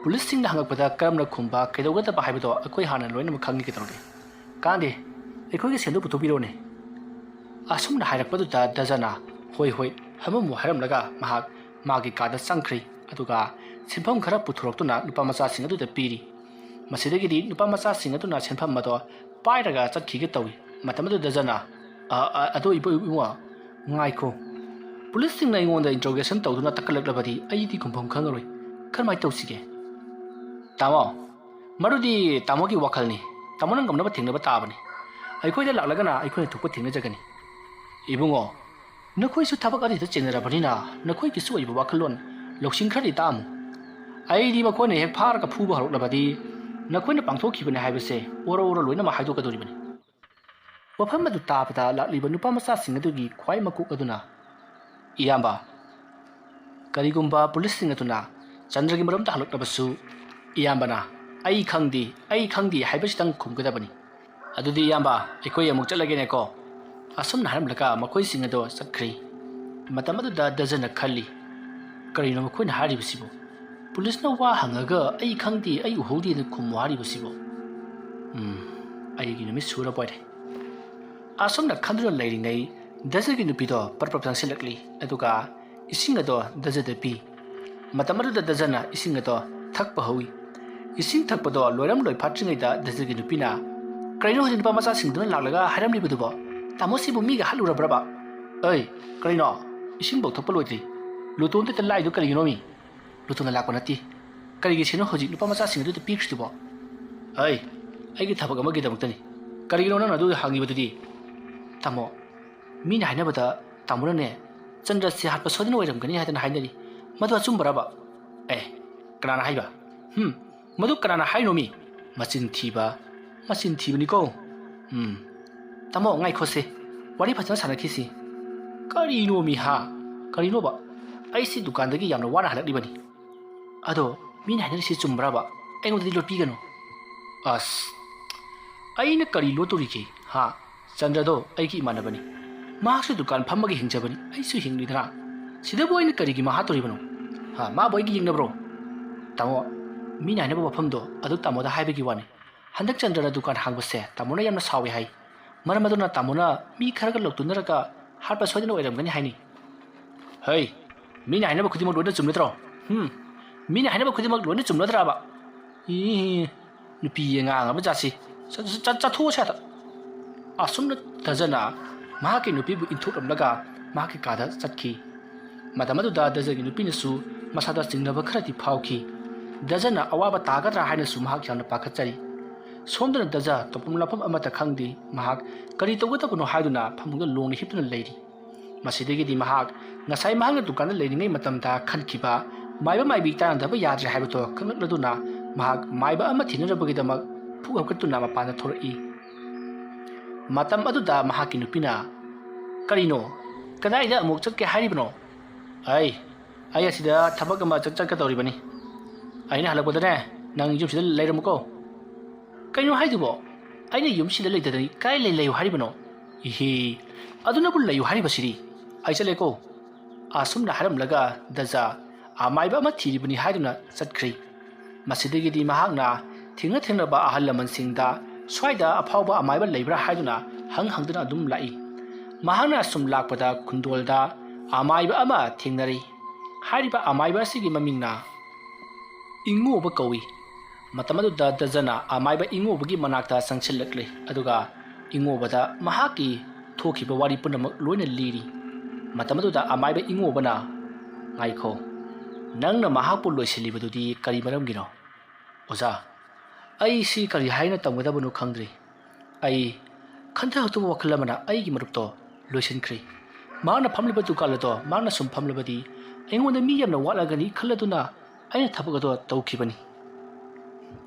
ꯄꯨꯂꯤꯁꯁꯤꯡꯅ ꯍꯪꯉꯛꯄꯗ ꯀꯔꯝꯅ ꯈꯨꯝꯕ ꯀꯩꯗꯧꯒꯗꯕ ꯍꯥꯏꯕꯗꯣ ꯑꯩꯈꯣꯏ ꯍꯥꯟꯅ ꯂꯣꯏꯅꯃꯛ ꯈꯪꯉꯤ ꯀꯩꯗꯧꯔꯒꯦ ꯀꯥꯟꯗꯦ ꯑꯩꯈꯣꯏꯒꯤ ꯁꯦꯟꯗꯣ ꯄꯨꯊꯣꯛꯄꯤꯔꯣꯅꯦ ꯑꯁꯨꯝꯅ ꯍꯥꯏꯔꯛꯄꯗꯨꯗ ꯗꯖꯅ ꯍꯣꯏ ꯍꯝꯃꯨ ꯍꯥꯏꯔꯝꯂꯒ ꯃꯍꯥꯛ ꯃꯥꯒꯤ ꯀꯥꯗ ꯆꯪꯈ꯭ꯔꯤ ꯑꯗꯨꯒ ꯁꯦꯟꯐꯝ ꯈꯔ ꯄꯨꯊꯣꯔꯛꯇꯨꯅ ꯅꯨꯄꯥ ꯃꯆꯥꯁꯤꯡ ꯑꯗꯨꯗ ꯄꯤꯔꯤ ꯃꯁꯤꯗꯒꯤꯗꯤ ꯅꯨꯄꯥ ꯃꯆꯥꯁꯤꯡ ꯑꯗꯨꯅ ꯁꯦꯟꯐꯝ ꯑꯗꯣ ꯄꯥꯏꯔꯒ ꯆꯠꯈꯤꯒꯦ ꯇꯧꯏ ꯃꯇꯝ ꯑꯗꯨꯗ ꯗꯖꯅ ꯑꯗꯣ ꯏꯕꯨꯡꯉꯣ ꯉꯥꯏꯈꯣ ꯄꯨꯂꯤꯁꯁꯤꯡꯅ ꯑꯩꯉꯣꯟꯗ ꯏꯟꯇ꯭ꯔꯣꯒꯦꯁꯟ ꯇꯧꯗꯨꯅ ꯇꯛꯀꯠꯂꯛꯂꯕꯗꯤ ꯑꯩꯗꯤ ꯈꯨꯝꯐꯝ ꯈꯪꯉꯔꯣꯏ ꯀꯔꯝꯍꯥꯏꯅ ꯇꯧꯁꯤꯒꯦ ꯇꯥꯃꯣ ꯃꯗꯨꯗꯤ ꯇꯥꯃꯣꯒꯤ ꯋꯥꯈꯜꯅꯤ ꯇꯥꯃꯣꯅ ꯉꯝꯅꯕ ꯊꯦꯡꯅꯕ ꯇꯥꯕꯅꯤ ꯑꯩꯈꯣꯏꯗ ꯂꯥꯛꯂꯒꯅ ꯑꯩꯈꯣꯏꯅ ꯊꯣꯛꯄ ꯊꯦꯡꯅꯖꯒꯅꯤ ꯏꯕꯨꯡꯉꯣ ꯅꯈꯣꯏꯁꯨ ꯊꯕꯛ ꯑꯗꯨꯗ ꯆꯦꯟꯅꯔꯕꯅꯤꯅ ꯅꯈꯣꯏꯒꯤꯁꯨ ꯑꯣꯏꯕ ꯋꯥꯈꯜꯂꯣꯟ ꯂꯧꯁꯤꯡ ꯈꯔꯗꯤ ꯇꯥꯛꯑꯝꯃꯨ ꯑꯩꯗꯤ ꯃꯈꯣꯏꯅ ꯍꯦꯛ ꯐꯥꯔꯒ ꯐꯨꯕ ꯍꯧꯔꯛꯂꯕꯗꯤ ꯅꯈꯣꯏꯅ ꯄꯥꯡꯊꯣꯛꯈꯤꯕꯅꯤ ꯍꯥꯏꯕꯁꯦ ꯑꯣꯔ ꯂꯣꯏꯅꯃꯛ ꯍꯥꯏꯗꯣꯛꯀꯗꯧꯔꯤꯕꯅꯤ ꯋꯥꯐꯝ ꯑꯗꯨ ꯇꯥꯕꯗ ꯂꯥꯛꯂꯤꯕ ꯅꯨꯄꯥ ꯃꯆꯥꯁꯤꯡ ꯑꯗꯨꯒꯤ ꯈ꯭ꯋꯥꯏ ꯃꯀꯣꯛ ꯑꯗꯨꯅ ꯏꯌꯥꯝꯕ ꯀꯔꯤꯒꯨꯝꯕ ꯄꯨꯂꯤꯁꯁꯤꯡ ꯑꯗꯨꯅ ꯆꯟꯗ꯭ꯔꯒꯤ ꯃꯔꯝꯗ ꯍꯪꯂꯛꯂꯕꯁꯨ ꯏꯌꯥꯝꯕꯅ ꯑꯩ ꯈꯪꯗꯦ ꯍꯥꯏꯕꯁꯤꯇꯪ ꯈꯨꯝꯒꯗꯕꯅꯤ ꯑꯗꯨꯗꯤ ꯏꯌꯥꯝꯕ ꯑꯩꯈꯣꯏ ꯑꯃꯨꯛ ꯆꯠꯂꯒꯦꯅꯦꯀꯣ ꯑꯁꯨꯝꯅ ꯍꯥꯏꯔꯝꯂꯒ ꯃꯈꯣꯏꯁꯤꯡ ꯑꯗꯣ ꯆꯠꯈ꯭ꯔꯤ ꯃꯇꯝ ꯑꯗꯨꯗ ꯗꯖꯟꯅ ꯈꯜꯂꯤ ꯀꯔꯤꯅꯣ ꯃꯈꯣꯏꯅ ꯍꯥꯏꯔꯤꯕꯁꯤꯕꯨ ꯄꯨꯂꯤꯁꯅ ꯋꯥ ꯍꯪꯉꯒ ꯑꯩ ꯈꯪꯗꯦ ꯑꯩ ꯎꯍꯧꯗꯦꯅ ꯈꯨꯝꯃꯨ ꯍꯥꯏꯔꯤꯕꯁꯤꯕꯨ ꯑꯩꯒꯤ ꯅꯨꯃꯤꯠ ꯁꯨꯔ ꯄꯣꯏꯔꯦ ꯑꯁꯨꯝꯅ ꯈꯟꯗꯨꯅ ꯂꯩꯔꯤꯉꯩ ꯗꯖꯒꯤ ꯅꯨꯄꯤꯗꯣ ꯄ꯭ꯔꯞ ꯆꯪꯁꯤꯜꯂꯛꯂꯤ ꯑꯗꯨꯒ ꯏꯁꯤꯡ ꯑꯗꯣ ꯗꯖꯗ ꯄꯤ ꯃꯇꯝ ꯑꯗꯨꯗ ꯗꯖꯅ ꯏꯁꯤꯡ ꯑꯗꯣ ꯊꯛꯄ ꯍꯧꯏ ꯏꯁꯤꯡ ꯊꯛꯄꯗꯣ ꯂꯣꯏ ꯐꯥꯠꯇ꯭ꯔꯤꯉꯩꯗ ꯗꯖꯒꯤ ꯅꯨꯄꯤꯅ ꯀꯔꯤꯅꯣ ꯍꯧꯖꯤꯛ ꯅꯨꯄꯥ ꯃꯆꯥꯁꯤꯡꯗꯨꯅ ꯂꯥꯛꯂꯒ ꯍꯥꯏꯔꯝꯂꯤꯕꯗꯨꯕꯣ ꯇꯥꯃꯣꯁꯤꯕꯨ ꯃꯤꯒ ꯍꯥꯠꯂꯨꯔꯕ꯭ꯔꯕ ꯑꯩ ꯀꯔꯤꯅꯣ ꯏꯁꯤꯡꯐꯧ ꯊꯛꯄ ꯂꯣꯏꯗ꯭ꯔꯤ ꯂꯨꯇꯣꯟꯗ ꯂꯥꯛꯏꯗꯨ ꯀꯔꯤꯒꯤꯅꯣ ꯃꯤ ꯂꯨꯇꯣꯟꯅ ꯂꯥꯛꯄ ꯅꯠꯇꯦ ꯀꯔꯤꯒꯤ ꯁꯦꯅꯣ ꯍꯧꯖꯤꯛ ꯅꯨꯄꯥ ꯃꯆꯥꯁꯤꯡ ꯑꯗꯨꯗ ꯄꯤꯈ꯭ꯔꯤꯗꯨꯕꯣ ꯑꯩꯒꯤ ꯊꯕꯛ ꯑꯃꯒꯤꯗꯃꯛꯇꯅꯤ ꯀꯔꯤꯒꯤꯅꯣ ꯅꯪꯅ ꯑꯗꯨ ꯍꯪꯉꯤꯕꯗꯨꯗꯤ ꯇꯥꯃꯣ ꯃꯤꯅ ꯍꯥꯏꯅꯕꯗ ꯇꯥꯃꯣꯅꯅꯦ ꯆꯟꯗ꯭ꯔꯁꯦ ꯍꯥꯠꯄ ꯁꯣꯏꯗꯅ ꯑꯣꯏꯔꯝꯒꯅꯤ ꯍꯥꯏꯗꯅ ꯍꯥꯏꯅꯔꯤ ꯃꯗꯨ ꯑꯆꯨꯝꯕꯔꯕ ꯀꯅꯥꯅ ꯍꯥꯏꯕ ꯃꯗꯨ ꯀꯅꯥꯅ ꯍꯥꯏꯅꯣ ꯃꯤ ꯃꯆꯤꯟ ꯊꯤꯕꯅꯤꯀꯣ ꯇꯥꯃꯣ ꯉꯥꯏꯈꯣꯁꯦ ꯋꯥꯔꯤ ꯐꯖꯅ ꯁꯥꯟꯅꯈꯤꯁꯤ ꯀꯔꯤꯅꯣ ꯃꯤ ꯀꯔꯤꯅꯣꯕ ꯑꯩꯁꯤ ꯗꯨꯀꯥꯟꯗꯒꯤ ꯌꯥꯝꯅ ꯋꯥꯅ ꯍꯜꯂꯛꯂꯤꯕꯅꯤ ꯑꯗꯣ ꯃꯤꯅ ꯍꯥꯏꯅꯔꯤꯁꯤ ꯆꯨꯝꯕ꯭ꯔꯕ ꯑꯩꯉꯣꯟꯗꯗꯤ ꯂꯣꯠꯄꯤꯒꯅꯨ ꯑꯁ ꯑꯩꯅ ꯀꯔꯤ ꯂꯣꯠꯇꯣꯔꯤꯒꯦ ꯆꯟꯗ꯭ꯔꯗꯣ ꯑꯩꯒꯤ ꯏꯃꯥꯟꯅꯕꯅꯤ ꯃꯍꯥꯛꯁꯨ ꯗꯨꯀꯥꯟ ꯐꯝꯃꯒ ꯍꯤꯡꯖꯕꯅꯤ ꯑꯩꯁꯨ ꯍꯤꯡꯂꯤꯗꯅ ꯁꯤꯗꯕꯨ ꯑꯩꯅ ꯀꯔꯤꯒꯤ ꯍꯥꯠꯇꯣꯔꯤꯕꯅꯣ ꯃꯥꯕꯨ ꯑꯩꯒꯤ ꯌꯦꯡꯅꯕ꯭ꯔꯣ ꯇꯥꯃꯣ ꯃꯤꯅ ꯍꯥꯏꯅꯕ ꯋꯥꯐꯝꯗꯣ ꯑꯗꯨ ꯇꯥꯃꯣꯗ ꯍꯥꯏꯕꯒꯤ ꯋꯥꯅꯤ ꯍꯟꯗꯛ ꯆꯟꯗ꯭ꯔꯅ ꯗꯨꯀꯥꯟ ꯍꯥꯡꯕꯁꯦ ꯇꯥꯃꯣꯅ ꯌꯥꯝꯅ ꯁꯥꯎꯏ ꯍꯥꯏ ꯃꯔꯝ ꯑꯗꯨꯅ ꯇꯥꯃꯣꯅ ꯃꯤ ꯈꯔꯒ ꯂꯧꯇꯨꯅꯔꯒ ꯍꯥꯠꯄ ꯁꯣꯏꯗꯅ ꯑꯣꯏꯔꯝꯒꯅꯤ ꯍꯥꯏꯅꯤ ꯃꯤꯅ ꯍꯥꯏꯅꯕ ꯈꯨꯗꯤꯡꯃꯛ ꯂꯣꯏꯅ ꯆꯨꯝꯅꯗ꯭ꯔꯣ ꯃꯤꯅ ꯍꯥꯏꯅꯕ ꯈꯨꯗꯤꯡꯃꯛ ꯂꯣꯏꯅ ꯆꯨꯝꯅꯗ꯭ꯔꯕ ꯅꯨꯄꯤ ꯉꯥꯡꯉꯕ ꯖꯥꯠꯁꯤ ꯆꯠꯊꯣꯛꯑꯁꯦ ꯑꯁꯨꯝꯅ ꯗꯖꯅ ꯃꯍꯥꯛꯀꯤ ꯅꯨꯄꯤꯕꯨ ꯏꯟꯊꯣꯛꯂꯝꯂꯒ ꯃꯍꯥꯛꯀꯤ ꯀꯥꯗ ꯆꯠꯈꯤ ꯃꯇꯝ ꯑꯗꯨꯗ ꯗꯖꯒꯤ ꯅꯨꯄꯤꯅꯁꯨ ꯃꯁꯥꯗ ꯆꯤꯡꯅꯕ ꯈꯔꯗꯤ ꯐꯥꯎꯈꯤ ꯗꯖꯅ ꯑꯋꯥꯕ ꯇꯥꯒꯗ꯭ꯔꯥ ꯍꯥꯏꯅꯁꯨ ꯃꯍꯥꯛ ꯌꯥꯝꯅ ꯄꯥꯈꯠꯆꯔꯤ ꯁꯣꯝꯗꯅ ꯗꯖ ꯇꯧꯐꯝ ꯂꯥꯛꯐꯝ ꯑꯃꯠꯇ ꯈꯪꯗꯦ ꯃꯍꯥꯛ ꯀꯔꯤ ꯇꯧꯒꯗꯕꯅꯣ ꯍꯥꯏꯗꯨꯅ ꯐꯃꯨꯡꯗ ꯂꯣꯡꯅ ꯍꯤꯞꯇꯨꯅ ꯂꯩꯔꯤ ꯃꯁꯤꯗꯒꯤꯗꯤ ꯃꯍꯥꯛ ꯉꯁꯥꯏ ꯃꯍꯥꯛꯅ ꯗꯨꯀꯥꯟꯗ ꯂꯩꯔꯤꯉꯩ ꯃꯇꯝꯗ ꯈꯟꯈꯤꯕ ꯃꯥꯏꯕ ꯃꯥꯏꯕꯤ ꯇꯥꯟꯅꯗꯕ ꯌꯥꯗ꯭ꯔꯦ ꯍꯥꯏꯕꯗꯣ ꯈꯪꯂꯛꯂꯗꯨꯅ ꯃꯍꯥꯛ ꯃꯥꯏꯕ ꯑꯃ ꯊꯤꯅꯅꯕꯒꯤꯗꯃꯛ ꯄꯨꯛ ꯍꯧꯒꯠꯇꯨꯅ ꯃꯄꯥꯟꯗ ꯊꯣꯔꯛꯏ ꯃꯇꯝ ꯑꯗꯨꯗ ꯃꯍꯥꯛꯀꯤ ꯅꯨꯄꯤꯅ ꯀꯔꯤꯅꯣ ꯀꯗꯥꯏꯗ ꯑꯃꯨꯛ ꯆꯠꯀꯦ ꯍꯥꯏꯔꯤꯕꯅꯣ ꯑꯩ ꯑꯁꯤꯗ ꯊꯕꯛ ꯑꯃ ꯆꯠꯀꯗꯧꯔꯤꯕꯅꯤ ꯑꯩꯅ ꯍꯜꯂꯛꯄꯗꯅꯦ ꯅꯪ ꯌꯨꯝꯁꯤꯗ ꯂꯩꯔꯝꯃꯨꯀꯣ ꯀꯩꯅꯣ ꯍꯥꯏꯗꯨꯕꯣ ꯑꯩꯅ ꯌꯨꯝꯁꯤꯗ ꯂꯩꯇꯗꯅꯤ ꯀꯥꯏ ꯂꯩꯌꯨ ꯍꯥꯏꯔꯤꯕꯅꯣ ꯑꯗꯨꯅꯕꯨ ꯂꯩꯌꯨ ꯍꯥꯏꯔꯤꯕꯁꯤꯗꯤ ꯑꯩ ꯆꯠꯂꯦꯀꯣ ꯑꯁꯨꯝꯅ ꯍꯥꯏꯔꯝꯂꯒ ꯗꯖ ꯑꯃꯥꯏꯕ ꯑꯃ ꯊꯤꯔꯤꯕꯅꯤ ꯍꯥꯏꯗꯨꯅ ꯆꯠꯈ꯭ꯔꯤ ꯃꯁꯤꯗꯒꯤꯗꯤ ꯃꯍꯥꯛꯅ ꯊꯦꯡꯅꯕ ꯑꯍꯜ ꯂꯃꯟꯁꯤꯡꯗ ꯁ꯭ꯋꯥꯏꯗ ꯑꯐꯥꯎꯕ ꯑꯃꯥꯏꯕ ꯂꯩꯕ꯭ꯔꯥ ꯍꯥꯏꯗꯨꯅ ꯍꯪꯗꯨꯅ ꯑꯗꯨꯝ ꯂꯥꯛꯏ ꯃꯍꯥꯛꯅ ꯁꯨꯝ ꯂꯥꯛꯄꯗ ꯈꯨꯟꯗꯣꯜꯗ ꯑꯃꯥꯏꯕ ꯑꯃ ꯊꯦꯡꯅꯔꯤ ꯍꯥꯏꯔꯤꯕ ꯑꯃꯥꯏꯕ ꯑꯁꯤꯒꯤ ꯃꯃꯤꯡꯅ ꯏꯉꯣꯕ ꯀꯧꯏ ꯃꯇꯝ ꯑꯗꯨꯗ ꯗꯖꯅ ꯑꯃꯥꯏꯕ ꯏꯉꯣꯕꯒꯤ ꯃꯅꯥꯛꯇ ꯆꯪꯁꯤꯜꯂꯛꯂꯤ ꯑꯗꯨꯒ ꯏꯉꯣꯕꯗ ꯃꯍꯥꯛꯀꯤ ꯊꯣꯛꯈꯤꯕ ꯋꯥꯔꯤ ꯄꯨꯝꯅꯃꯛ ꯂꯣꯏꯅ ꯂꯤꯔꯤ ꯃꯇꯝ ꯑꯗꯨꯗ ꯑꯃꯥꯏꯕ ꯏꯉꯣꯕꯅ ꯉꯥꯏꯈꯣ ꯅꯪꯅ ꯃꯍꯥꯛꯄꯨ ꯂꯣꯏꯁꯤꯜꯂꯤꯕꯗꯨꯗꯤ ꯀꯔꯤ ꯃꯔꯝꯒꯤꯅꯣ ꯑꯣꯖꯥ ꯑꯩꯁꯤ ꯀꯔꯤ ꯍꯥꯏꯅ ꯇꯝꯒꯗꯕꯅꯣ ꯈꯪꯗ꯭ꯔꯤ ꯈꯟꯊꯍꯧꯇꯕ ꯋꯥꯈꯜ ꯑꯃꯅ ꯑꯩꯒꯤ ꯃꯔꯨꯞꯇꯣ ꯂꯣꯏꯁꯤꯟꯈ꯭ꯔꯦ꯫ ꯃꯍꯥꯛꯅ ꯐꯝꯂꯤꯕ ꯗꯨꯀꯥꯟ ꯑꯗꯣ ꯃꯍꯥꯛꯅ ꯁꯨꯝ ꯐꯝꯂꯕꯗꯤ ꯑꯩꯉꯣꯟꯗ ꯃꯤ ꯌꯥꯝꯅ ꯋꯥꯠꯂꯒꯅꯤ ꯈꯜꯂꯗꯨꯅ ꯑꯩꯅ ꯊꯕꯛ ꯑꯗꯣ ꯇꯧꯈꯤꯕꯅꯤ꯫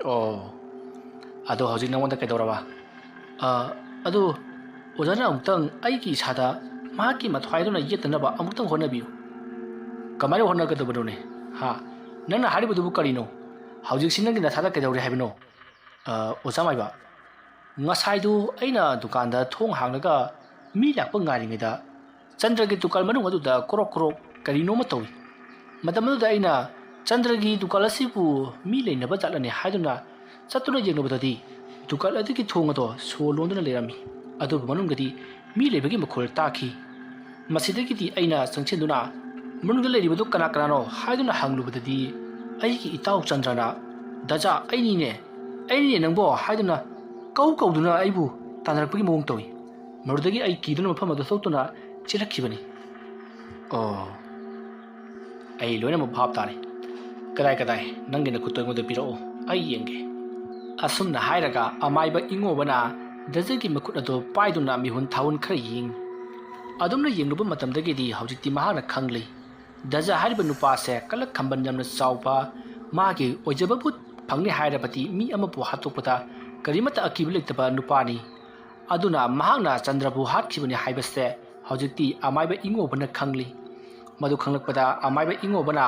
ꯑꯣ, ꯑꯗꯣ ꯍꯧꯖꯤꯛ ꯅꯉꯣꯟꯗ ꯀꯩꯗꯧꯔꯕ? ꯑꯗꯣ ꯑꯣꯖꯥꯅ ꯑꯃꯨꯛꯇꯪ ꯑꯩꯒꯤ ꯏꯁꯥꯗ ꯃꯍꯥꯛꯀꯤ ꯃꯊ꯭ꯋꯥꯏꯗꯨꯅ ꯌꯦꯠꯇꯅꯕ ꯑꯃꯨꯛꯇꯪ ꯍꯣꯠꯅꯕꯤꯌꯨ꯫ ꯀꯃꯥꯏꯅ ꯍꯣꯠꯅꯒꯗꯕꯅꯣꯅꯦ? ꯅꯪꯅ ꯍꯥꯏꯔꯤꯕꯗꯨꯕꯨ ꯀꯔꯤꯅꯣ? ꯍꯧꯖꯤꯛꯁꯤ ꯅꯪꯒꯤ ꯅꯁꯥꯗ ꯀꯩꯗꯧꯔꯦ ꯍꯥꯏꯕꯅꯣ? ꯑꯣꯖꯥ ꯃꯥꯏꯕ, ꯉꯁꯥꯏꯗꯨ ꯑꯩꯅ ꯗꯨꯀꯥꯟꯗ ꯊꯣꯡ ꯍꯥꯡꯂꯒ ꯃꯤ ꯂꯥꯛꯄ ꯉꯥꯏꯔꯤꯉꯩꯗ ꯆꯟꯗ꯭ꯔꯒꯤ ꯗꯨꯀꯥꯟ ꯃꯅꯨꯡ ꯑꯗꯨꯗ ꯀꯣꯔꯣꯛ ꯀꯣꯔꯣꯛ ꯀꯔꯤꯅꯣꯃ ꯇꯧꯏ꯫ ꯃꯇꯝ ꯑꯗꯨꯗ ꯑꯩꯅ ꯆꯟꯗ꯭ꯔꯒꯤ ꯗꯨꯀꯥꯟ ꯑꯁꯤꯕꯨ ꯃꯤ ꯂꯩꯅꯕ ꯖꯥꯠꯂꯅꯦ ꯍꯥꯏꯗꯨꯅ ꯆꯠꯇꯨꯅ ꯌꯦꯡꯂꯨꯕꯗꯗꯤ ꯗꯨꯀꯥꯟ ꯑꯗꯨꯒꯤ ꯊꯣꯡ ꯑꯗꯣ ꯁꯣ ꯂꯣꯟꯗꯨꯅ ꯂꯩꯔꯝꯃꯤ꯫ ꯑꯗꯨꯕꯨ ꯃꯅꯨꯡꯗꯗꯤ ꯃꯤ ꯂꯩꯕꯒꯤ ꯃꯈꯣꯜ ꯇꯥꯈꯤ꯫ ꯃꯁꯤꯗꯒꯤꯗꯤ ꯑꯩꯅ ꯆꯪꯁꯤꯟꯗꯨꯅ ꯃꯅꯨꯡꯗ ꯂꯩꯔꯤꯕꯗꯨ ꯀꯅꯥ ꯀꯅꯥꯅꯣ ꯍꯥꯏꯗꯨꯅ ꯍꯪꯂꯨꯕꯗꯗꯤ ꯑꯩꯒꯤ ꯏꯇꯥꯎ ꯆꯟꯗ꯭ꯔꯅ "ꯗꯥꯖꯥ, ꯑꯩꯅꯤꯅꯦ ꯅꯪꯕꯣ" ꯍꯥꯏꯗꯨꯅ ꯀꯧꯗꯨꯅ ꯑꯩꯕꯨ ꯇꯥꯟꯅꯔꯛꯄꯒꯤ ꯃꯑꯣꯡ ꯇꯧꯏ꯫ ꯃꯗꯨꯗꯒꯤ ꯑꯩ ꯀꯤꯗꯨꯅ ꯃꯐꯝ ꯑꯗꯨ ꯊꯣꯛꯇꯨꯅ ꯆꯦꯜꯂꯛꯈꯤꯕꯅꯤ꯫ ꯑꯣ, ꯑꯩ ꯂꯣꯏꯅꯃꯛ ꯚꯥꯞ ꯇꯥꯔꯦ꯫ ꯀꯗꯥꯏ ꯅꯪꯒꯤ ꯅꯈꯨꯠꯇꯣ ꯑꯩꯉꯣꯟꯗ ꯄꯤꯔꯛꯑꯣ, ꯑꯩ ꯌꯦꯡꯒꯦ꯫ ꯑꯁꯨꯝꯅ ꯍꯥꯏꯔꯒ ꯑꯃꯥꯏꯕ ꯏꯉꯣꯕꯅ ꯗꯥꯖꯥꯒꯤ ꯃꯈꯨꯠ ꯑꯗꯨ ꯄꯥꯏꯗꯨꯅ ꯃꯤꯍꯨꯟ ꯊꯥꯍꯨꯟ ꯈꯔ ꯌꯦꯡꯉꯤ꯫ ꯑꯗꯨꯝꯅ ꯌꯦꯡꯂꯨꯕ ꯃꯇꯝꯗꯒꯤꯗꯤ ꯍꯧꯖꯤꯛꯇꯤ ꯃꯍꯥꯛꯅ ꯈꯪꯂꯦ ꯗꯥꯖꯥ ꯍꯥꯏꯔꯤꯕ ꯅꯨꯄꯥꯁꯦ ꯀꯜꯂꯛ ꯈꯝꯕꯟ ꯌꯥꯝꯅ ꯆꯥꯎꯕ, ꯃꯥꯒꯤ ꯑꯣꯏꯖꯕꯕꯨ ꯐꯪꯅꯤ ꯍꯥꯏꯔꯕꯗꯤ ꯃꯤ ꯑꯃꯕꯨ ꯍꯥꯠꯇꯣꯛꯄꯗ ꯀꯔꯤꯃꯠꯇ ꯑꯀꯤꯕ ꯂꯩꯇꯕ ꯅꯨꯄꯥꯅꯤ꯫ ꯑꯗꯨꯅ ꯃꯍꯥꯛꯅ ꯆꯟꯗ꯭ꯔꯕꯨ ꯍꯥꯠꯈꯤꯕꯅꯤ ꯍꯥꯏꯕꯁꯦ ꯍꯧꯖꯤꯛꯇꯤ ꯑꯃꯥꯏꯕ ꯏꯉꯣꯕꯅ ꯈꯪꯂꯤ꯫ ꯃꯗꯨ ꯈꯪꯂꯛꯄꯗ ꯑꯃꯥꯏꯕ ꯏꯉꯣꯕꯅ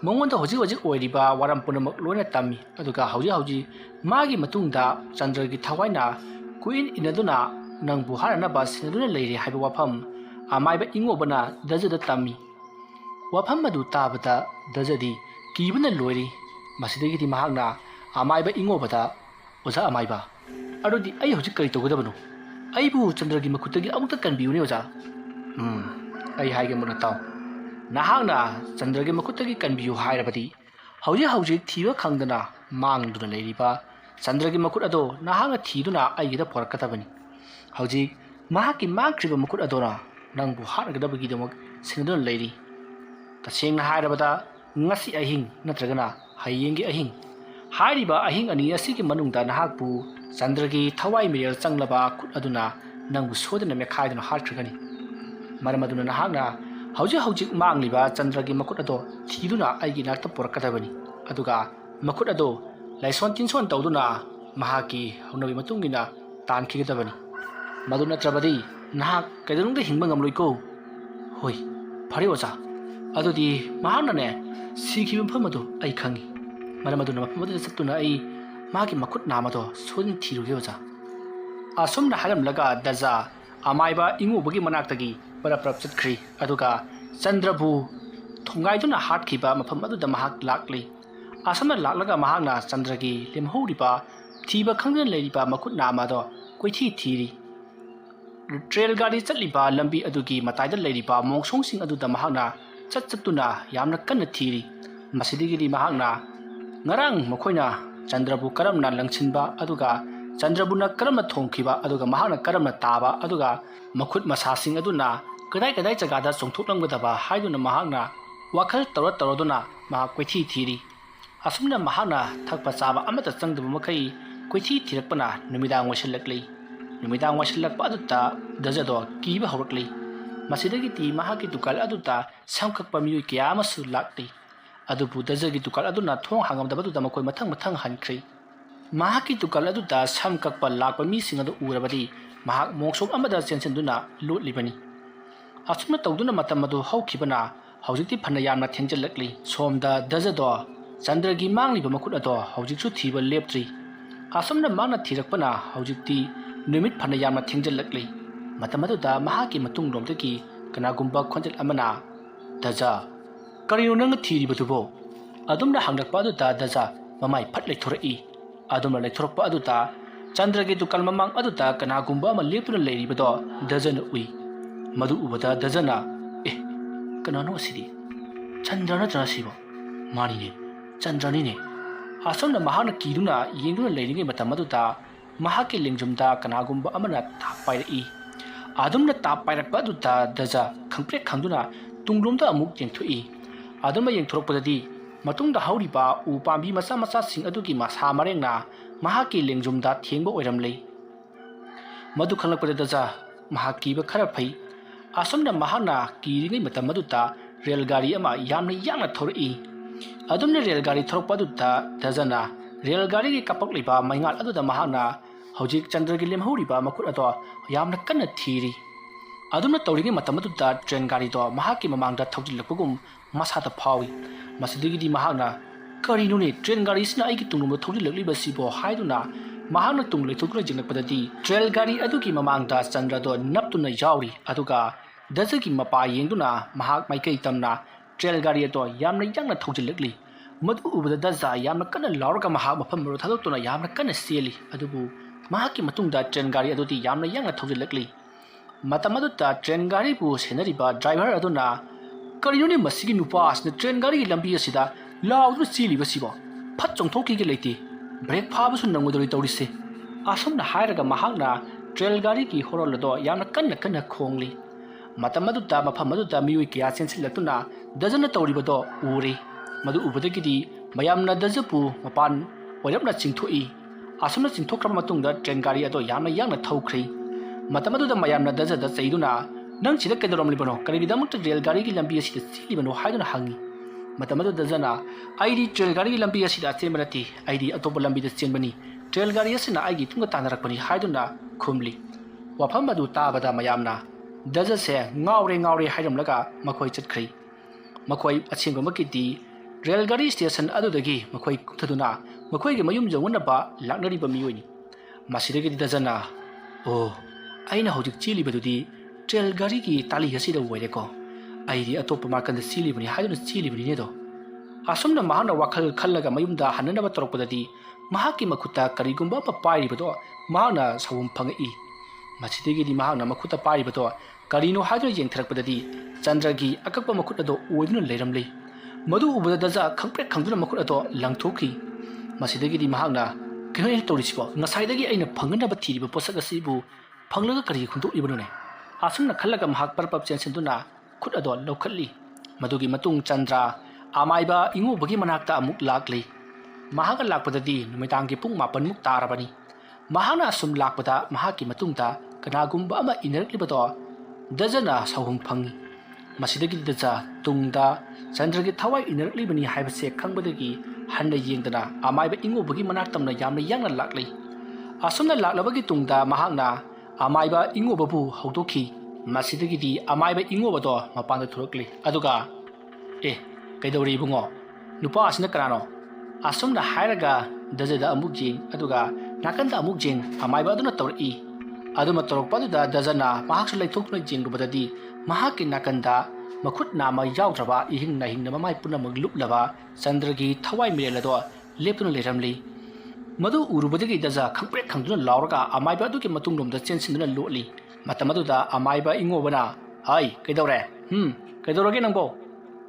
ꯃꯉꯣꯟꯗ ꯍꯧꯖꯤꯛ ꯑꯣꯏꯔꯤꯕ ꯋꯥꯔꯝ ꯄꯨꯝꯅꯃꯛ ꯂꯣꯏꯅ ꯇꯝꯃꯤ꯫ ꯑꯗꯨꯒ ꯍꯧꯖꯤꯛ ꯃꯥꯒꯤ ꯃꯇꯨꯡꯗ ꯆꯟꯗ꯭ꯔꯒꯤ ꯊꯋꯥꯏꯅ ꯀꯨꯏꯟ ꯏꯟꯅꯗꯨꯅ ꯅꯪꯕꯨ ꯍꯥꯠꯅꯅꯕ ꯁꯤꯟꯅꯗꯨꯅ ꯂꯩꯔꯦ ꯍꯥꯏꯕ ꯋꯥꯐꯝ ꯑꯃꯥꯏꯕ ꯏꯉꯣꯕꯅ ꯗꯥꯖꯥꯗ ꯇꯝꯃꯤ꯫ ꯋꯥꯐꯝ ꯑꯗꯨ ꯇꯥꯕꯗ ꯗꯥꯖꯥꯗꯤ ꯀꯤꯕꯅ ꯂꯣꯏꯔꯤ꯫ ꯃꯁꯤꯗꯒꯤꯗꯤ ꯃꯍꯥꯛꯅ ꯑꯃꯥꯏꯕ ꯏꯉꯣꯕꯗ "ꯑꯣꯖꯥ ꯑꯃꯥꯏꯕ, ꯑꯗꯨꯗꯤ ꯑꯩ ꯍꯧꯖꯤꯛ ꯀꯔꯤ ꯇꯧꯒꯗꯕꯅꯣ? ꯑꯩꯕꯨ ꯆꯟꯗ꯭ꯔꯒꯤ ꯃꯈꯨꯠꯇꯒꯤ ꯑꯃꯨꯛꯇ ꯀꯟꯕꯤꯌꯨꯅꯦ ꯑꯣꯖꯥ." ꯑꯩ ꯍꯥꯏꯒꯦ ꯃꯨꯟꯅ ꯇꯥꯎ꯫ ꯅꯍꯥꯛꯅ ꯆꯟꯗ꯭ꯔꯒꯤ ꯃꯈꯨꯠꯇꯒꯤ ꯀꯟꯕꯤꯌꯨ ꯍꯥꯏꯔꯕꯗꯤ ꯍꯧꯖꯤꯛ ꯊꯤꯕ ꯈꯪꯗꯅ ꯃꯥꯡꯗꯨꯅ ꯂꯩꯔꯤꯕ ꯆꯟꯗ꯭ꯔꯒꯤ ꯃꯈꯨꯠ ꯑꯗꯣ ꯅꯍꯥꯛꯅ ꯊꯤꯗꯨꯅ ꯑꯩꯒꯤꯗ ꯄꯣꯔꯛꯀꯗꯕꯅꯤ꯫ ꯍꯧꯖꯤꯛ ꯃꯍꯥꯛꯀꯤ ꯃꯥꯡꯈ꯭ꯔꯤꯕ ꯃꯈꯨꯠ ꯑꯗꯨꯅ ꯅꯪꯕꯨ ꯍꯥꯠꯅꯒꯗꯕꯒꯤꯗꯃꯛ ꯁꯤꯟꯅꯗꯨꯅ ꯂꯩꯔꯤ꯫ ꯇꯁꯦꯡꯅ ꯍꯥꯏꯔꯕꯗ ꯉꯁꯤ ꯑꯍꯤꯡ ꯅꯠꯇ꯭ꯔꯒꯅ ꯍꯌꯦꯡꯒꯤ ꯑꯍꯤꯡ, ꯍꯥꯏꯔꯤꯕ ꯑꯍꯤꯡ ꯑꯅꯤ ꯑꯁꯤꯒꯤ ꯃꯅꯨꯡꯗ ꯅꯍꯥꯛꯄꯨ ꯆꯟꯗ꯭ꯔꯒꯤ ꯊꯋꯥꯏ ꯃꯤꯔꯦꯜ ꯆꯪꯂꯕ ꯈꯨꯠ ꯑꯗꯨꯅ ꯅꯪꯕꯨ ꯁꯣꯏꯗꯅ ꯃꯦꯠꯈꯥꯏꯗꯨꯅ ꯍꯥꯠꯈ꯭ꯔꯒꯅꯤ꯫ ꯃꯔꯝ ꯑꯗꯨꯅ ꯅꯍꯥꯛꯅ ꯍꯧꯖꯤꯛ ꯃꯥꯡꯂꯤꯕ ꯆꯟꯗ꯭ꯔꯒꯤ ꯃꯈꯨꯠ ꯑꯗꯣ ꯊꯤꯗꯨꯅ ꯑꯩꯒꯤ ꯏꯅꯥꯛꯇ ꯄꯣꯔꯛꯀꯗꯕꯅꯤ꯫ ꯑꯗꯨꯒ ꯃꯈꯨꯠ ꯑꯗꯣ ꯂꯥꯏꯁꯣꯟ ꯇꯤꯟꯁꯣꯟ ꯇꯧꯗꯨꯅ ꯃꯍꯥꯛꯀꯤ ꯍꯧꯅꯕꯤ ꯃꯇꯨꯡ ꯏꯟꯅ ꯇꯥꯟꯈꯤꯒꯗꯕꯅꯤ꯫ ꯃꯗꯨ ꯅꯠꯇ꯭ꯔꯕꯗꯤ ꯅꯍꯥꯛ ꯀꯩꯗꯧꯅꯨꯡꯗ ꯍꯤꯡꯕ ꯉꯝꯂꯣꯏꯀꯣ꯫ ꯍꯣꯏ, ꯐꯔꯦ ꯑꯣꯖꯥ, ꯑꯗꯨꯗꯤ ꯃꯍꯥꯛꯅꯅꯦ ꯁꯤꯈꯤꯕ ꯃꯐꯝ ꯑꯗꯨ ꯑꯩ ꯈꯪꯉꯤ꯫ ꯃꯔꯝ ꯑꯗꯨꯅ ꯃꯐꯝ ꯑꯗꯨꯗ ꯆꯠꯇꯨꯅ ꯑꯩ ꯃꯥꯒꯤ ꯃꯈꯨꯠ ꯅꯥꯝꯃꯗꯣ ꯁꯣꯏꯗꯅ ꯊꯤꯔꯨꯒꯦ ꯑꯣꯖꯥ꯫ ꯑꯁꯨꯝꯅ ꯍꯥꯏꯔꯝꯂꯒ ꯗꯥꯖꯥ ꯑꯃꯥꯏꯕ ꯏꯉꯣꯕꯒꯤ ꯃꯅꯥꯛꯇꯒꯤ ꯄꯔꯞ ꯆꯠꯈ꯭ꯔꯤ꯫ ꯑꯗꯨꯒ ꯆꯟꯗ꯭ꯔꯕꯨ ꯊꯣꯡꯒꯥꯏꯗꯨꯅ ꯍꯥꯠꯈꯤꯕ ꯃꯐꯝ ꯑꯗꯨꯗ ꯃꯍꯥꯛ ꯂꯥꯛꯂꯤ꯫ ꯑꯁꯨꯝꯅ ꯂꯥꯛꯂꯒ ꯃꯍꯥꯛꯅ ꯆꯟꯗ꯭ꯔꯒꯤ ꯂꯦꯝꯍꯧꯔꯤꯕ ꯊꯤꯕ ꯈꯪꯗꯅ ꯂꯩꯔꯤꯕ ꯃꯈꯨꯠ ꯅꯥꯝꯃ ꯑꯗꯣ ꯀꯣꯏꯊꯤ ꯊꯤꯔꯤ꯫ ꯇ꯭ꯔꯦꯜ ꯒꯥꯔꯤ ꯆꯠꯂꯤꯕ ꯂꯝꯕꯤ ꯑꯗꯨꯒꯤ ꯃꯇꯥꯏꯗ ꯂꯩꯔꯤꯕ ꯃꯣꯡꯁꯣꯡꯁꯤꯡ ꯑꯗꯨꯗ ꯃꯍꯥꯛꯅ ꯆꯠꯇꯨꯅ ꯌꯥꯝꯅ ꯀꯟꯅ ꯊꯤꯔꯤ꯫ ꯃꯁꯤꯗꯒꯤꯗꯤ ꯃꯍꯥꯛꯅ ꯉꯔꯥꯡ ꯃꯈꯣꯏꯅ ꯆꯟꯗ꯭ꯔꯕꯨ ꯀꯔꯝꯅ ꯂꯪꯁꯤꯟꯕ, ꯑꯗꯨꯒ ꯆꯟꯗ꯭ꯔꯕꯨꯅ ꯀꯔꯝꯅ ꯊꯣꯝꯈꯤꯕ, ꯑꯗꯨꯒ ꯃꯍꯥꯛꯅ ꯀꯔꯝꯅ ꯇꯥꯕ, ꯑꯗꯨꯒ ꯃꯈꯨꯠ ꯃꯁꯥꯁꯤꯡ ꯑꯗꯨꯅ ꯀꯗꯥꯏ ꯖꯒꯥꯗ ꯆꯣꯡꯊꯣꯛꯂꯝꯒꯗꯕ ꯍꯥꯏꯗꯨꯅ ꯃꯍꯥꯛꯅ ꯋꯥꯈꯜ ꯇꯧꯔꯗꯨꯅ ꯃꯍꯥꯛ ꯀꯣꯏꯊꯤ ꯊꯤꯔꯤ꯫ ꯑꯁꯨꯝꯅ ꯃꯍꯥꯛꯅ ꯊꯛꯄ ꯆꯥꯕ ꯑꯃꯠꯇ ꯆꯪꯗꯕ ꯃꯈꯩ ꯀꯣꯏꯊꯤ ꯊꯤꯔꯛꯄꯅ ꯅꯨꯃꯤꯗꯥꯡ ꯑꯣꯏꯁꯤꯜꯂꯛꯂꯤ꯫ ꯅꯨꯃꯤꯗꯥꯡ ꯑꯣꯏꯁꯤꯜꯂꯛꯄ ꯑꯗꯨꯗ ꯗꯥꯖꯥꯗꯣ ꯀꯤꯕ ꯍꯧꯔꯛꯂꯤ꯫ ꯃꯁꯤꯗꯒꯤꯗꯤ ꯃꯍꯥꯛꯀꯤ ꯗꯨꯀꯥꯟ ꯑꯗꯨꯗ ꯁꯝ ꯀꯛꯄ ꯃꯤꯑꯣꯏ ꯀꯌꯥ ꯑꯃꯁꯨ ꯂꯥꯛꯂꯤ꯫ ꯑꯗꯨꯕꯨ ꯗꯥꯖꯥꯒꯤ ꯗꯨꯀꯥꯟ ꯑꯗꯨꯅ ꯊꯣꯡ ꯍꯥꯡꯉꯝꯗꯕꯗꯨꯗ ꯃꯈꯣꯏ ꯃꯊꯪ ꯍꯟꯈ꯭ꯔꯤ꯫ ꯃꯍꯥꯛꯀꯤ ꯗꯨꯀꯥꯟ ꯑꯗꯨꯗ ꯁꯝ ꯀꯛꯄ ꯂꯥꯛꯄ ꯃꯤꯁꯤꯡ ꯑꯗꯨ ꯎꯔꯕꯗꯤ ꯃꯍꯥꯛ ꯃꯣꯡꯁꯣꯡ ꯑꯃꯗ ꯆꯦꯟꯁꯤꯟꯗꯨꯅ ꯂꯣꯠꯂꯤꯕꯅꯤ꯫ ꯑꯁꯨꯝꯅ ꯇꯧꯗꯨꯅ ꯃꯇꯝ ꯑꯗꯨ ꯍꯧꯈꯤꯕꯅ ꯍꯧꯖꯤꯛꯇꯤ ꯐꯅ ꯌꯥꯝꯅ ꯊꯦꯡꯖꯤꯜꯂꯛꯂꯤ꯫ ꯁꯣꯝꯗ ꯗꯥꯖꯥꯗꯣ ꯆꯟꯗ꯭ꯔꯒꯤ ꯃꯥꯡꯂꯤꯕ ꯃꯈꯨꯠ ꯑꯗꯣ ꯍꯧꯖꯤꯛꯁꯨ ꯊꯤꯕ ꯂꯦꯞꯇ꯭ꯔꯤ꯫ ꯑꯁꯨꯝꯅ ꯃꯥꯅ ꯊꯤꯔꯛꯄꯅ ꯍꯧꯖꯤꯛꯇꯤ ꯅꯨꯃꯤꯠ ꯐꯅ ꯌꯥꯝꯅ ꯊꯦꯡꯖꯤꯜꯂꯛꯂꯤ꯫ ꯃꯇꯝ ꯑꯗꯨꯗ ꯃꯍꯥꯛꯀꯤ ꯃꯇꯨꯡꯂꯣꯝꯗꯒꯤ ꯀꯅꯥꯒꯨꯝꯕ ꯈꯣꯟꯖꯦꯜ ꯑꯃꯅ "ꯗꯥꯖꯥ, ꯀꯔꯤꯅꯣ ꯅꯪꯅ ꯊꯤꯔꯤꯕꯗꯨꯕꯣ?" ꯑꯗꯨꯝꯅ ꯍꯪꯂꯛꯄ ꯑꯗꯨꯗ ꯗꯥꯖꯥ ꯃꯃꯥꯏ ꯐꯠ ꯂꯩꯊꯣꯔꯛꯏ꯫ ꯑꯗꯨꯝꯅ ꯂꯩꯊꯣꯔꯛꯄ ꯑꯗꯨꯗ ꯆꯟꯗ꯭ꯔꯒꯤ ꯗꯨꯀꯥꯟ ꯃꯃꯥꯡ ꯑꯗꯨꯗ ꯀꯅꯥꯒꯨꯝꯕ ꯑꯃ ꯂꯦꯞꯇꯨꯅ ꯂꯩꯔꯤꯕꯗꯣ ꯗꯥꯖꯥꯅ ꯎꯏ꯫ ꯃꯗꯨ ꯎꯕꯗ ꯗꯥꯖꯥꯅ "ꯀꯅꯥꯅꯣ ꯑꯁꯤꯗꯤ? ꯆꯟꯗ꯭ꯔ ꯅꯠꯇ꯭ꯔ ꯑꯁꯤꯕꯣ? ꯃꯥꯅꯤꯅꯦ, ꯆꯟꯗ꯭ꯔꯅꯤꯅꯦ." ꯑꯁꯨꯝꯅ ꯃꯍꯥꯛꯅ ꯀꯤꯗꯨꯅ ꯌꯦꯡꯗꯨꯅ ꯂꯩꯔꯤꯉꯩ ꯃꯇꯝ ꯑꯗꯨꯗ ꯃꯍꯥꯛꯀꯤ ꯂꯦꯡꯖꯨꯝꯗ ꯀꯅꯥꯒꯨꯝꯕ ꯑꯃꯅ ꯇꯥꯞ ꯄꯥꯏꯔꯛꯏ꯫ ꯑꯗꯨꯝꯅ ꯇꯥꯞ ꯄꯥꯏꯔꯛꯄ ꯑꯗꯨꯗ ꯗꯥꯖꯥ ꯈꯪꯄ꯭ꯔꯦꯛ ꯈꯪꯗꯨꯅ ꯇꯨꯡꯂꯣꯝꯗ ꯑꯃꯨꯛ ꯌꯦꯡꯊꯣꯛꯏ꯫ ꯑꯗꯨꯝꯅ ꯌꯦꯡꯊꯣꯔꯛꯄꯗꯗꯤ ꯃꯇꯨꯡꯗ ꯍꯧꯔꯤꯕ ꯎ ꯄꯥꯝꯕꯤ ꯃꯆꯥꯁꯤꯡ ꯑꯗꯨꯒꯤ ꯃꯁꯥ ꯃꯔꯦꯡꯅ ꯃꯍꯥꯛꯀꯤ ꯂꯦꯡꯖꯨꯝꯗ ꯊꯦꯡꯕ ꯑꯣꯏꯔꯝꯂꯦ꯫ मधु खंगलपदा दजा महाक कीबा खरा फै असमना महाना कीरिङै मतम मदुता रेलगाड़ी अमा यामना यामना थोरई अदुमने रेलगाड़ी थोरपदुता दजना रेलगाड़ी की कपकलिबा मैंगाल अदुदा महाना हौजिक चंद्रगी लेमहौरिबा मकुट अदो यामना कन्ना थीरी अदुमना तौरिङै मतम मदुता ट्रेन गाड़ी दो महाकी ममांगदा थौजिलकपगुम मसादा फावी मसिदिगिदी महाना करिनुने ट्रेन गाड़ी सिना आइगी तुंगुम थौजिलकलिबसिबो हाइदुना महाना तुंग लेथुकुना जिंगपददी ट्रेन गाड़ी अदुकी ममांगदा चंद्रदो नपतुना यावरी अदुगा दजगी मपा येंदुना महाक माइकई तमना ट्रेन गाड़ी अदो यामना यांगना थौजिलकली मधु उबदा दजा यामना कन्ना लावरगा महाक मफम मरो थादोक्तुना यामना कन्ना सेली अदुबु महाकी मतुंगदा ट्रेन गाड़ी अदुदी यामना यांगना थौजिलकली मतम अदुता ट्रेन गाड़ी बु सेनरिबा ड्राइवर अदुना करिनुने मसिगी नुपासना ट्रेन गाड़ी की लंबी असिदा लाउदुना चीलिबसिबो फट चोंथोकीगे लेते ब्रेक फाबसु नंगुदोरि तौरिसे असमना हायरगा महाकना ट्रेन गाड़ी की होरोलदो यामना कन्ना कन्ना खोंगली मतम अदुता मफम अदुता मियुई किया सेंसिलतुना दजन तौरिबदो उरे मधु उबदगिदी मयामना दजपु मपान ओयरपना चिंथोई असमना चिंथोक्रम मतुंगदा ट्रेन गाड़ी अदो यामना यांगना थौख्री मतम अदुदा मयामना दजदा चैदुना नंग सिदा केदरमलिबनो करिगिदमत रेल गाड़ी की लंबी असिदा सिलिबनो हायदुना हंगी मतम अदुदा दजना आईडी ट्रेल गाड़ी की लंबी असिदा चेमरती आईडी अतोप लंबी द चेनबनी ट्रेल गाड़ी असिना आईगी तुंगा तानरकबनी हायदुना खुमली वफम अदु ताबदा मयामना दजा से ngaure ngaure हायरमलगा मखोय चटख्री मखोय अछेंगमकिदी रेल गाड़ी स्टेशन अदुदगी मखोय कुथदुना मखोयगे मयुम जवनबा लाकनरिबा मियोनी मसिदगी दजना ओ आइना हौजिक चीलिबदुदी ट्रेल गाड़ी की ताली हसिदा वैरेको आइदी अतोप मार्कन चीलिबनी हायदुना चीलिबनी नेदो असमना महाना वाखल खल्लगा मयुमदा हननबा तोरपददी महाकी मखुता करिगुंबा पापाइरिबदो महाना सवुम फंगई मसिदगी महाना मखुता पाइरिबदो करिनो हायदुना येंथरकपददी चंद्रगी अकक्प मखुत अदो ओइदुना लेरमले मधु उबदा दजा खंप्रे खंदुना मखुत अदो लंगथोखी मसिदगी महाना कनो तौरिसिबो ngसाइदगी आइना फंगनबा थीरिबो पोसक असिबु फंगलगा करि खुंदोइबनुने असमना खल्लगा महाक परपप चेंसिंदुना खुद अदो लौखली मधुगी मतुंग चंद्रा आमाइबा इंगुबगी मनाक्ता अमुक लाक्ली महागा लाकपददी नुमिदांगी पुंग मापन मुक तारबनी महाना असुम लाकपदा महाकी मतुंगता कनागुंबा अमा इनरक्लिबदो दजना सहुम फंगी मसिदगी दजा तुंगदा चंद्रगी थवाई इनरक्लिबनी हाइबसे खंगबदगी हन्ना येंगदना आमाइबा इंगुबगी मनाक्तमना यामना यांगना लाक्ली असुमना लाक्लबगी तुंगदा महागना आमाइबा इंगुबबु हौदोखी मसिदगी आमाइबा इंगुबदो मपानदा थुरक्ली अदुगा ए कैदौरी बुंगो नुपा असिना कनानो असुमना हायरगा दजदा अमुक जें अदुगा नाकंदा अमुक जें आमाइबा अदुना तौरई अदुमा तौरकपदुदा दजना महाकसु लैथोकना जेंगुबददी महाकी नाकंदा मखुत नामा याउद्रबा इहिंग नाहिंग नमाय पुनमग लुपलबा चंद्रगी थवाई मिरेलदो लेपतुना लेरमली मधु उरुबदगी दजा खंप्रे खंदुना लावरगा आमाइबा अदुकी मतुंगलोमदा चेंसिंदुना लोली मतमदुदा आमाइबा इंगोबना हाय कैदौरे कैदौरगे नंगबो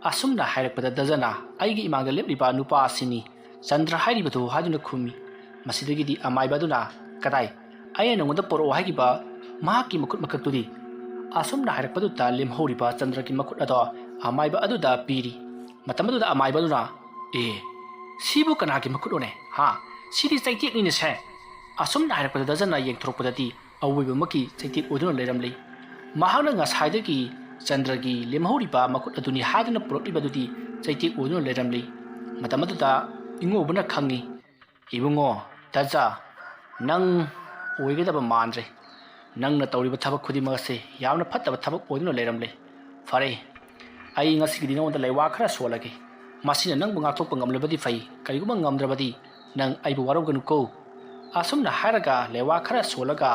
असुमना हायरकपदा दजना आइगी इमांगदा लेपलिबा नुपा असिनी चंद्र हायरिबदो हादुना खुमी मसिदगिदी आमाइबादुना कदाई आये नंगोदा पोरो हायगिबा महाकी मकुट मकक्तुदी असुमना हायरकपदुता लेमहौरिबा चंद्रकी मकुट अदो आमाइबा अदुदा पीरी मतमदुदा आमाइबादुना ए सिबु कनाकी मकुटोने हा सिदी चैतेकनिने से असुमना हायरकपदा दजना येंथोरकपददी अवैबमकी चैतेक ओदुना लेरमले महाना ngसाइदगी चंद्रगी लेमहौरिबा मकुट अदुनी हादुना पुरक्लिबदुदी चैतेक ओदुना लेरमले मतमदुदा इंगोबना खंगी इबुंगो दजा नंग ओइगदबा मानद्रे नंगना तौरिबा थबक खुदिमगसे यामना फत्तबा थबक ओदुना लेरमले फरे आई ngasiगidi नंगोंदा लैवा खरा सोलगे मासिना नंगबु ngaथोकपा ngamlebadi fai करिगुबा ngamdrabadi नंग आइबु वारौगनुको असुमना हायरगा लैवा खरा सोलगा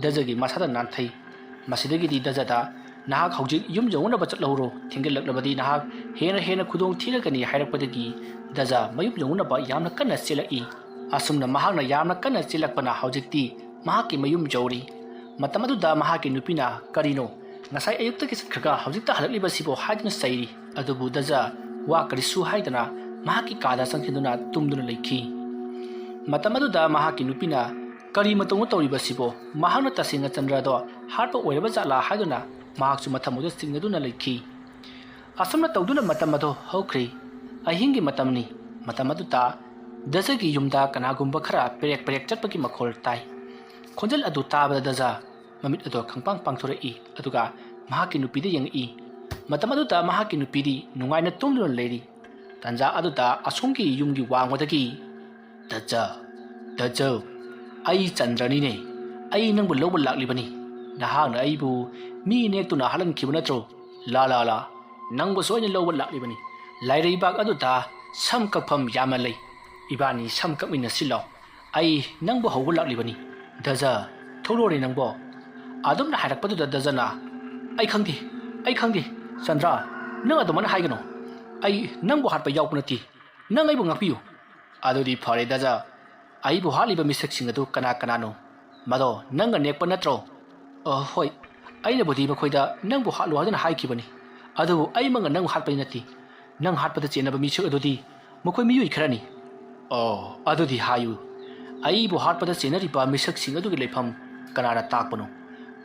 दजगी मसादा नानथै मसिदगिदी दजदा नाहक हौजिक युम जौनबा चटलौरो थिंगलक्लबदी नाहक हेना हेना खुदोंग थीरगनी हायरकपदगी दजा मयुम जौनबा यामना कन्ना चेलई असुमना महागना यामना कन्ना चेलकपना हौजिकती महाकी मयुम जौरी मतमदुदा महाकी नुपिना करिनो ngасai ayukta ki sakhaga hojikta halakliba sibo haidna sairi adubu daja wa karisu haidana mahaki kada sangkhinduna tumduna leikhi matamadu mahaki nupina kari matongo tawriba sibo mahana tasinga chandra do harpa oiraba jala haiduna mahaksu mathamuda singaduna leikhi asumna tawduna matamado hokri ahingi matamni matamadu ta dasagi yumda kanagumba khara perek perek chatpaki makhol tai ꯈꯣꯟꯖꯦꯜ ꯑꯗꯨ ꯇꯥꯕꯗ ꯗꯖꯥ ꯃꯃꯤꯠ ꯑꯗꯨ ꯈꯪꯄꯥꯡ ꯄꯥꯡꯊꯣꯔꯛꯏ ꯑꯗꯨꯒ ꯃꯍꯥꯛꯀꯤ ꯅꯨꯄꯤꯗ ꯌꯦꯡꯉꯛꯏ꯫ ꯃꯇꯝ ꯑꯗꯨꯗ ꯃꯍꯥꯛꯀꯤ ꯅꯨꯄꯤꯗꯤ ꯅꯨꯡꯉꯥꯏꯅ ꯇꯨꯝꯗꯨꯅ ꯂꯩꯔꯤ꯫ ꯇꯥꯟꯖꯥ ꯑꯗꯨꯗ ꯑꯁꯣꯝꯒꯤ ꯌꯨꯝꯒꯤ ꯋꯥꯡꯃꯗꯒꯤ ꯗꯖꯥ ꯗꯖꯥ ꯑꯩ ꯆꯟꯗ꯭ꯔꯅꯤꯅꯦ, ꯑꯩ ꯅꯪꯕꯨ ꯂꯧꯕ ꯂꯥꯛꯂꯤꯕꯅꯤ꯫ ꯅꯍꯥꯛꯅ ꯑꯩꯕꯨ ꯃꯤ ꯅꯦꯛꯇꯨꯅ ꯍꯥꯠꯍꯟꯈꯤꯕ ꯅꯠꯇ꯭ꯔꯣ? ꯂꯥ ꯅꯪꯕꯨ ꯁꯣꯏꯅ ꯂꯧꯕ ꯂꯥꯛꯂꯤꯕꯅꯤ꯫ ꯂꯥꯏꯔꯩꯕꯥꯛ ꯑꯗꯨꯗ ꯁꯝ ꯀꯛꯐꯝ ꯌꯥꯝꯅ ꯂꯩ, ꯏꯕꯥꯅꯤ ꯁꯝ ꯀꯛꯃꯤꯟꯅꯁꯤ ꯂꯥꯎ꯫ ꯑꯩ ꯅꯪꯕꯨ ꯍꯧꯕ ꯂꯥꯛꯂꯤꯕꯅꯤ꯫ ꯗꯖꯥ ꯊꯣꯛꯂꯣꯔꯦ ꯅꯪꯕꯣ꯫ ꯑꯗꯨꯝꯅ ꯍꯥꯏꯔꯛꯄꯗꯨꯗ ꯗꯖꯥꯅ ꯑꯩ ꯈꯪꯗꯦ ꯆꯟꯗ꯭ꯔꯥ, ꯅꯪ ꯑꯗꯨꯃꯥꯏꯅ ꯍꯥꯏꯒꯅꯨ꯫ ꯑꯩ ꯅꯪꯕꯨ ꯍꯥꯠꯄ ꯌꯥꯎꯕ ꯅꯠꯇꯦ, ꯅꯪ ꯑꯩꯕꯨ ꯉꯥꯛꯄꯤꯌꯨ꯫ ꯑꯗꯨꯗꯤ ꯐꯔꯦ ꯗꯖꯥ, ꯑꯩꯕꯨ ꯍꯥꯠꯂꯤꯕ ꯃꯤꯁꯛꯁꯤꯡ ꯑꯗꯨ ꯀꯅꯥꯅꯣ? ꯃꯗꯣ ꯅꯪꯒ ꯅꯦꯛꯄ ꯅꯠꯇ꯭ꯔꯣ? ꯍꯣꯏ, ꯑꯩꯅꯕꯨꯗꯤ ꯃꯈꯣꯏꯗ ꯅꯪꯕꯨ ꯍꯥꯠꯂꯨ ꯍꯥꯏꯗꯨꯅ ꯍꯥꯏꯈꯤꯕꯅꯤ, ꯑꯗꯨꯕꯨ ꯑꯩꯃꯛꯅ ꯅꯪꯕꯨ ꯍꯥꯠꯄꯗꯤ ꯅꯠꯇꯦ꯫ ꯅꯪ ꯍꯥꯠꯄꯗ ꯆꯦꯟꯅꯕ ꯃꯤꯁꯛ ꯑꯗꯨꯗꯤ ꯃꯈꯣꯏ ꯃꯤꯑꯣꯏ ꯈꯔꯅꯤ꯫ ꯑꯗꯨꯗꯤ ꯍꯥꯏꯌꯨ, ꯑꯩꯕꯨ ꯍꯥꯠꯄꯗ ꯆꯦꯟꯅꯔꯤꯕ ꯃꯤꯁꯛꯁꯤꯡ ꯑꯗꯨꯒꯤ ꯂꯩꯐꯝ ꯀꯅꯥꯅ ꯇꯥꯛꯄꯅꯣ?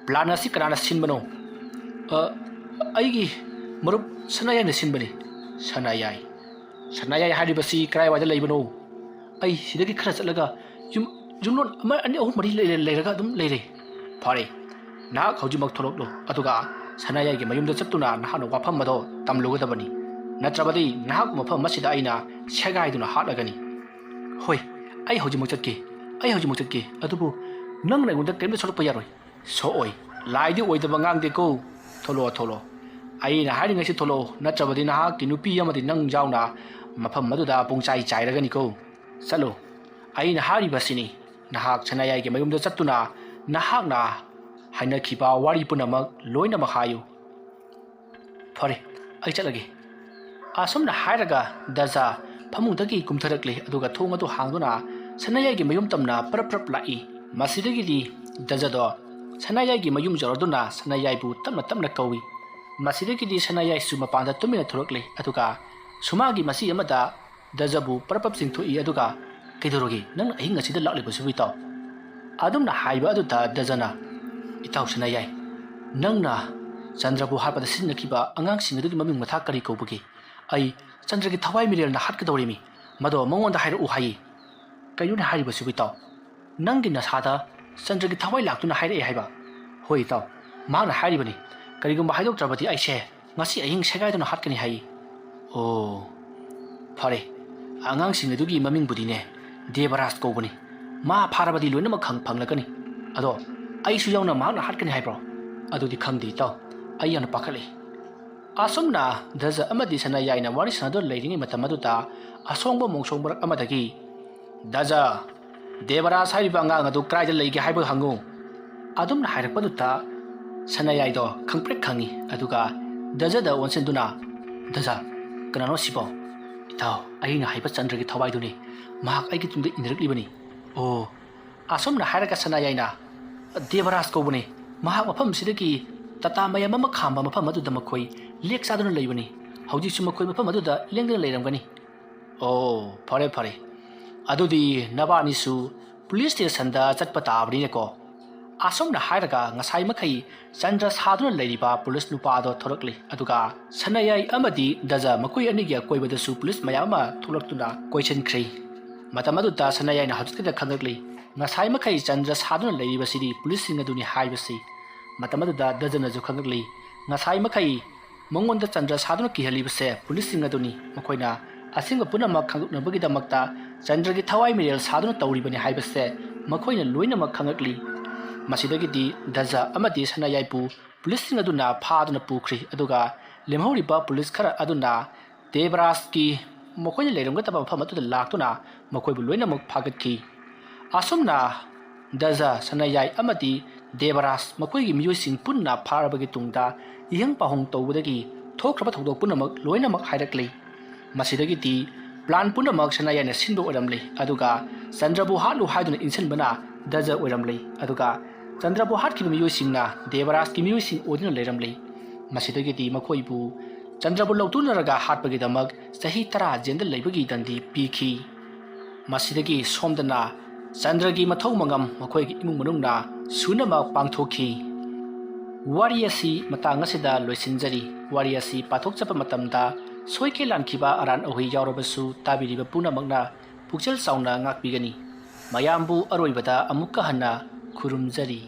ꯄ꯭ꯂꯥꯟ ꯑꯁꯤ ꯀꯅꯥꯅ ꯁꯤꯟꯕꯅꯣ? ꯑꯩꯒꯤ ꯃꯔꯨꯞ ꯁꯅꯥꯌꯥꯏꯅ ꯁꯤꯟꯕꯅꯤ꯫ ꯁꯅꯥꯌꯥꯏ ꯍꯥꯏꯔꯤꯕꯁꯤ ꯀꯗꯥꯏꯋꯥꯏꯗ ꯂꯩꯕꯅꯣ? ꯑꯩ ꯁꯤꯗꯒꯤ ꯈꯔ ꯆꯠꯂꯒ ꯌꯨꯝꯂꯣꯟ 1 2 3 ꯂꯩꯔꯒ ꯑꯗꯨꯝ ꯂꯩꯔꯦ꯫ ꯐꯔꯦ, ꯅꯍꯥꯛ ꯍꯧꯖꯤꯛꯃꯛ ꯊꯣꯛꯂꯛꯂꯣ, ꯑꯗꯨꯒ ꯁꯅꯥꯌꯥꯏꯒꯤ ꯃꯌꯨꯝꯗ ꯆꯠꯇꯨꯅ ꯅꯍꯥꯛꯅ ꯋꯥꯐꯝ ꯑꯗꯣ ꯇꯝꯂꯨꯒꯗꯕꯅꯤ꯫ ꯅꯠꯇ꯭ꯔꯕꯗꯤ ꯅꯍꯥꯛꯄꯨ ꯃꯐꯝ ꯑꯁꯤꯗ ꯑꯩꯅ ꯁꯦꯒꯥꯏꯗꯨꯅ ꯍꯥꯠꯂꯒꯅꯤ꯫ ꯍꯣꯏ, ꯑꯩ ꯍꯧꯖꯤꯛꯃꯛ ꯆꯠꯀꯦ, ꯑꯗꯨꯕꯨ ꯅꯪꯅ ꯑꯩꯉꯣꯟꯗ ꯀꯔꯤꯝꯇ ꯁꯣꯛꯂꯛꯄ ꯌꯥꯔꯣꯏ꯫ ꯁꯣꯛꯑꯣꯏ, ꯂꯥꯏꯗꯤ ꯑꯣꯏꯗꯕ ꯉꯥꯡꯗꯦꯀꯣ꯫ ꯊꯣꯛꯂꯛꯑꯣ, ꯑꯩꯅ ꯍꯥꯏꯔꯤꯉꯩꯁꯤ ꯊꯣꯛꯂꯛꯑꯣ, ꯅꯠꯇ꯭ꯔꯕꯗꯤ ꯅꯍꯥꯛꯀꯤ ꯅꯨꯄꯤ ꯑꯃꯗꯤ ꯅꯪ ꯌꯥꯎꯅ ꯃꯐꯝ ꯑꯗꯨꯗ ꯄꯨꯡꯆꯥꯏ ꯆꯥꯏꯔꯒꯅꯤꯀꯣ꯫ ꯆꯠꯂꯣ, ꯑꯩꯅ ꯍꯥꯏꯔꯤꯕꯁꯤꯅꯤ, ꯅꯍꯥꯛ ꯁꯅꯥꯌꯥꯏꯒꯤ ꯃꯌꯨꯝꯗ ꯆꯠꯇꯨꯅ ꯅꯍꯥꯛꯅ ꯍꯥꯏꯅꯈꯤꯕ ꯋꯥꯔꯤ ꯄꯨꯝꯅꯃꯛ ꯂꯣꯏꯅꯃꯛ ꯍꯥꯏꯌꯨ꯫ ꯐꯔꯦ, ꯑꯩ ꯆꯠꯂꯒꯦ꯫ ꯑꯁꯨꯝꯅ ꯍꯥꯏꯔꯒ ꯗꯖꯥ ꯐꯃꯨꯡꯗꯒꯤ ꯀꯨꯝꯊꯔꯛꯂꯦ, ꯑꯗꯨꯒ ꯊꯣꯡ ꯑꯗꯨ ꯍꯥꯡꯗꯨꯅ ꯁꯅꯥꯌꯥꯏꯒꯤ ꯃꯌꯨꯝ ꯇꯝꯅ ꯄ꯭ꯔꯞ ꯂꯥꯛꯏ꯫ ꯃꯁꯤꯗꯒꯤꯗꯤ ꯗꯖꯥꯗꯣ ꯁꯅꯥꯌꯥꯏꯒꯤ ꯃꯌꯨꯝ ꯌꯧꯔꯗꯨꯅ ꯁꯅꯥꯌꯥꯏꯕꯨ ꯇꯞꯅ ꯀꯧꯏ꯫ ꯃꯁꯤꯗꯒꯤꯗꯤ ꯁꯅꯥꯌꯥꯏꯁꯨ ꯃꯄꯥꯟꯗ ꯇꯨꯃꯤꯟꯅ ꯊꯣꯔꯛꯂꯦ, ꯑꯗꯨꯒ ꯁꯨꯃꯥꯡꯒꯤ ꯃꯆꯤ ꯑꯃꯗ ꯗꯖꯥꯕꯨ ꯄ꯭ꯔꯞ ꯆꯤꯡꯊꯣꯛꯏ, ꯑꯗꯨꯒ ꯀꯩꯗꯧꯔꯒꯦ ꯅꯪꯅ ꯑꯍꯤꯡ ꯑꯁꯤꯗ ꯂꯥꯛꯂꯤꯕꯁꯤꯕꯨ ꯏꯇꯥꯎ? ꯑꯗꯨꯝꯅ ꯍꯥꯏꯕ ꯑꯗꯨꯗ ꯗꯖꯥꯅ ꯏꯇꯥꯎ ꯁꯅꯥꯌꯥꯏ, ꯅꯪꯅ ꯆꯟꯗ꯭ꯔꯕꯨ ꯍꯥꯠꯄꯗ ꯁꯤꯖꯤꯟꯅꯈꯤꯕ ꯑꯉꯥꯡꯁꯤꯡ ꯑꯗꯨꯒꯤ ꯃꯃꯤꯡ ꯃꯊꯥ ꯀꯔꯤ ꯀꯧꯕꯒꯦ? ꯑꯩ ꯆꯟꯗ꯭ꯔꯒꯤ ꯊꯋꯥꯏ ꯃꯤꯔꯦꯜꯅ ꯍꯥꯠꯀꯗꯧꯔꯤꯃꯤ, ꯃꯗꯣ ꯃꯉꯣꯟꯗ ꯍꯥꯏꯔꯛꯎ ꯍꯥꯏꯌꯦ꯫ ꯀꯩꯅꯣꯅꯦ ꯍꯥꯏꯔꯤꯕꯁꯤꯕꯨ ꯏꯇꯥꯎ? ꯅꯪꯒꯤ ꯅꯁꯥꯗ ꯆꯟꯗ꯭ꯔꯒꯤ ꯊꯋꯥꯏ ꯂꯥꯛꯇꯨꯅ ꯍꯥꯏꯔꯛꯑꯦ ꯍꯥꯏꯕ? ꯍꯣꯏ ꯏꯇꯥꯎ, ꯃꯍꯥꯛꯅ ꯍꯥꯏꯔꯤꯕꯅꯤ, ꯀꯔꯤꯒꯨꯝꯕ ꯍꯥꯏꯗꯣꯛꯇ꯭ꯔꯕꯗꯤ ꯑꯩꯁꯦ ꯉꯁꯤ ꯑꯍꯤꯡ ꯁꯦꯒꯥꯏꯗꯨꯅ ꯍꯥꯠꯀꯅꯤ ꯍꯥꯏꯌꯦ꯫ ꯐꯔꯦ, ꯑꯉꯥꯡꯁꯤꯡ ꯑꯗꯨꯒꯤ ꯃꯃꯤꯡꯕꯨꯗꯤꯅꯦ ꯗꯦꯕꯔꯥꯖ ꯀꯧꯕꯅꯤ꯫ ꯃꯥ ꯐꯥꯔꯕꯗꯤ ꯂꯣꯏꯅꯃꯛ ꯐꯪꯂꯛꯀꯅꯤ꯫ ꯑꯗꯣ ꯑꯩꯁꯨ ꯌꯥꯎꯅ ꯃꯍꯥꯛꯅ ꯍꯥꯠꯀꯅꯤ ꯍꯥꯏꯕ꯭ꯔꯣ? ꯑꯗꯨꯗꯤ ꯈꯪꯗꯦ ꯏꯇꯥꯎ, ꯑꯩ ꯌꯥꯝꯅ ꯄꯥꯈꯠꯂꯤ꯫ ꯑꯁꯨꯝꯅ ꯗꯖꯥ ꯑꯃꯗꯤ ꯁꯅꯥꯌꯥꯏꯅ ꯋꯥꯔꯤ ꯁꯥꯟꯅꯗꯨꯅ ꯂꯩꯔꯤꯉꯩ ꯃꯇꯝ ꯑꯗꯨꯗ ꯑꯁꯣꯡꯕ ꯃꯣꯡꯁꯣꯡ ꯃꯔꯛ ꯑꯃꯗꯒꯤ ꯗꯖꯥ, ꯗꯦꯕꯔꯥꯖ ꯍꯥꯏꯔꯤꯕ ꯑꯉꯥꯡ ꯑꯗꯨ ꯀꯗꯥꯏꯗ ꯂꯩꯒꯦ ꯍꯥꯏꯕ ꯍꯪꯉꯨ꯫ ꯑꯗꯨꯝꯅ ꯍꯥꯏꯔꯛꯄꯗꯨꯗ ꯁꯅꯥꯌꯥꯏꯗꯣ ꯈꯪꯄ꯭ꯔꯦꯛ ꯈꯪꯉꯤ, ꯑꯗꯨꯒ ꯗꯖꯥꯗ ꯑꯣꯟꯁꯤꯟꯗꯨꯅ ꯗꯖꯥ, ꯀꯅꯥꯅꯣ ꯁꯤꯕꯣ? ꯏꯇꯥꯎ, ꯑꯩꯅ ꯍꯥꯏꯕ ꯆꯟꯗ꯭ꯔꯒꯤ ꯊꯋꯥꯏꯗꯨꯅꯤ, ꯃꯍꯥꯛ ꯑꯩꯒꯤ ꯇꯨꯡꯗ ꯏꯟꯅꯔꯛꯂꯤꯕꯅꯤ꯫ ꯑꯁꯨꯝꯅ ꯍꯥꯏꯔꯒ ꯁꯅꯥꯌꯥꯏꯅ ꯗꯦꯕꯔꯥꯖ ꯀꯧꯕꯅꯤ, ꯃꯍꯥꯛ ꯃꯐꯝꯁꯤꯗꯒꯤ ꯇꯥꯇꯥ ꯃꯌꯥꯝ ꯑꯃ ꯈꯥꯝꯕ ꯃꯐꯝ ꯑꯗꯨꯗ ꯃꯈꯣꯏ ꯂꯦꯛ ꯆꯥꯗꯨꯅ ꯂꯩꯕꯅꯤ꯫ ꯍꯧꯖꯤꯛꯁꯨ ꯃꯈꯣꯏ ꯃꯐꯝ ꯑꯗꯨꯗ ꯂꯦꯡꯗꯅ ꯂꯩꯔꯝꯒꯅꯤ꯫ ꯐꯔꯦ, ꯑꯗꯨꯗꯤ ꯅꯕꯥꯅꯤꯁꯨ ꯄꯨꯂꯤꯁ ꯁ꯭ꯇꯦꯁꯟꯗ ꯆꯠꯄ ꯇꯥꯕꯅꯤꯅꯦꯀꯣ꯫ ꯑꯁꯨꯝꯅ ꯍꯥꯏꯔꯒ ꯉꯁꯥꯏ ꯃꯈꯩ ꯆꯟꯗ꯭ꯔ ꯁꯥꯗꯨꯅ ꯂꯩꯔꯤꯕ ꯄꯨꯂꯤꯁ ꯅꯨꯄꯥ ꯑꯗꯣ ꯊꯣꯔꯛꯂꯤ, ꯑꯗꯨꯒ ꯁꯅꯥꯌꯥꯏ ꯑꯃꯗꯤ ꯗꯖꯥ ꯃꯈꯣꯏ ꯑꯅꯤꯒꯤ ꯑꯀꯣꯏꯕꯗꯁꯨ ꯄꯨꯂꯤꯁ ꯃꯌꯥꯝ ꯑꯃ ꯊꯣꯛꯂꯛꯇꯨꯅ ꯀꯣꯏꯁꯤꯟꯈ꯭ꯔꯦ꯫ ꯃꯇꯝ ꯑꯗꯨꯗ ꯁꯅꯥꯌꯥꯏꯅ ꯍꯧꯖꯤꯛꯇꯗ ꯈꯪꯂꯛꯂꯤ, ꯉꯁꯥꯏ ꯃꯈꯩ ꯆꯟꯗ꯭ꯔ ꯁꯥꯗꯨꯅ ꯂꯩꯔꯤꯕꯁꯤꯗꯤ ꯄꯨꯂꯤꯁꯁꯤꯡ ꯑꯗꯨꯅꯤ ꯍꯥꯏꯕꯁꯤ꯫ ꯃꯇꯝ ꯑꯗꯨꯗ ꯗꯖꯥꯅꯁꯨ ꯈꯪꯂꯛꯂꯤ, ꯉꯁꯥꯏ ꯃꯈꯩ ꯃꯉꯣꯟꯗ ꯆꯟꯗ꯭ꯔ ꯁꯥꯗꯨꯅ ꯀꯤꯍꯜꯂꯤꯕꯁꯦ ꯄꯨꯂꯤꯁꯁꯤꯡ ꯑꯗꯨꯅꯤ, ꯃꯈꯣꯏꯅ ꯑꯁꯦꯡꯕ ꯄꯨꯝꯅꯃꯛ ꯈꯪꯗꯣꯛꯅꯕꯒꯤꯗꯃꯛꯇ ꯆꯟꯗ꯭ꯔꯒꯤ ꯊꯋꯥꯏ ꯃꯤꯔꯦꯜ ꯁꯥꯗꯨꯅ ꯇꯧꯔꯤꯕꯅꯤ ꯍꯥꯏꯕꯁꯦ ꯃꯈꯣꯏꯅ ꯂꯣꯏꯅꯃꯛ ꯈꯪꯂꯛꯂꯤ꯫ ꯃꯁꯤꯗꯒꯤꯗꯤ ꯗꯖꯥ ꯑꯃꯗꯤ ꯁꯅꯥꯌꯥꯏꯕꯨ ꯄꯨꯂꯤꯁꯁꯤꯡ ꯑꯗꯨꯅ ꯐꯥꯗꯨꯅ ꯄꯨꯈ꯭ꯔꯤ, ꯑꯗꯨꯒ ꯂꯦꯝꯍꯧꯔꯤꯕ ꯄꯨꯂꯤꯁ ꯈꯔ ꯑꯗꯨꯅ ꯗꯦꯕꯔꯥꯖꯀꯤ ꯃꯈꯣꯏꯅ ꯂꯩꯔꯝꯒꯗꯕ ꯃꯐꯝ ꯑꯗꯨꯗ ꯂꯥꯛꯇꯨꯅ ꯃꯈꯣꯏꯕꯨ ꯂꯣꯏꯅꯃꯛ ꯐꯥꯒꯠꯈꯤ꯫ ꯑꯁꯨꯝꯅ ꯗꯖꯥ, ꯁꯅꯥꯌꯥꯏ ꯑꯃꯗꯤ ꯗꯦꯕꯔꯥꯖ ꯃꯈꯣꯏꯒꯤ ꯃꯤꯑꯣꯏꯁꯤꯡ ꯄꯨꯟꯅ ꯐꯥꯔꯕꯒꯤ ꯇꯨꯡꯗ ꯏꯍꯪ ꯄꯥꯎꯍꯪ ꯇꯧꯕꯗꯒꯤ ꯊꯣꯛꯈ꯭ꯔꯕ ꯊꯧꯗꯣꯛ ꯄꯨꯝꯅꯃꯛ ꯂꯣꯏꯅꯃꯛ ꯍꯥꯏꯔꯛꯂꯤ꯫ ꯃꯁꯤꯗꯒꯤꯗꯤ ꯄ꯭ꯂꯥꯟ ꯄꯨꯝꯅꯃꯛ ꯁꯅꯥꯌꯥꯏꯅ ꯁꯤꯟꯕ ꯑꯣꯏꯔꯝꯂꯤ, ꯑꯗꯨꯒ ꯆꯟꯗ꯭ꯔꯕꯨ ꯍꯥꯠꯂꯨ ꯍꯥꯏꯗꯨꯅ ꯏꯟꯁꯤꯟꯕꯅ ꯗꯖꯥ ꯑꯣꯏꯔꯝꯂꯤ, ꯑꯗꯨꯒ ꯆꯟꯗ꯭ꯔꯕꯨ ꯍꯥꯠꯈꯤꯕ ꯃꯤꯑꯣꯏꯁꯤꯡꯅ ꯗꯦꯕꯔꯥꯖꯀꯤ ꯃꯤꯑꯣꯏꯁꯤꯡ ꯑꯣꯏꯗꯨꯅ ꯂꯩꯔꯝꯂꯤ꯫ ꯃꯁꯤꯗꯒꯤꯗꯤ ꯃꯈꯣꯏꯕꯨ ꯆꯟꯗ꯭ꯔꯕꯨ ꯂꯧꯇꯨꯅꯔꯒ ꯍꯥꯠꯄꯒꯤꯗꯃꯛ ꯆꯍꯤ 10 ꯖꯦꯜꯗ ꯂꯩꯕꯒꯤ ꯗꯟꯗꯤ ꯄꯤꯈꯤ꯫ ꯃꯁꯤꯗꯒꯤ ꯁꯣꯝꯗꯅ ꯆꯟꯗ꯭ꯔꯒꯤ ꯃꯊꯧ ꯃꯉꯝ ꯃꯈꯣꯏꯒꯤ ꯏꯃꯨꯡ ꯃꯅꯨꯡꯅ ꯁꯨꯅꯃꯛ ꯄꯥꯡꯊꯣꯛꯈꯤ꯫ ꯋꯥꯔꯤ ꯑꯁꯤ ꯃꯇꯥꯡ ꯑꯁꯤꯗ ꯂꯣꯏꯁꯤꯟꯖꯔꯤ꯫ ꯋꯥꯔꯤ ꯑꯁꯤ ꯄꯥꯊꯣꯛꯆꯕ ꯃꯇꯝꯗ ꯁꯣꯏꯈꯤ ꯂꯥꯟꯈꯤꯕ ꯑꯔꯥꯟ ꯑꯍꯣꯏ ꯌꯥꯎꯔꯕꯁꯨ ꯇꯥꯕꯤꯔꯤꯕ ꯄꯨꯝꯅꯃꯛꯅ ꯄꯨꯛꯆꯦꯜ ꯆꯥꯎꯅ ꯉꯥꯛꯄꯤꯒꯅꯤ꯫ ꯃꯌꯥꯝꯕꯨ ꯑꯔꯣꯏꯕꯗ ꯑꯃꯨꯛꯀ ꯍꯟꯅ ꯈꯨꯔꯨꯝꯖꯔꯤ꯫